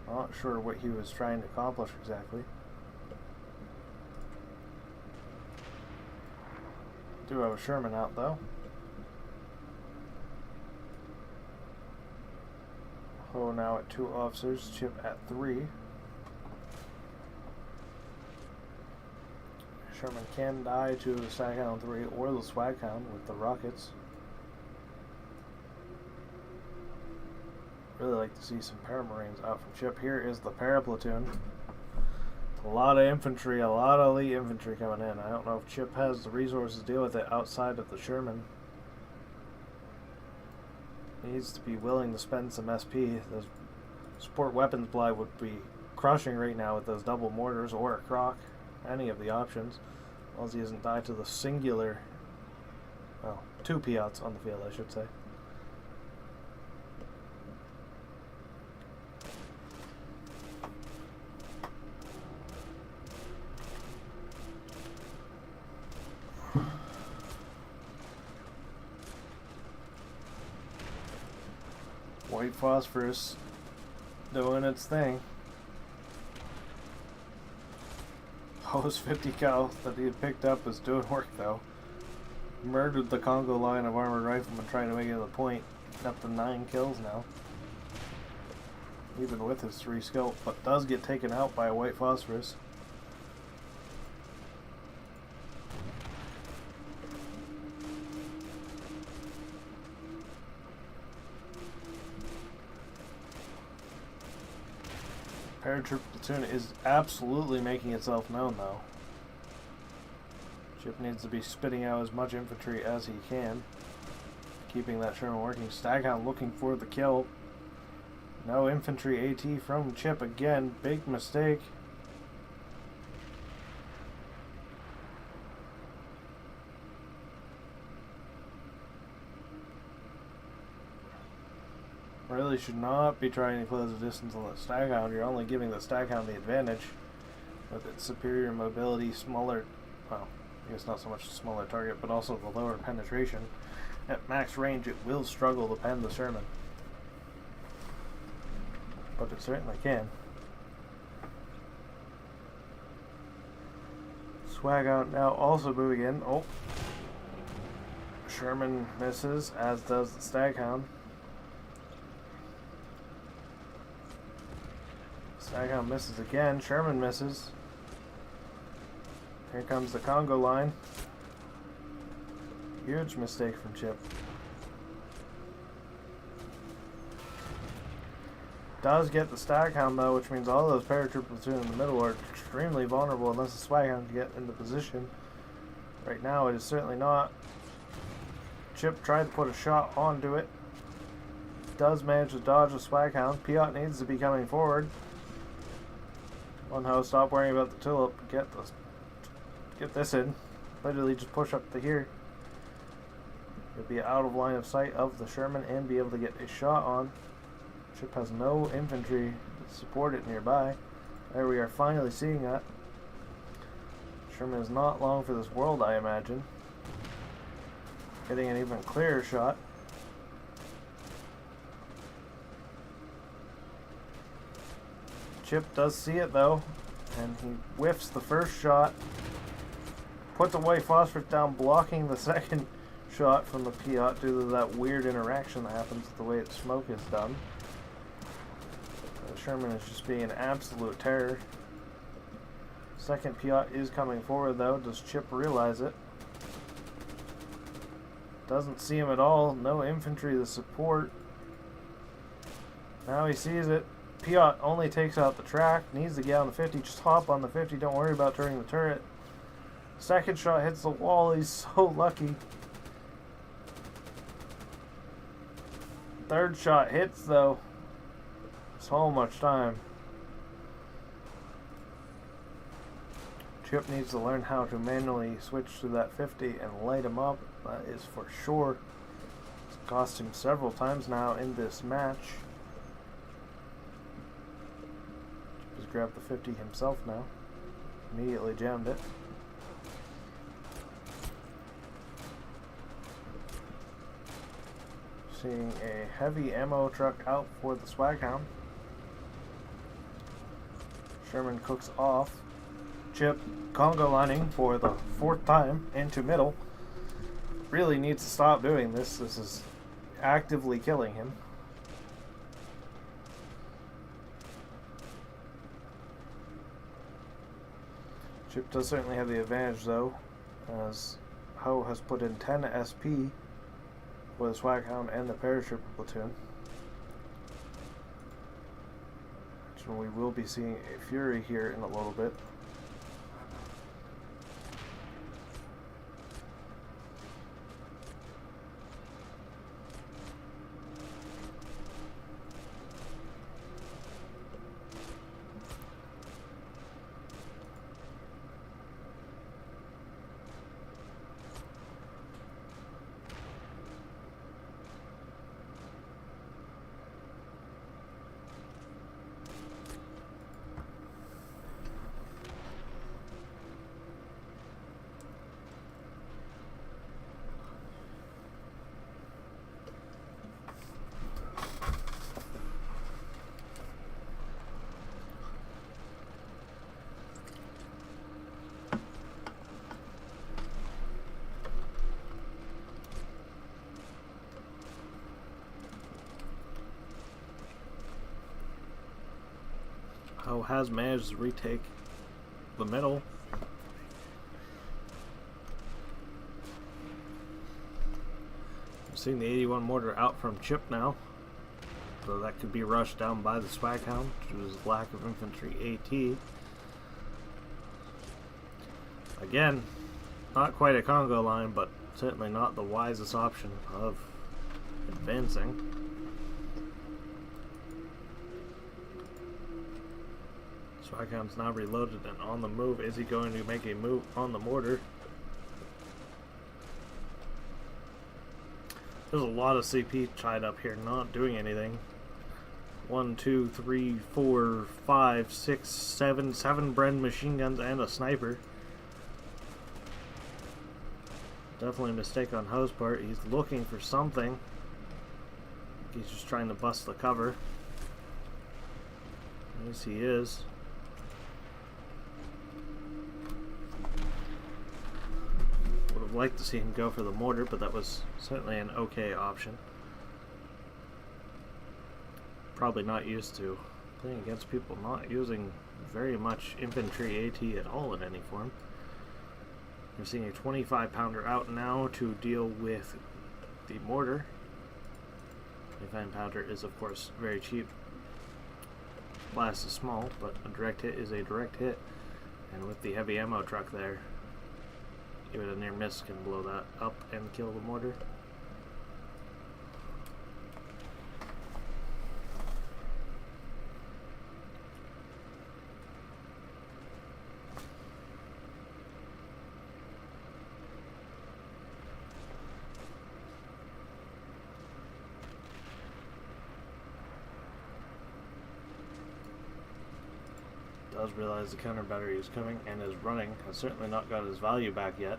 Not sure what he was trying to accomplish exactly. Do have a Sherman out though. Ho now at 2 officers, Chip at 3. Sherman can die to the Staghound 3 or the Swaghound with the rockets. Really like to see some Paramarines out from Chip. Here is the Paraplatoon. A lot of infantry, a lot of elite infantry coming in. I don't know if Chip has the resources to deal with it outside of the Sherman. He needs to be willing to spend some SP. The support weapons blind would be crushing right now with those double mortars or a croc. Any of the options. As long as he doesn't die to the singular, well, 2 Piats on the field, I should say. White phosphorus doing its thing. Ho's 50 cal that he had picked up is doing work though. Murdered the Congo line of armored riflemen trying to make it to the point. Up to 9 kills now. Even with his 3 skill, but does get taken out by a white phosphorus. Paratroop platoon is absolutely making itself known though. Chip needs to be spitting out as much infantry as he can. Keeping that Sherman working. Staghound looking for the kill. No infantry AT from Chip again. Big mistake. Really should not be trying to close the distance on the Staghound. You're only giving the Staghound the advantage with its superior mobility, smaller, well, I guess not so much a smaller target, but also the lower penetration. At max range, it will struggle to pen the Sherman. But it certainly can. Swag out now also moving in. Oh. Sherman misses, as does the Staghound. Staghound misses again. Sherman misses. Here comes the Congo line. Huge mistake from Chip. Does get the Staghound though, which means all those paratroop platoon in the middle are extremely vulnerable unless the Swaghound can get into position. Right now it is certainly not. Chip tried to put a shot onto it. Does manage to dodge the Swaghound. Piot needs to be coming forward. One ho, stop worrying about the tulip. Get this in. Literally just push up to here. You'll be out of line of sight of the Sherman and be able to get a shot on. Chip has no infantry to support it nearby. There we are finally seeing that. Sherman is not long for this world, I imagine. Getting an even clearer shot. Chip does see it though, and he whiffs the first shot. Puts away phosphorus down, blocking the second shot from the Piot due to that weird interaction that happens with the way its smoke is done. Sherman is just being an absolute terror. Second Piot is coming forward though. Does Chip realize it? Doesn't see him at all. No infantry to support. Now he sees it. Piot only takes out the track. Needs to get on the 50. Just hop on the 50. Don't worry about turning the turret. Second shot hits the wall. He's so lucky. Third shot hits though. So much time. Chip needs to learn how to manually switch to that 50 and light him up. That is for sure. It's cost him several times now in this match. Chip has grabbed the 50 himself now. Immediately jammed it. Seeing a heavy ammo truck out for the Swaghound. Sherman cooks off. Chip Congo lining for the fourth time into middle. Really needs to stop doing this. This is actively killing him. Chip does certainly have the advantage though, as Ho has put in 10 SP for the Swaghound and the paratrooper platoon. So we will be seeing a Fury here in a little bit. Ho has managed to retake the middle. I'm seeing the 81 mortar out from Chip now, so that could be rushed down by the Swaghound due to his lack of infantry AT. Again, not quite a Congo line, but certainly not the wisest option of advancing. Swaghound's now reloaded and on the move. Is he going to make a move on the mortar? There's a lot of CP tied up here, not doing anything. 1, 2, 3, 4, 5, 6, 7. 7 Bren machine guns and a sniper. Definitely a mistake on Ho's part. He's looking for something. He's just trying to bust the cover. Yes, he is. Would have liked to see him go for the mortar, but that was certainly an okay option. Probably not used to playing against people not using very much infantry AT at all in any form. We're seeing a 25 pounder out now to deal with the mortar. 25 pounder is of course very cheap blast is small, but a direct hit is a direct hit. And with the heavy ammo truck there, even a near miss can blow that up and kill the mortar. Does realize the counter battery is coming and is running. Has certainly not got his value back yet.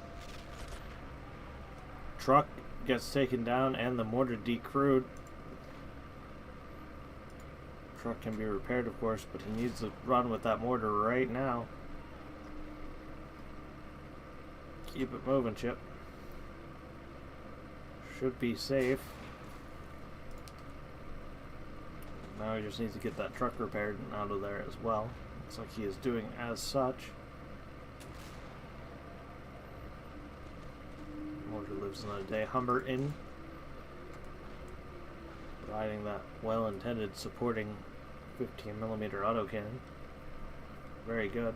Truck gets taken down and the mortar decrewed. Truck can be repaired, of course, but he needs to run with that mortar right now. Keep it moving, Chip. Should be safe. Now he just needs to get that truck repaired and out of there as well. Looks like he is doing as such. Mortar lives another day. Humber in. Providing that well-intended supporting 15mm autocannon. Very good.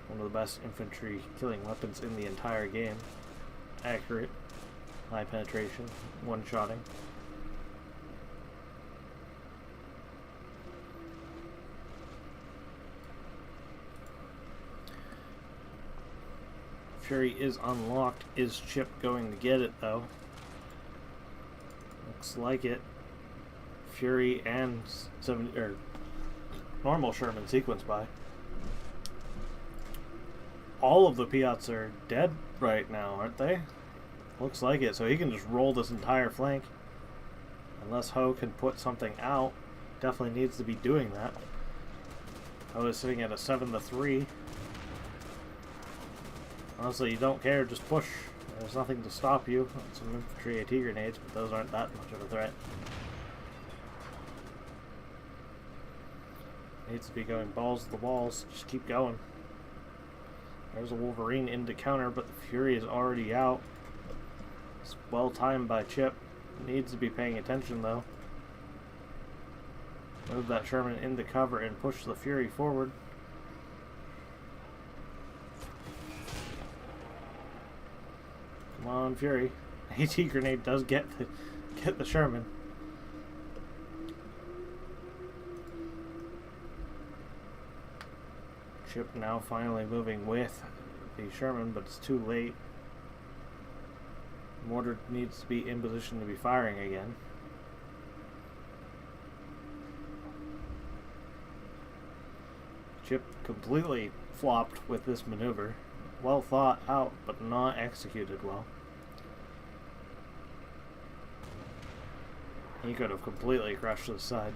One of the best infantry killing weapons in the entire game. Accurate. High penetration. One-shotting. Fury is unlocked. Is Chip going to get it, though? Looks like it. Fury and normal Sherman sequence by. All of the Piats are dead right now, aren't they? Looks like it, so he can just roll this entire flank. Unless Ho can put something out. Definitely needs to be doing that. Ho is sitting at a 7-3. Honestly, you don't care, just push. There's nothing to stop you. Some infantry AT grenades, but those aren't that much of a threat. Needs to be going balls to the walls. Just keep going. There's a Wolverine into counter, but the Fury is already out. It's well timed by Chip. Needs to be paying attention, though. Move that Sherman into cover and push the Fury forward. Come on, Fury. AT grenade does get the Sherman. Chip now finally moving with the Sherman, but it's too late. Mortar needs to be in position to be firing again. Chip completely flopped with this maneuver. Well thought out, but not executed well. He could have completely crushed this side.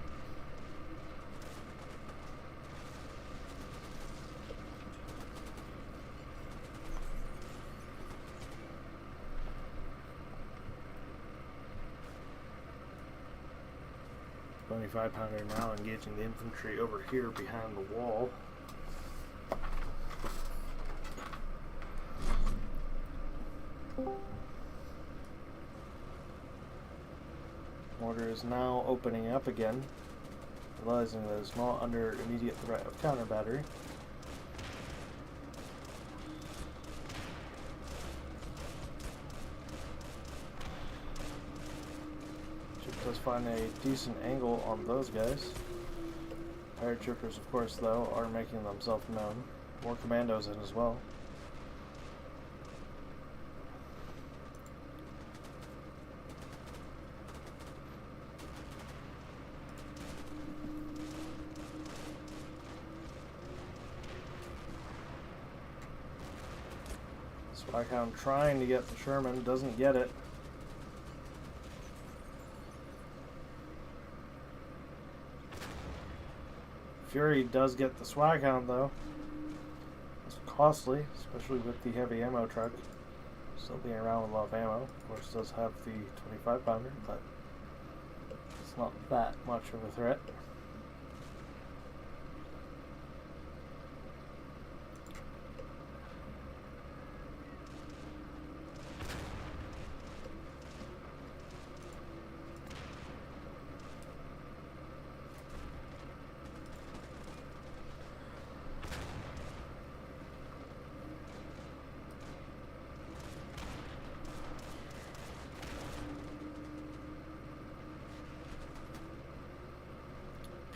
.25-pounder now engaging the infantry over here behind the wall. Mortar is now opening up again, realizing that it's not under immediate threat of counter battery. Chip does find a decent angle on those guys. Paratroopers, of course, though, are making themselves known. More commandos in as well. Spyhound trying to get the Sherman, doesn't get it. Fury does get the Swaghound, though. It's costly, especially with the heavy ammo truck. Still being around with a lot of ammo. Of course, does have the 25-pounder, but it's not that much of a threat.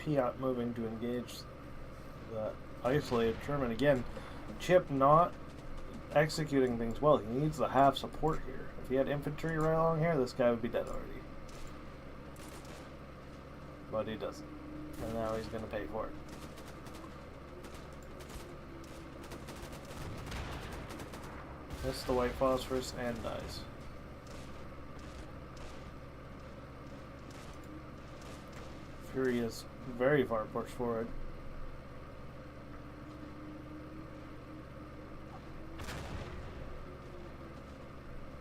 Piat moving to engage the isolated Sherman. Again, Chip not executing things well. He needs to have support here. If he had infantry right along here, this guy would be dead already. But he doesn't. And now he's going to pay for it. Missed the white phosphorus and dies. Fury is very far pushed forward.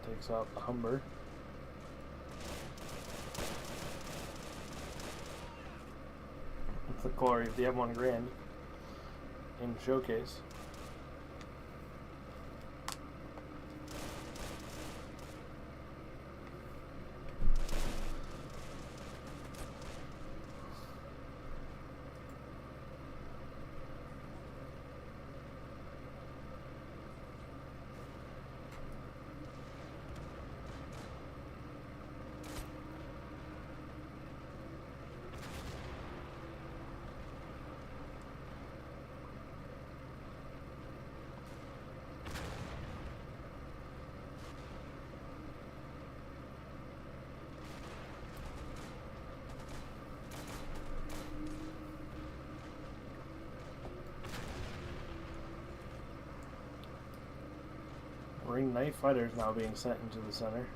Takes out the Humber. It's the glory of the M1 Grand in showcase. Marine Night Fighters now being sent into the center.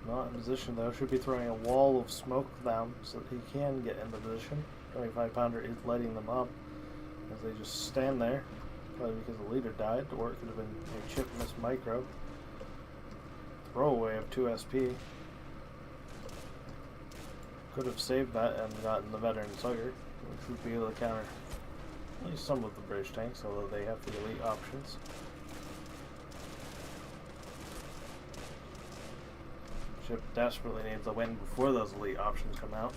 Not in position though. Should be throwing a wall of smoke down so that he can get into position. 25-pounder is lighting them up as they just stand there. Probably because the leader died, or it could have been a Chip miss micro. Throwaway of 2 SP. Could have saved that and gotten the veteran Slugger, which would be able to counter at least some of the British tanks, although they have the elite options. Chip desperately needs a win before those elite options come out.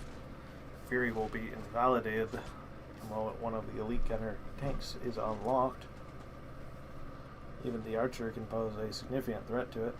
Fury will be invalidated the moment one of the elite gunner tanks is unlocked. Even the Archer can pose a significant threat to it.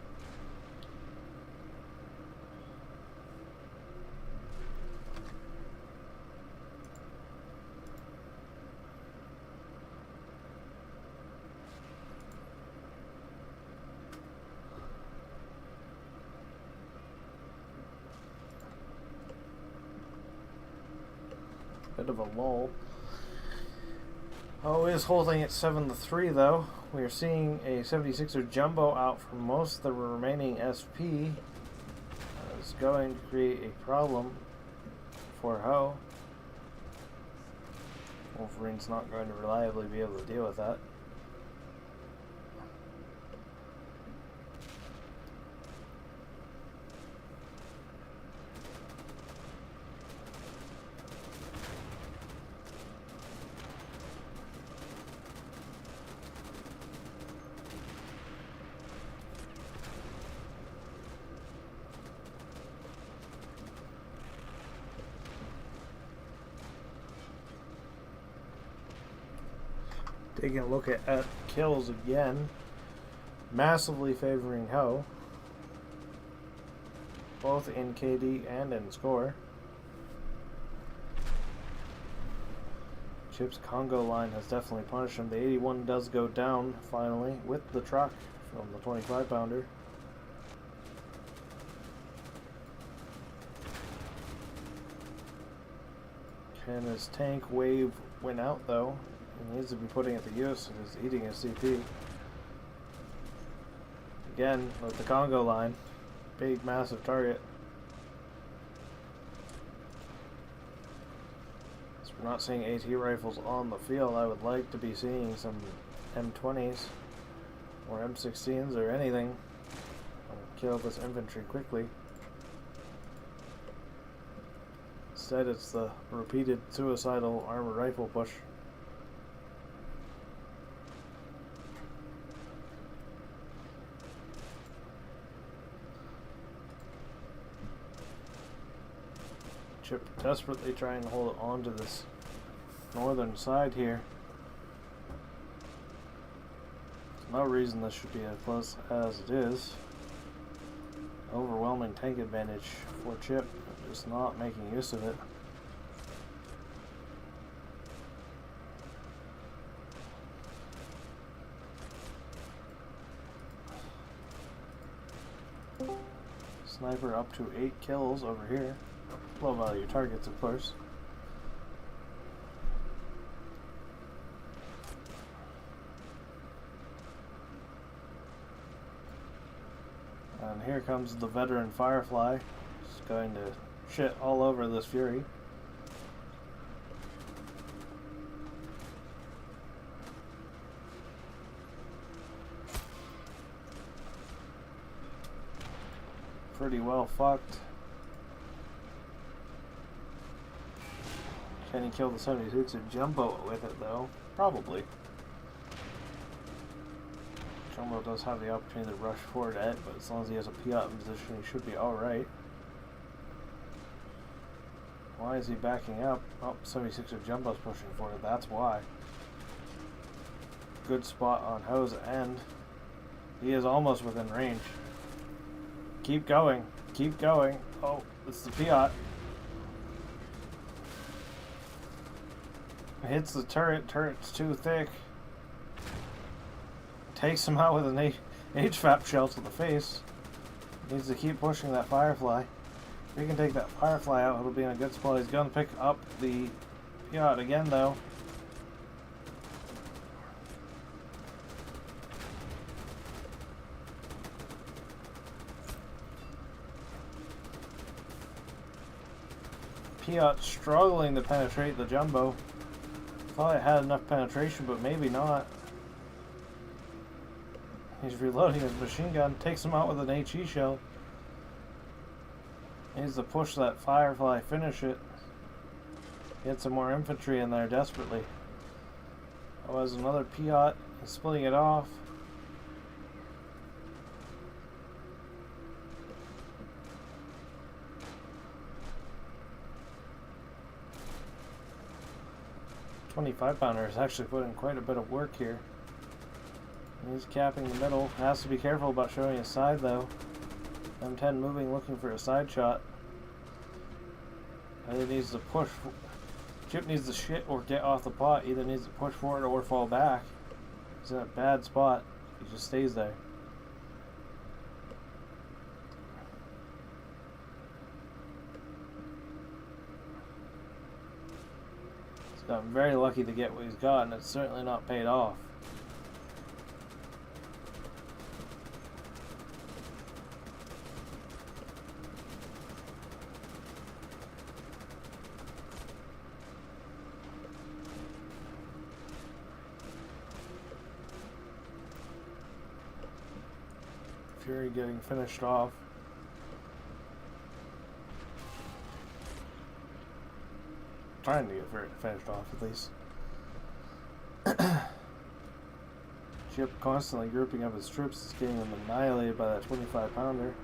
Bit of a lull. Oh, is holding at 7-3 though. We are seeing a 76er Jumbo out for most of the remaining SP. Is going to create a problem for Ho. Wolverine's not going to reliably be able to deal with that. Taking a look at kills again, massively favoring Ho, both in KD and in score. Chip's Congo line has definitely punished him. The 81 does go down finally with the truck from the 25-pounder. Can his tank wave win out though? He needs to be putting it to use. It is eating his CP. Again, with the Congo line. Big, massive target. So we're not seeing AT rifles on the field. I would like to be seeing some M20s or M16s or anything. Kill this infantry quickly. Instead, it's the repeated suicidal armored rifle push. Chip desperately trying to hold on to this northern side here. There's no reason this should be as close as it is. Overwhelming tank advantage for Chip, just not making use of it. Sniper up to 8 kills over here. Low value targets, of course. And here comes the veteran Firefly. Just going to shit all over this Fury. Pretty well fucked. Can he kill the 76er Jumbo with it though? Probably. Jumbo does have the opportunity to rush forward at it, but as long as he has a Piat in position, he should be alright. Why is he backing up? Oh, 76er Jumbo's pushing forward, that's why. Good spot on Ho's end. He is almost within range. Keep going. Keep going. Oh, it's the Piat. Hits the turret. Turret's too thick. Takes him out with an HVAP shell to the face. Needs to keep pushing that Firefly. If he can take that Firefly out, it'll be in a good spot. He's going to pick up the Piat again, though. Piat struggling to penetrate the Jumbo. Thought it had enough penetration, but maybe not. He's reloading his machine gun, takes him out with an HE shell. Needs to push that Firefly, finish it. Get some more infantry in there desperately. Oh, there's another Piat. He's splitting it off. .25-pounder is actually putting quite a bit of work here. He's capping the middle. Has to be careful about showing his side though. M10 moving, looking for a side shot. Either needs to push. Chip needs to shit or get off the pot. Either needs to push forward or fall back. He's in a bad spot. He just stays there. I'm very lucky to get what he's got, and it's certainly not paid off. Fury getting finished off. Trying to get finished off at least. Chip constantly grouping up his troops, is getting them annihilated by that 25-pounder.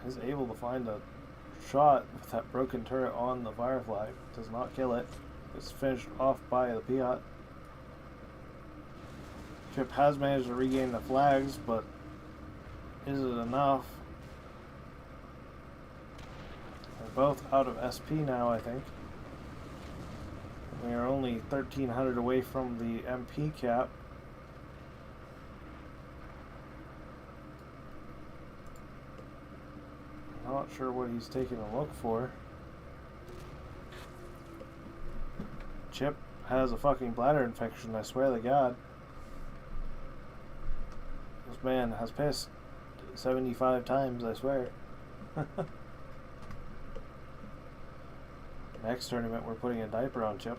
Is able to find a shot with that broken turret on the Firefly. Does not kill it. It's finished off by the Piat. Chip has managed to regain the flags, but is it enough? They're both out of SP now, I think. We are only 1,300 away from the MP cap. Not sure what he's taking a look for. Chip has a fucking bladder infection, I swear to God. This man has pissed 75 times, I swear. Next tournament, we're putting a diaper on Chip.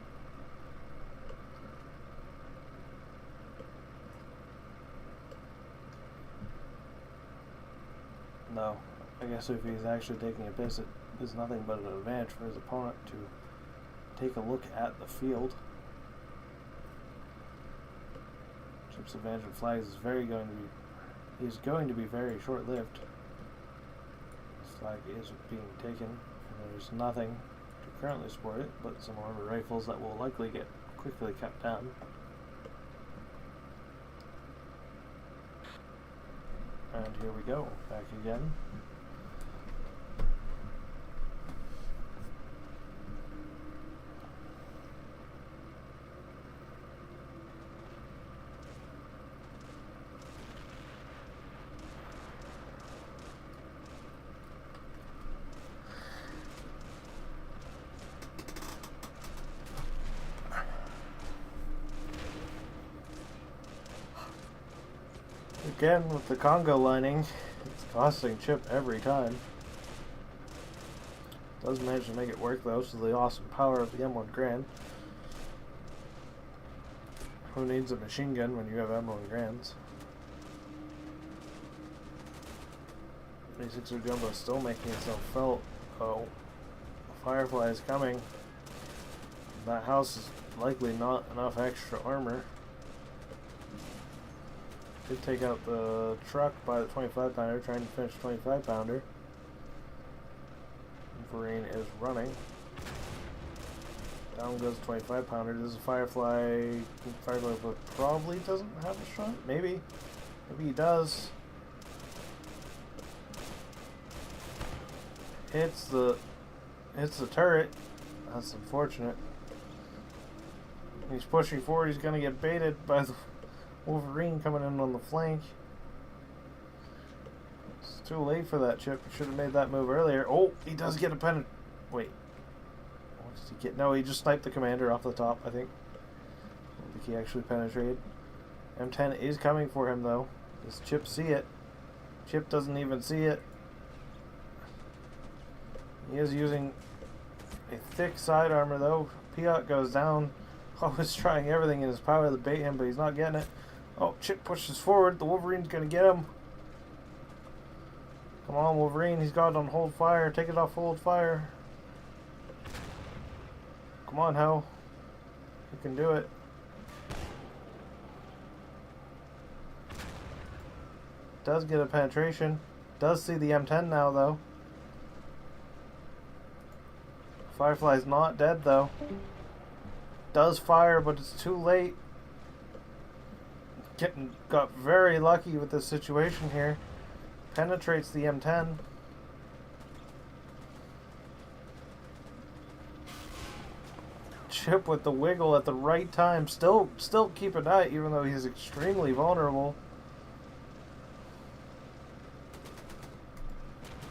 No, I guess if he's actually taking a piss, it is nothing but an advantage for his opponent to take a look at the field. Chip's advantage of flags is going to be very short-lived. This flag is being taken, and there's nothing to currently support it, but some armored rifles that will likely get quickly cut down. And here we go, back again. Again, with the Congo lining, it's costing Chip every time. Does manage to make it work though, so the awesome power of the M1 Grand. Who needs a machine gun when you have M1 Grands? 36er Jumbo still making itself felt. Oh, Firefly is coming. That house is likely not enough extra armor. Could take out the truck by the 25 pounder, trying to finish 25 pounder. Wolverine is running. Down goes 25 pounder. This is Firefly. Firefly probably doesn't have a shot. Maybe. Maybe he does. Hits the turret. That's unfortunate. He's pushing forward. He's gonna get baited by the Wolverine coming in on the flank. It's too late for that, Chip. Should have made that move earlier. Oh, he does get a pen. Wait. What did he get? No, he just sniped the commander off the top, I think. I don't think he actually penetrated. M10 is coming for him, though. Does Chip see it? Chip doesn't even see it. He is using a thick side armor, though. Piot goes down. Always trying everything in his power to bait him, but he's not getting it. Oh, Chip pushes forward. The Wolverine's going to get him. Come on, Wolverine. He's got it on hold fire. Take it off hold fire. Come on, Hell. You can do it. Does get a penetration. Does see the M10 now, though. Firefly's not dead, though. Does fire, but it's too late. Got very lucky with this situation here. Penetrates the M10. Chip with the wiggle at the right time. Still keep an eye, even though he's extremely vulnerable.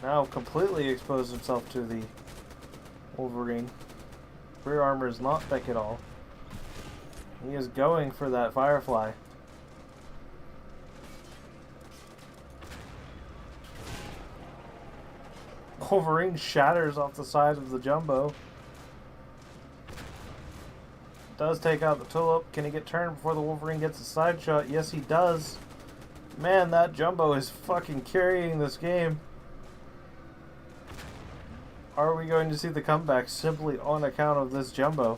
Now completely exposed himself to the Wolverine. Rear armor is not thick at all. He is going for that Firefly. Wolverine shatters off the side of the Jumbo. Does take out the Tulip. Can he get turned before the Wolverine gets a side shot? Yes, he does. Man, that Jumbo is fucking carrying this game. Are we going to see the comeback simply on account of this Jumbo?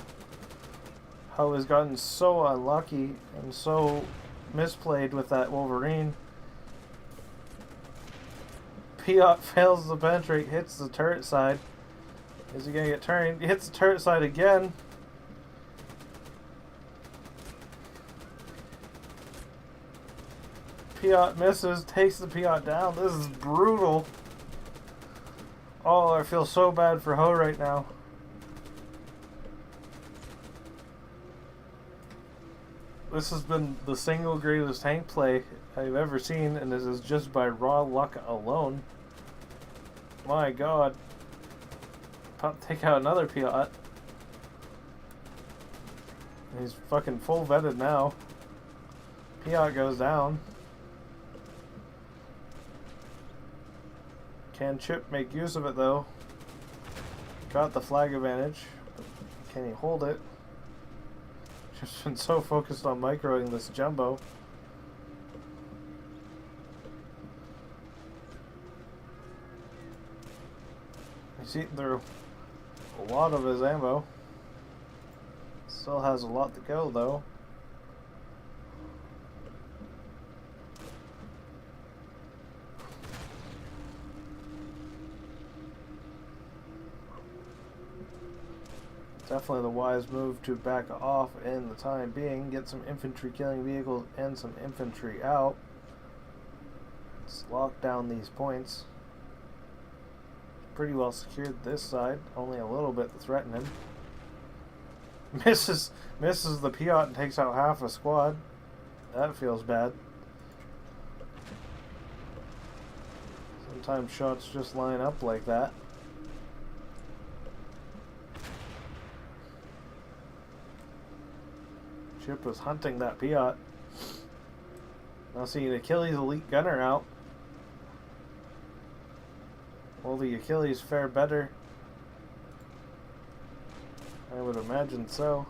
Ho has gotten so unlucky and so misplayed with that Wolverine. Piot fails to penetrate, hits the turret side. Is he going to get turned? He hits the turret side again. Piot misses, takes the Piot down. This is brutal. Oh, I feel so bad for Ho right now. This has been the single greatest tank play I've ever seen, and this is just by raw luck alone. My god. Take out another Piot. He's fucking full vetted now. Piot goes down. Can Chip make use of it, though? Got the flag advantage. Can he hold it? Chip's been so focused on microing this Jumbo. He's eating through a lot of his ammo. Still has a lot to go, though. Definitely the wise move to back off in the time being. Get some infantry killing vehicles and some infantry out. Let's lock down these points. Pretty well secured this side. Only a little bit to threaten him. Misses the Piot and takes out half a squad. That feels bad. Sometimes shots just line up like that. Chip was hunting that Piot. Now seeing Achilles' elite gunner out. Will the Achilles fare better? I would imagine so.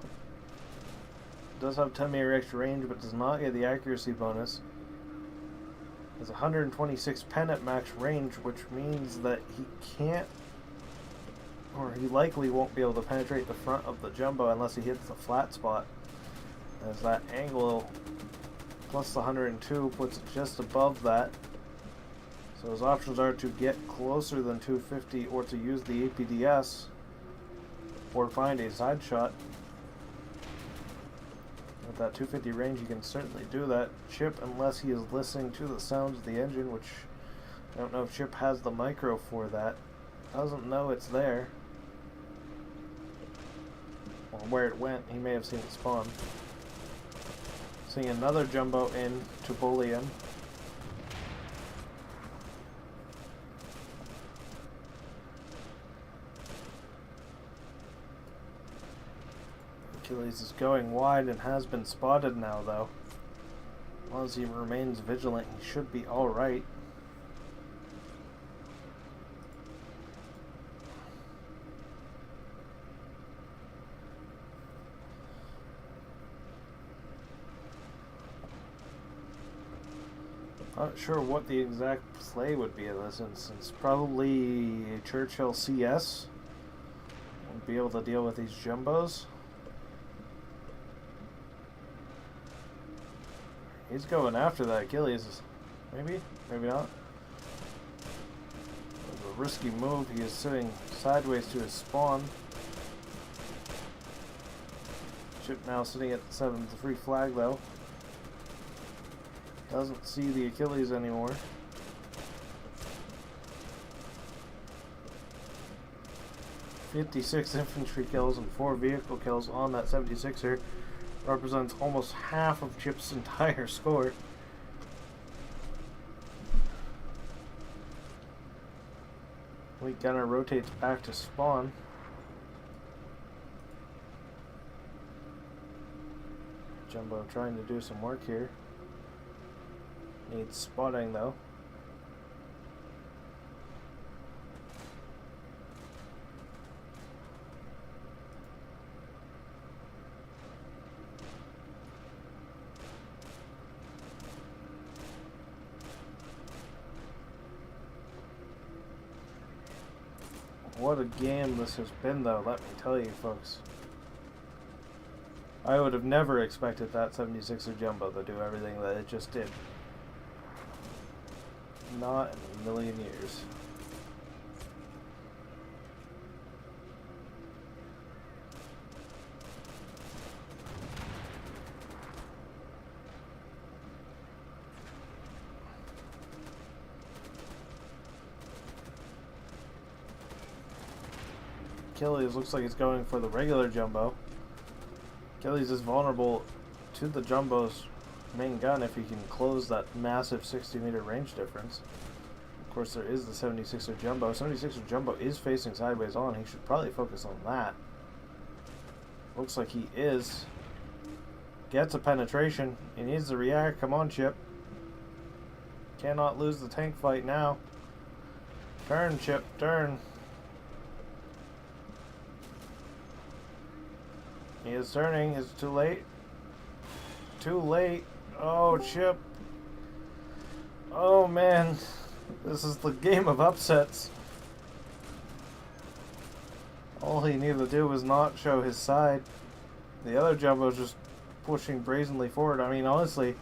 It does have 10 meter extra range, but does not get the accuracy bonus. Has 126 pen at max range, which means that he can't, or he likely won't be able to penetrate the front of the jumbo unless he hits the flat spot. As that angle plus the 102 puts it just above that. So his options are to get closer than 250 or to use the APDS or find a side shot. With that 250 range, you can certainly do that. Chip, unless he is listening to the sounds of the engine, which I don't know if Chip has the micro for that. Doesn't know it's there. Or where it went, he may have seen it spawn. Seeing another jumbo in to bully him. Achilles is going wide and has been spotted now, though. As long as he remains vigilant, he should be alright. Not sure what the exact play would be in this instance. Probably a Churchill CS. Won't be able to deal with these jumbos. He's going after that Achilles. Maybe? Maybe not. It was a risky move. He is sitting sideways to his spawn. Chip now sitting at the 7 with the free flag, though. Doesn't see the Achilles anymore. "56 infantry kills and 4 vehicle kills on that 76er. Represents almost half of Chip's entire score. Elite gunner rotates back to spawn. Jumbo trying to do some work here. Needs spotting though. What a game this has been, though, let me tell you, folks. I would have never expected that 76er jumbo to do everything that it just did. Not in a million years. Achilles looks like he's going for the regular jumbo. Achilles is vulnerable to the jumbo's main gun if he can close that massive 60-meter range difference. Of course, there is the 76er jumbo. 76er jumbo is facing sideways on. He should probably focus on that. Looks like he is. Gets a penetration. He needs to react. Come on, Chip. Cannot lose the tank fight now. Turn, Chip, turn. He is turning. Is it too late? Too late. Oh, Chip. Oh, man. This is the game of upsets. All he needed to do was not show his side. The other jumbo's just pushing brazenly forward. I mean, honestly,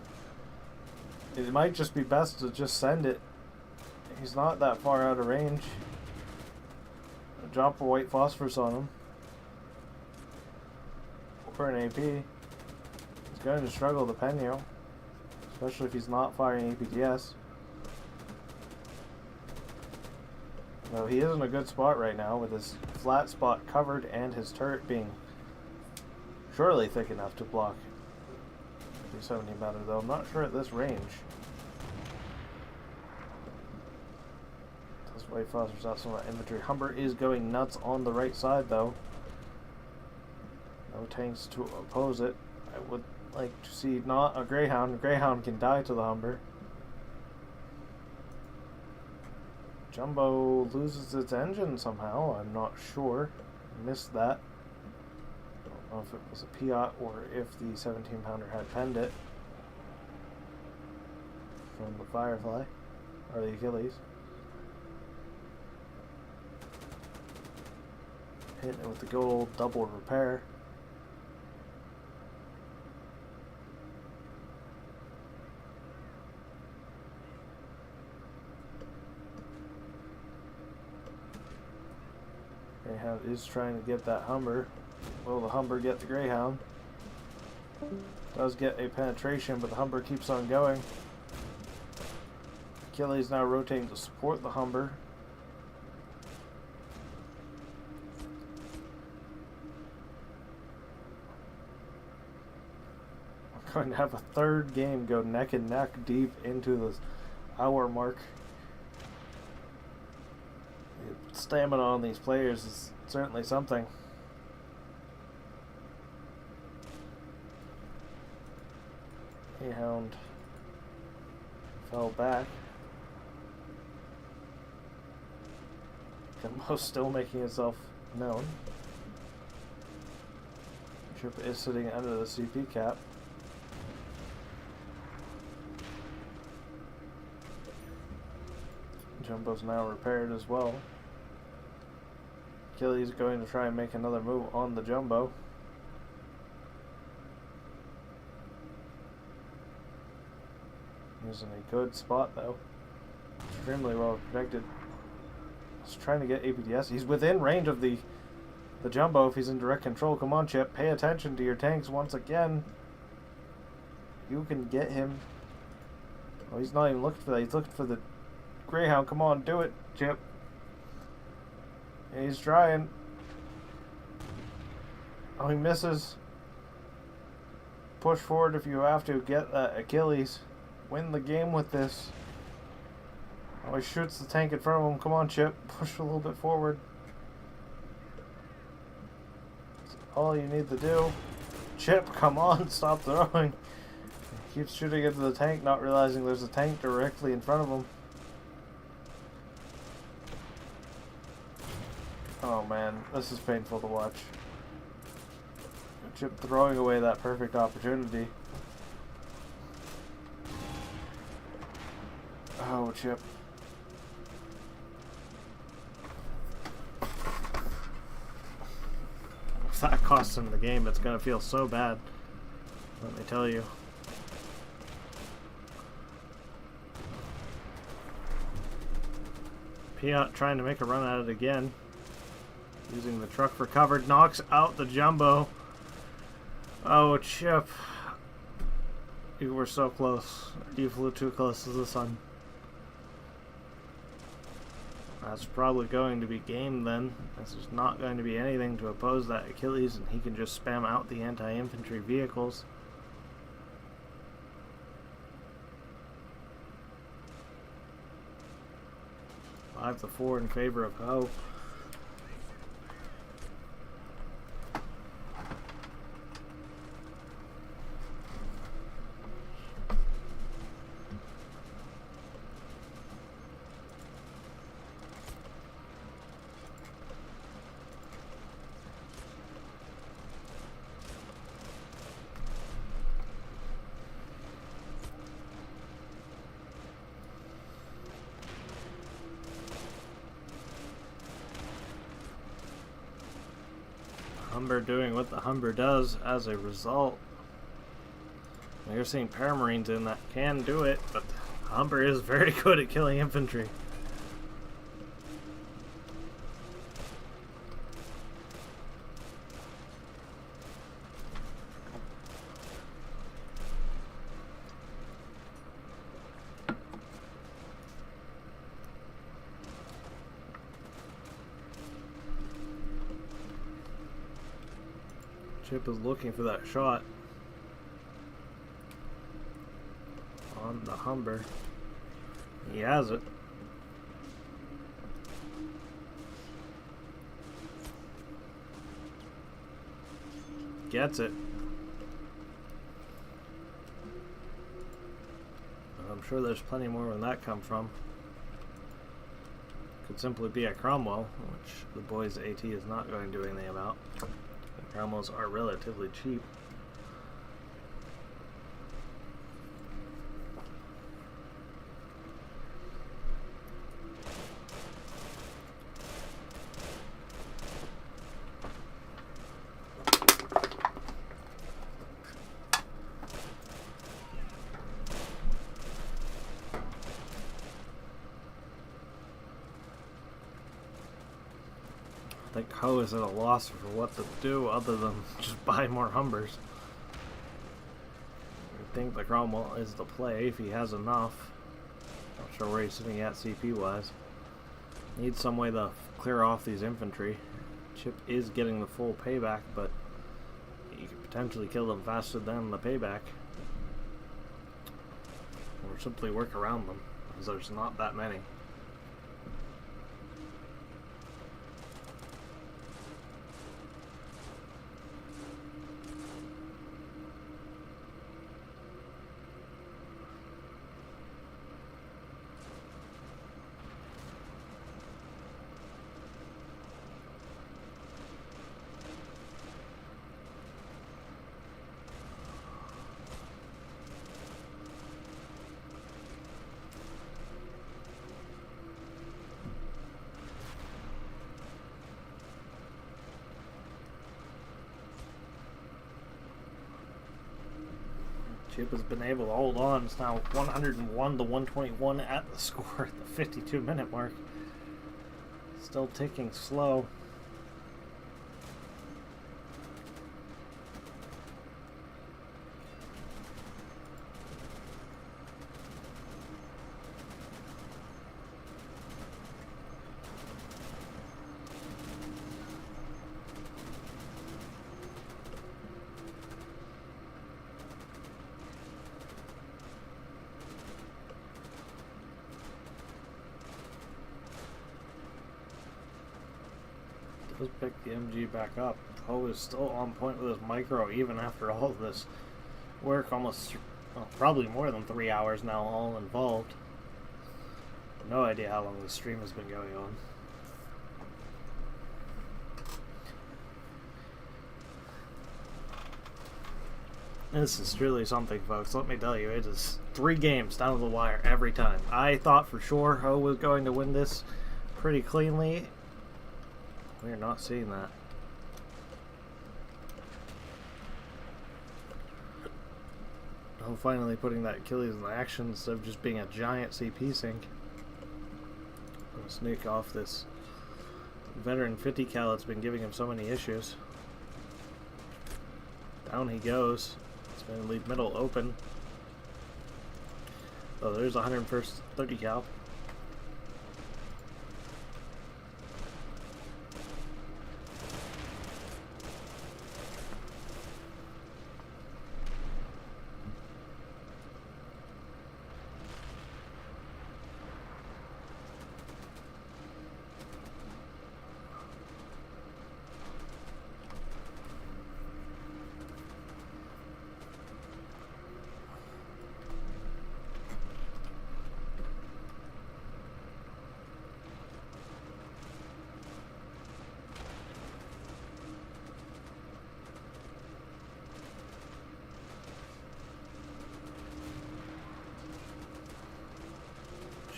it might just be best to just send it. He's not that far out of range. Drop a white phosphorus on him. For an AP. He's going to struggle to Penio, especially if he's not firing APDS. Though he is in a good spot right now with his flat spot covered and his turret being surely thick enough to block 270 better, though I'm not sure at this range. This white phosphorus out some of that infantry. Humber is going nuts on the right side though. No tanks to oppose it. I would like to see not a Greyhound. A Greyhound can die to the Humber. Jumbo loses its engine somehow. I'm not sure. Missed that. Don't know if it was a Piat or if the 17-pounder had penned it from the Firefly or the Achilles. Hitting it with the good old double repair. Greyhound is trying to get that Humber. Will the Humber get the Greyhound? Does get a penetration, but the Humber keeps on going. Achilles now rotating to support the Humber. We're going to have a third game go neck and neck deep into the hour mark. The stamina on these players is certainly something. Greyhound fell back. Jumbo still making itself known. Chip is sitting under the CP cap. Jumbo's now repaired as well. Achilles going to try and make another move on the Jumbo. He's in a good spot though. Extremely well protected. He's trying to get APDS. He's within range of the Jumbo if he's in direct control. Come on, Chip. Pay attention to your tanks once again. You can get him. Oh, he's not even looking for that. He's looking for the Greyhound. Come on, do it, Chip. And he's trying. Oh, he misses. Push forward if you have to. Get that Achilles. Win the game with this. Oh, he shoots the tank in front of him. Come on, Chip. Push a little bit forward. That's all you need to do. Chip, come on. Stop throwing. He keeps shooting into the tank, not realizing there's a tank directly in front of him. Oh man, this is painful to watch. Chip throwing away that perfect opportunity. Oh, Chip. If that costs him the game, it's gonna feel so bad. Let me tell you. Piat trying to make a run at it again. Using the truck for cover. Knocks out the Jumbo. Oh, Chip. You were so close. You flew too close to the sun. That's probably going to be game then. This is not going to be anything to oppose that Achilles, and he can just spam out the anti-infantry vehicles. Five to 4 in favor of Ho. Humber doing what the Humber does as a result. Now you're seeing Paramarines in that can do it, but Humber is very good at killing infantry. Chip is looking for that shot on the Humber. He has it. Gets it. I'm sure there's plenty more where that come from. Could simply be a Cromwell, which the boys AT is not going to do anything about. The Cromwells are relatively cheap. I think Ho is at a loss for what to do other than just buy more Humbers. I think the Cromwell is the play if he has enough. Not sure where he's sitting at CP wise. Needs some way to clear off these infantry. Chip is getting the full payback, but you could potentially kill them faster than the payback. Or simply work around them, because there's not that many. Chip has been able to hold on. It's now 101 to 121 at the score at the 52-minute mark. Still ticking slow. Let's pick the MG back up. Ho is still on point with his micro even after all of this work. Almost, well, probably more than 3 hours now all involved. No idea how long this stream has been going on. This is truly something, folks. Let me tell you, it is 3 games down to the wire every time. I thought for sure Ho was going to win this pretty cleanly. We're not seeing that. Oh, finally putting that Achilles in action instead of just being a giant CP sink. I'm gonna sneak off this veteran 50 cal that's been giving him so many issues. Down he goes. It's going to leave middle open. Oh, there's 101st 30 cal.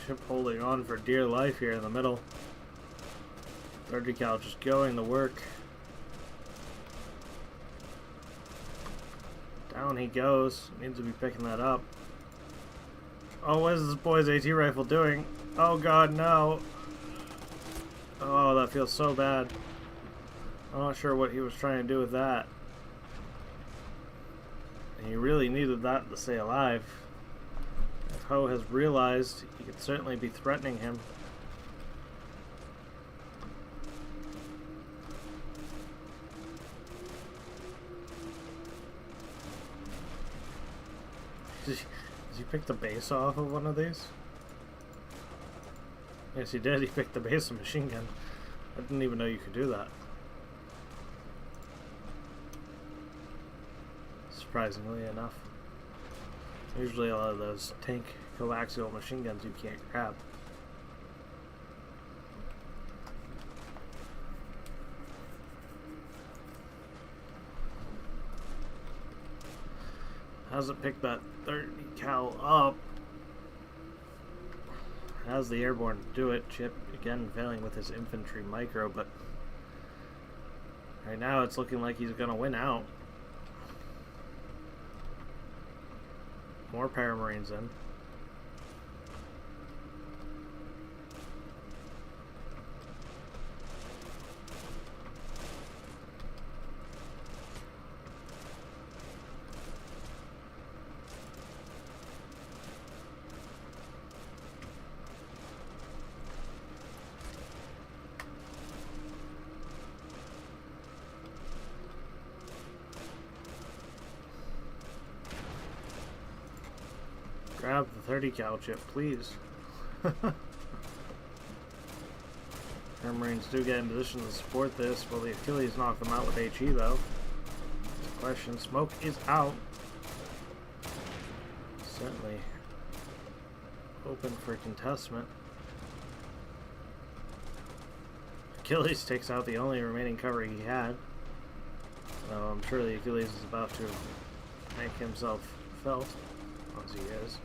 Chip holding on for dear life here in the middle. 30 cal just going to work. Down he goes. Needs to be picking that up. Oh, what is this boy's AT rifle doing? Oh god, no. Oh, that feels so bad. I'm not sure what he was trying to do with that. And he really needed that to stay alive. If Ho has realized, he could certainly be threatening him. Did he pick the base off of one of these? Yes, he did. He picked the base of machine gun. I didn't even know you could do that. Surprisingly enough. Usually a lot of those tank coaxial machine guns you can't grab. Hasn't picked that 30 cal up. Has the airborne do it. Chip again failing with his infantry micro, but right now it's looking like he's gonna win out. More paramarines in. Grab the 30 cal chip, please. Air Marines do get in position to support this. Will the Achilles knock them out with HE though? That's the question. Smoke is out. Certainly open for contestment. Achilles takes out the only remaining cover he had. So I'm sure the Achilles is about to make himself felt, as he is.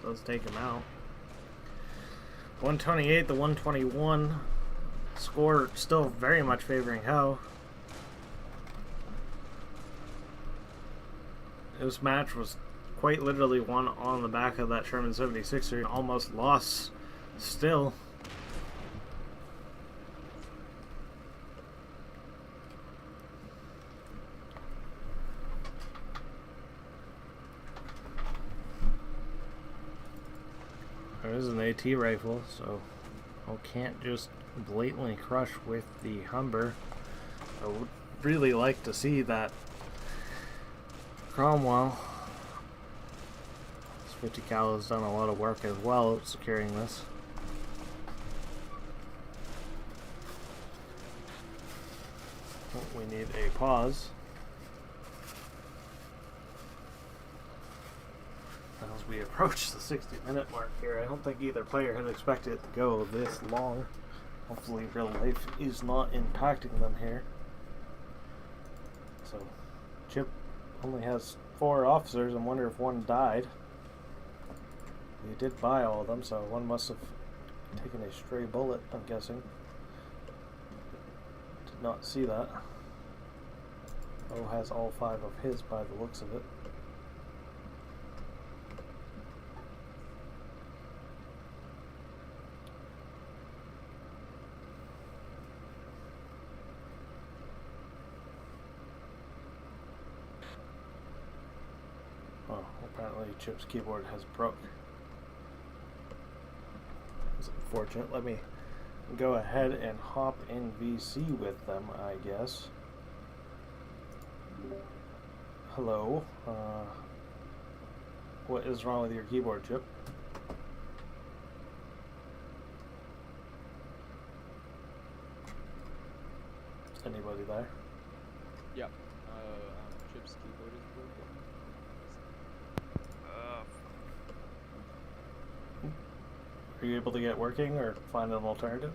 Does take him out. 128 to 121. Score still very much favoring Ho. This match was quite literally won on the back of that Sherman 76er. Almost lost still. There is an AT rifle, so I can't just blatantly crush with the Humber. I would really like to see that Cromwell. This 50 cal has done a lot of work as well securing this. Oh, we need a pause. As we approach the 60-minute mark here, I don't think either player had expected it to go this long. Hopefully real life is not impacting them here. So, Chip only has 4 officers. I wonder if one died. He did buy all of them, so one must have taken a stray bullet, I'm guessing. Did not see that. O has all 5 of his by the looks of it. Oh, apparently Chip's keyboard has broke. It's unfortunate. Let me go ahead and hop in VC with them, I guess. Hello. What is wrong with your keyboard, Chip? Anybody there? Yep. Chip's keyboard is broken. Are you able to get working or find an alternative?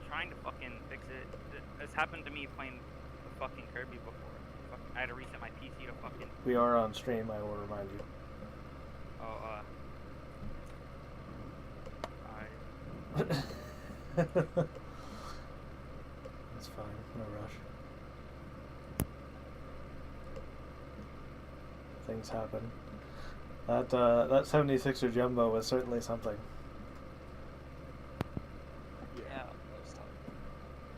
Trying to fucking fix it. This happened to me playing the fucking Kirby before. I had to reset my PC to fucking... We are on stream, I will remind you. Oh, That's fine, no rush. Things happen. That 76er Jumbo was certainly something. yeah.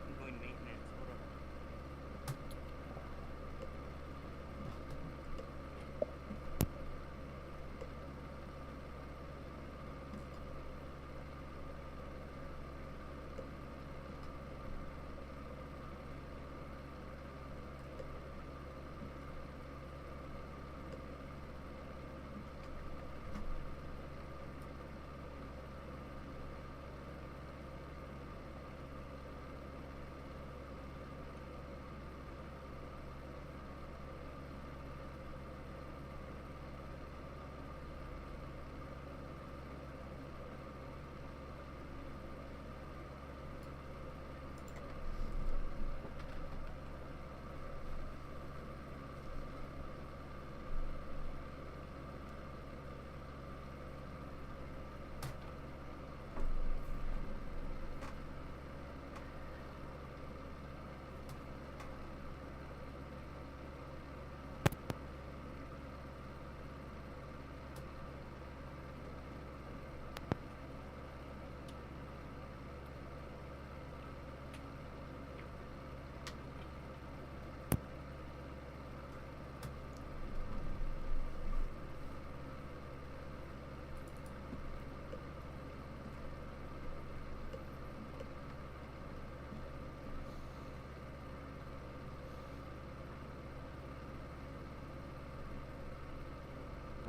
I'm doing maintenance.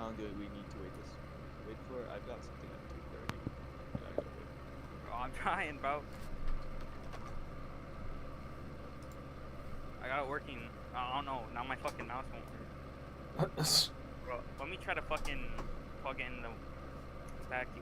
long do we need to wait for? I've got something at 2:30. I gotta go wait. Bro, I'm trying, bro. I got it working. I don't know. Now my fucking mouse won't work. Bro, let me try to fucking plug in the back USB.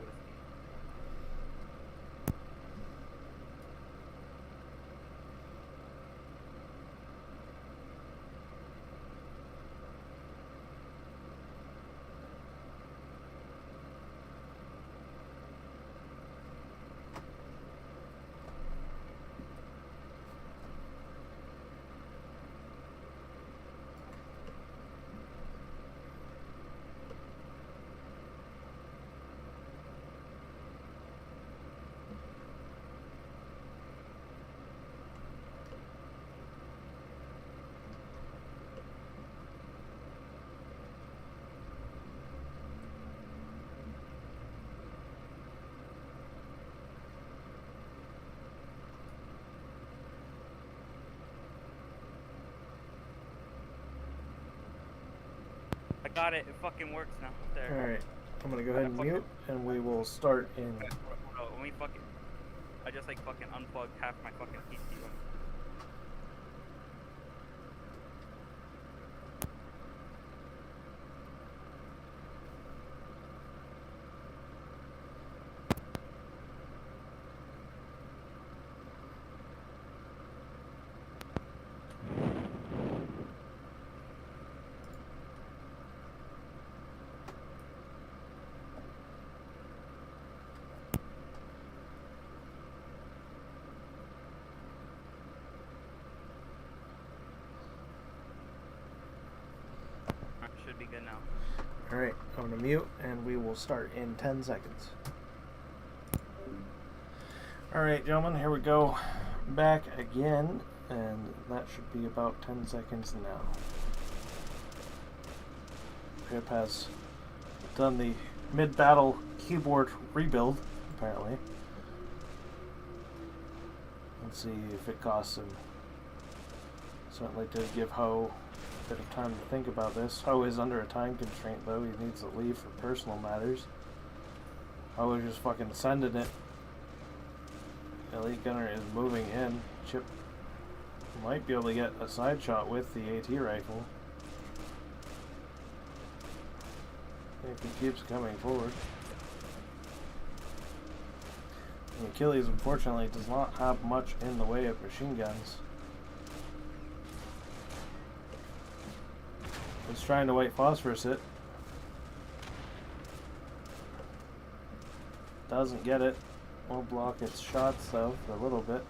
I got it. It fucking works now. There. Alright, I'm gonna go ahead and mute, and we will start in... Hold on, let me fucking... I just like fucking unplugged half my fucking PC. Should be good now. Alright, I'm gonna mute, and we will start in 10 seconds. Alright, gentlemen, here we go. Back again, and that should be about 10 seconds now. Pip has done the mid-battle keyboard rebuild, apparently. Let's see if it costs him. Certainly did give Ho a bit of time to think about this. Ho is under a time constraint, though. He needs to leave for personal matters. Ho is just fucking sending it. Elite Gunner is moving in. Chip might be able to get a side shot with the AT rifle if he keeps coming forward. The Achilles, unfortunately, does not have much in the way of machine guns. He's trying to white phosphorus it. Doesn't get it. Will block its shots though for a little bit.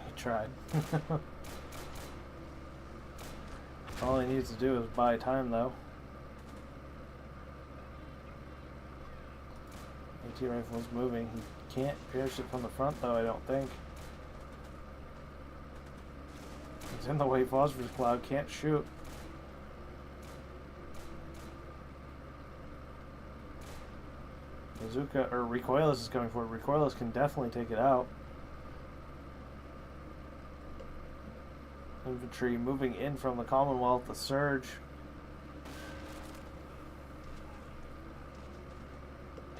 He tried. All he needs to do is buy time though. AT rifle's moving. He can't pierce it from the front though, I don't think. He's in the white phosphorus cloud, can't shoot. Bazooka, or Recoilless is coming forward. Recoilless can definitely take it out. Infantry moving in from the Commonwealth, the surge.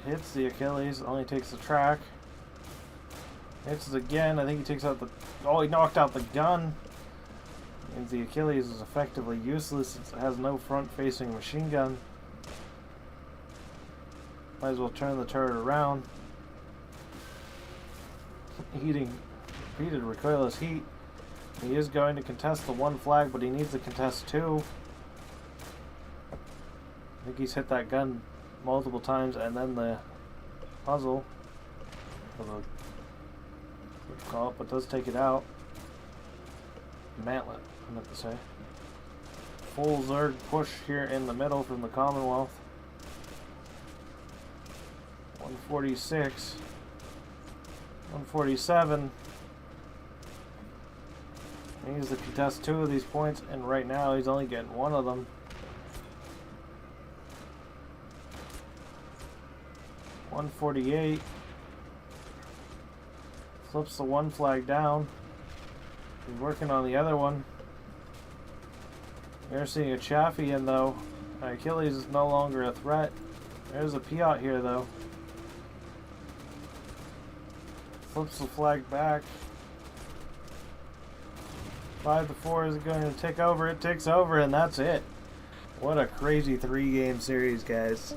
Hits the Achilles, only takes the track. Hits it again, I think he takes out the... Oh, he knocked out the gun! Means the Achilles is effectively useless since it has no front-facing machine gun. Might as well turn the turret around. Eating repeated recoilless heat. He is going to contest the one flag, but he needs to contest two. I think he's hit that gun multiple times, and then the puzzle, or the, what you call it, but does take it out. Mantlet, I meant to say. Full Zerg push here in the middle from the Commonwealth. 146, 147. He needs to contest two of these points, and right now he's only getting one of them. 148. Flips the one flag down. He's working on the other one. They're seeing a Chaffee in, though. Achilles is no longer a threat. There's a Piot here, though. Flips the flag back. 5-4 is going to take over. It takes over, and that's it. What a crazy 3-game series, guys.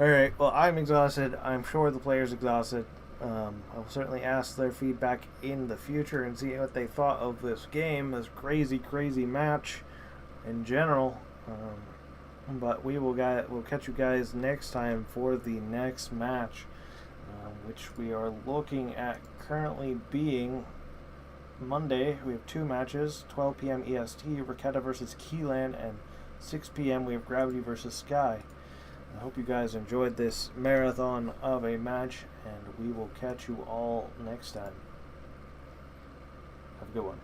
Alright, well, I'm exhausted. I'm sure the player's exhausted. I'll certainly ask their feedback in the future and see what they thought of this game, this crazy, crazy match in general. But we'll catch you guys next time for the next match, which we are looking at currently being Monday. We have 2 matches, 12 p.m. EST, Raketa versus Keelan, and 6 p.m. we have Gravity versus Sky. I hope you guys enjoyed this marathon of a match, and we will catch you all next time. Have a good one.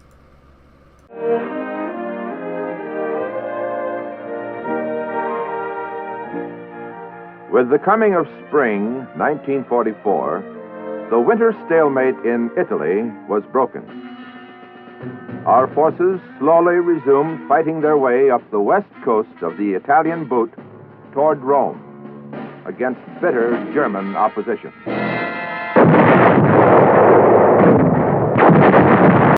With the coming of spring, 1944, the winter stalemate in Italy was broken. Our forces slowly resumed fighting their way up the west coast of the Italian boot toward Rome against bitter German opposition.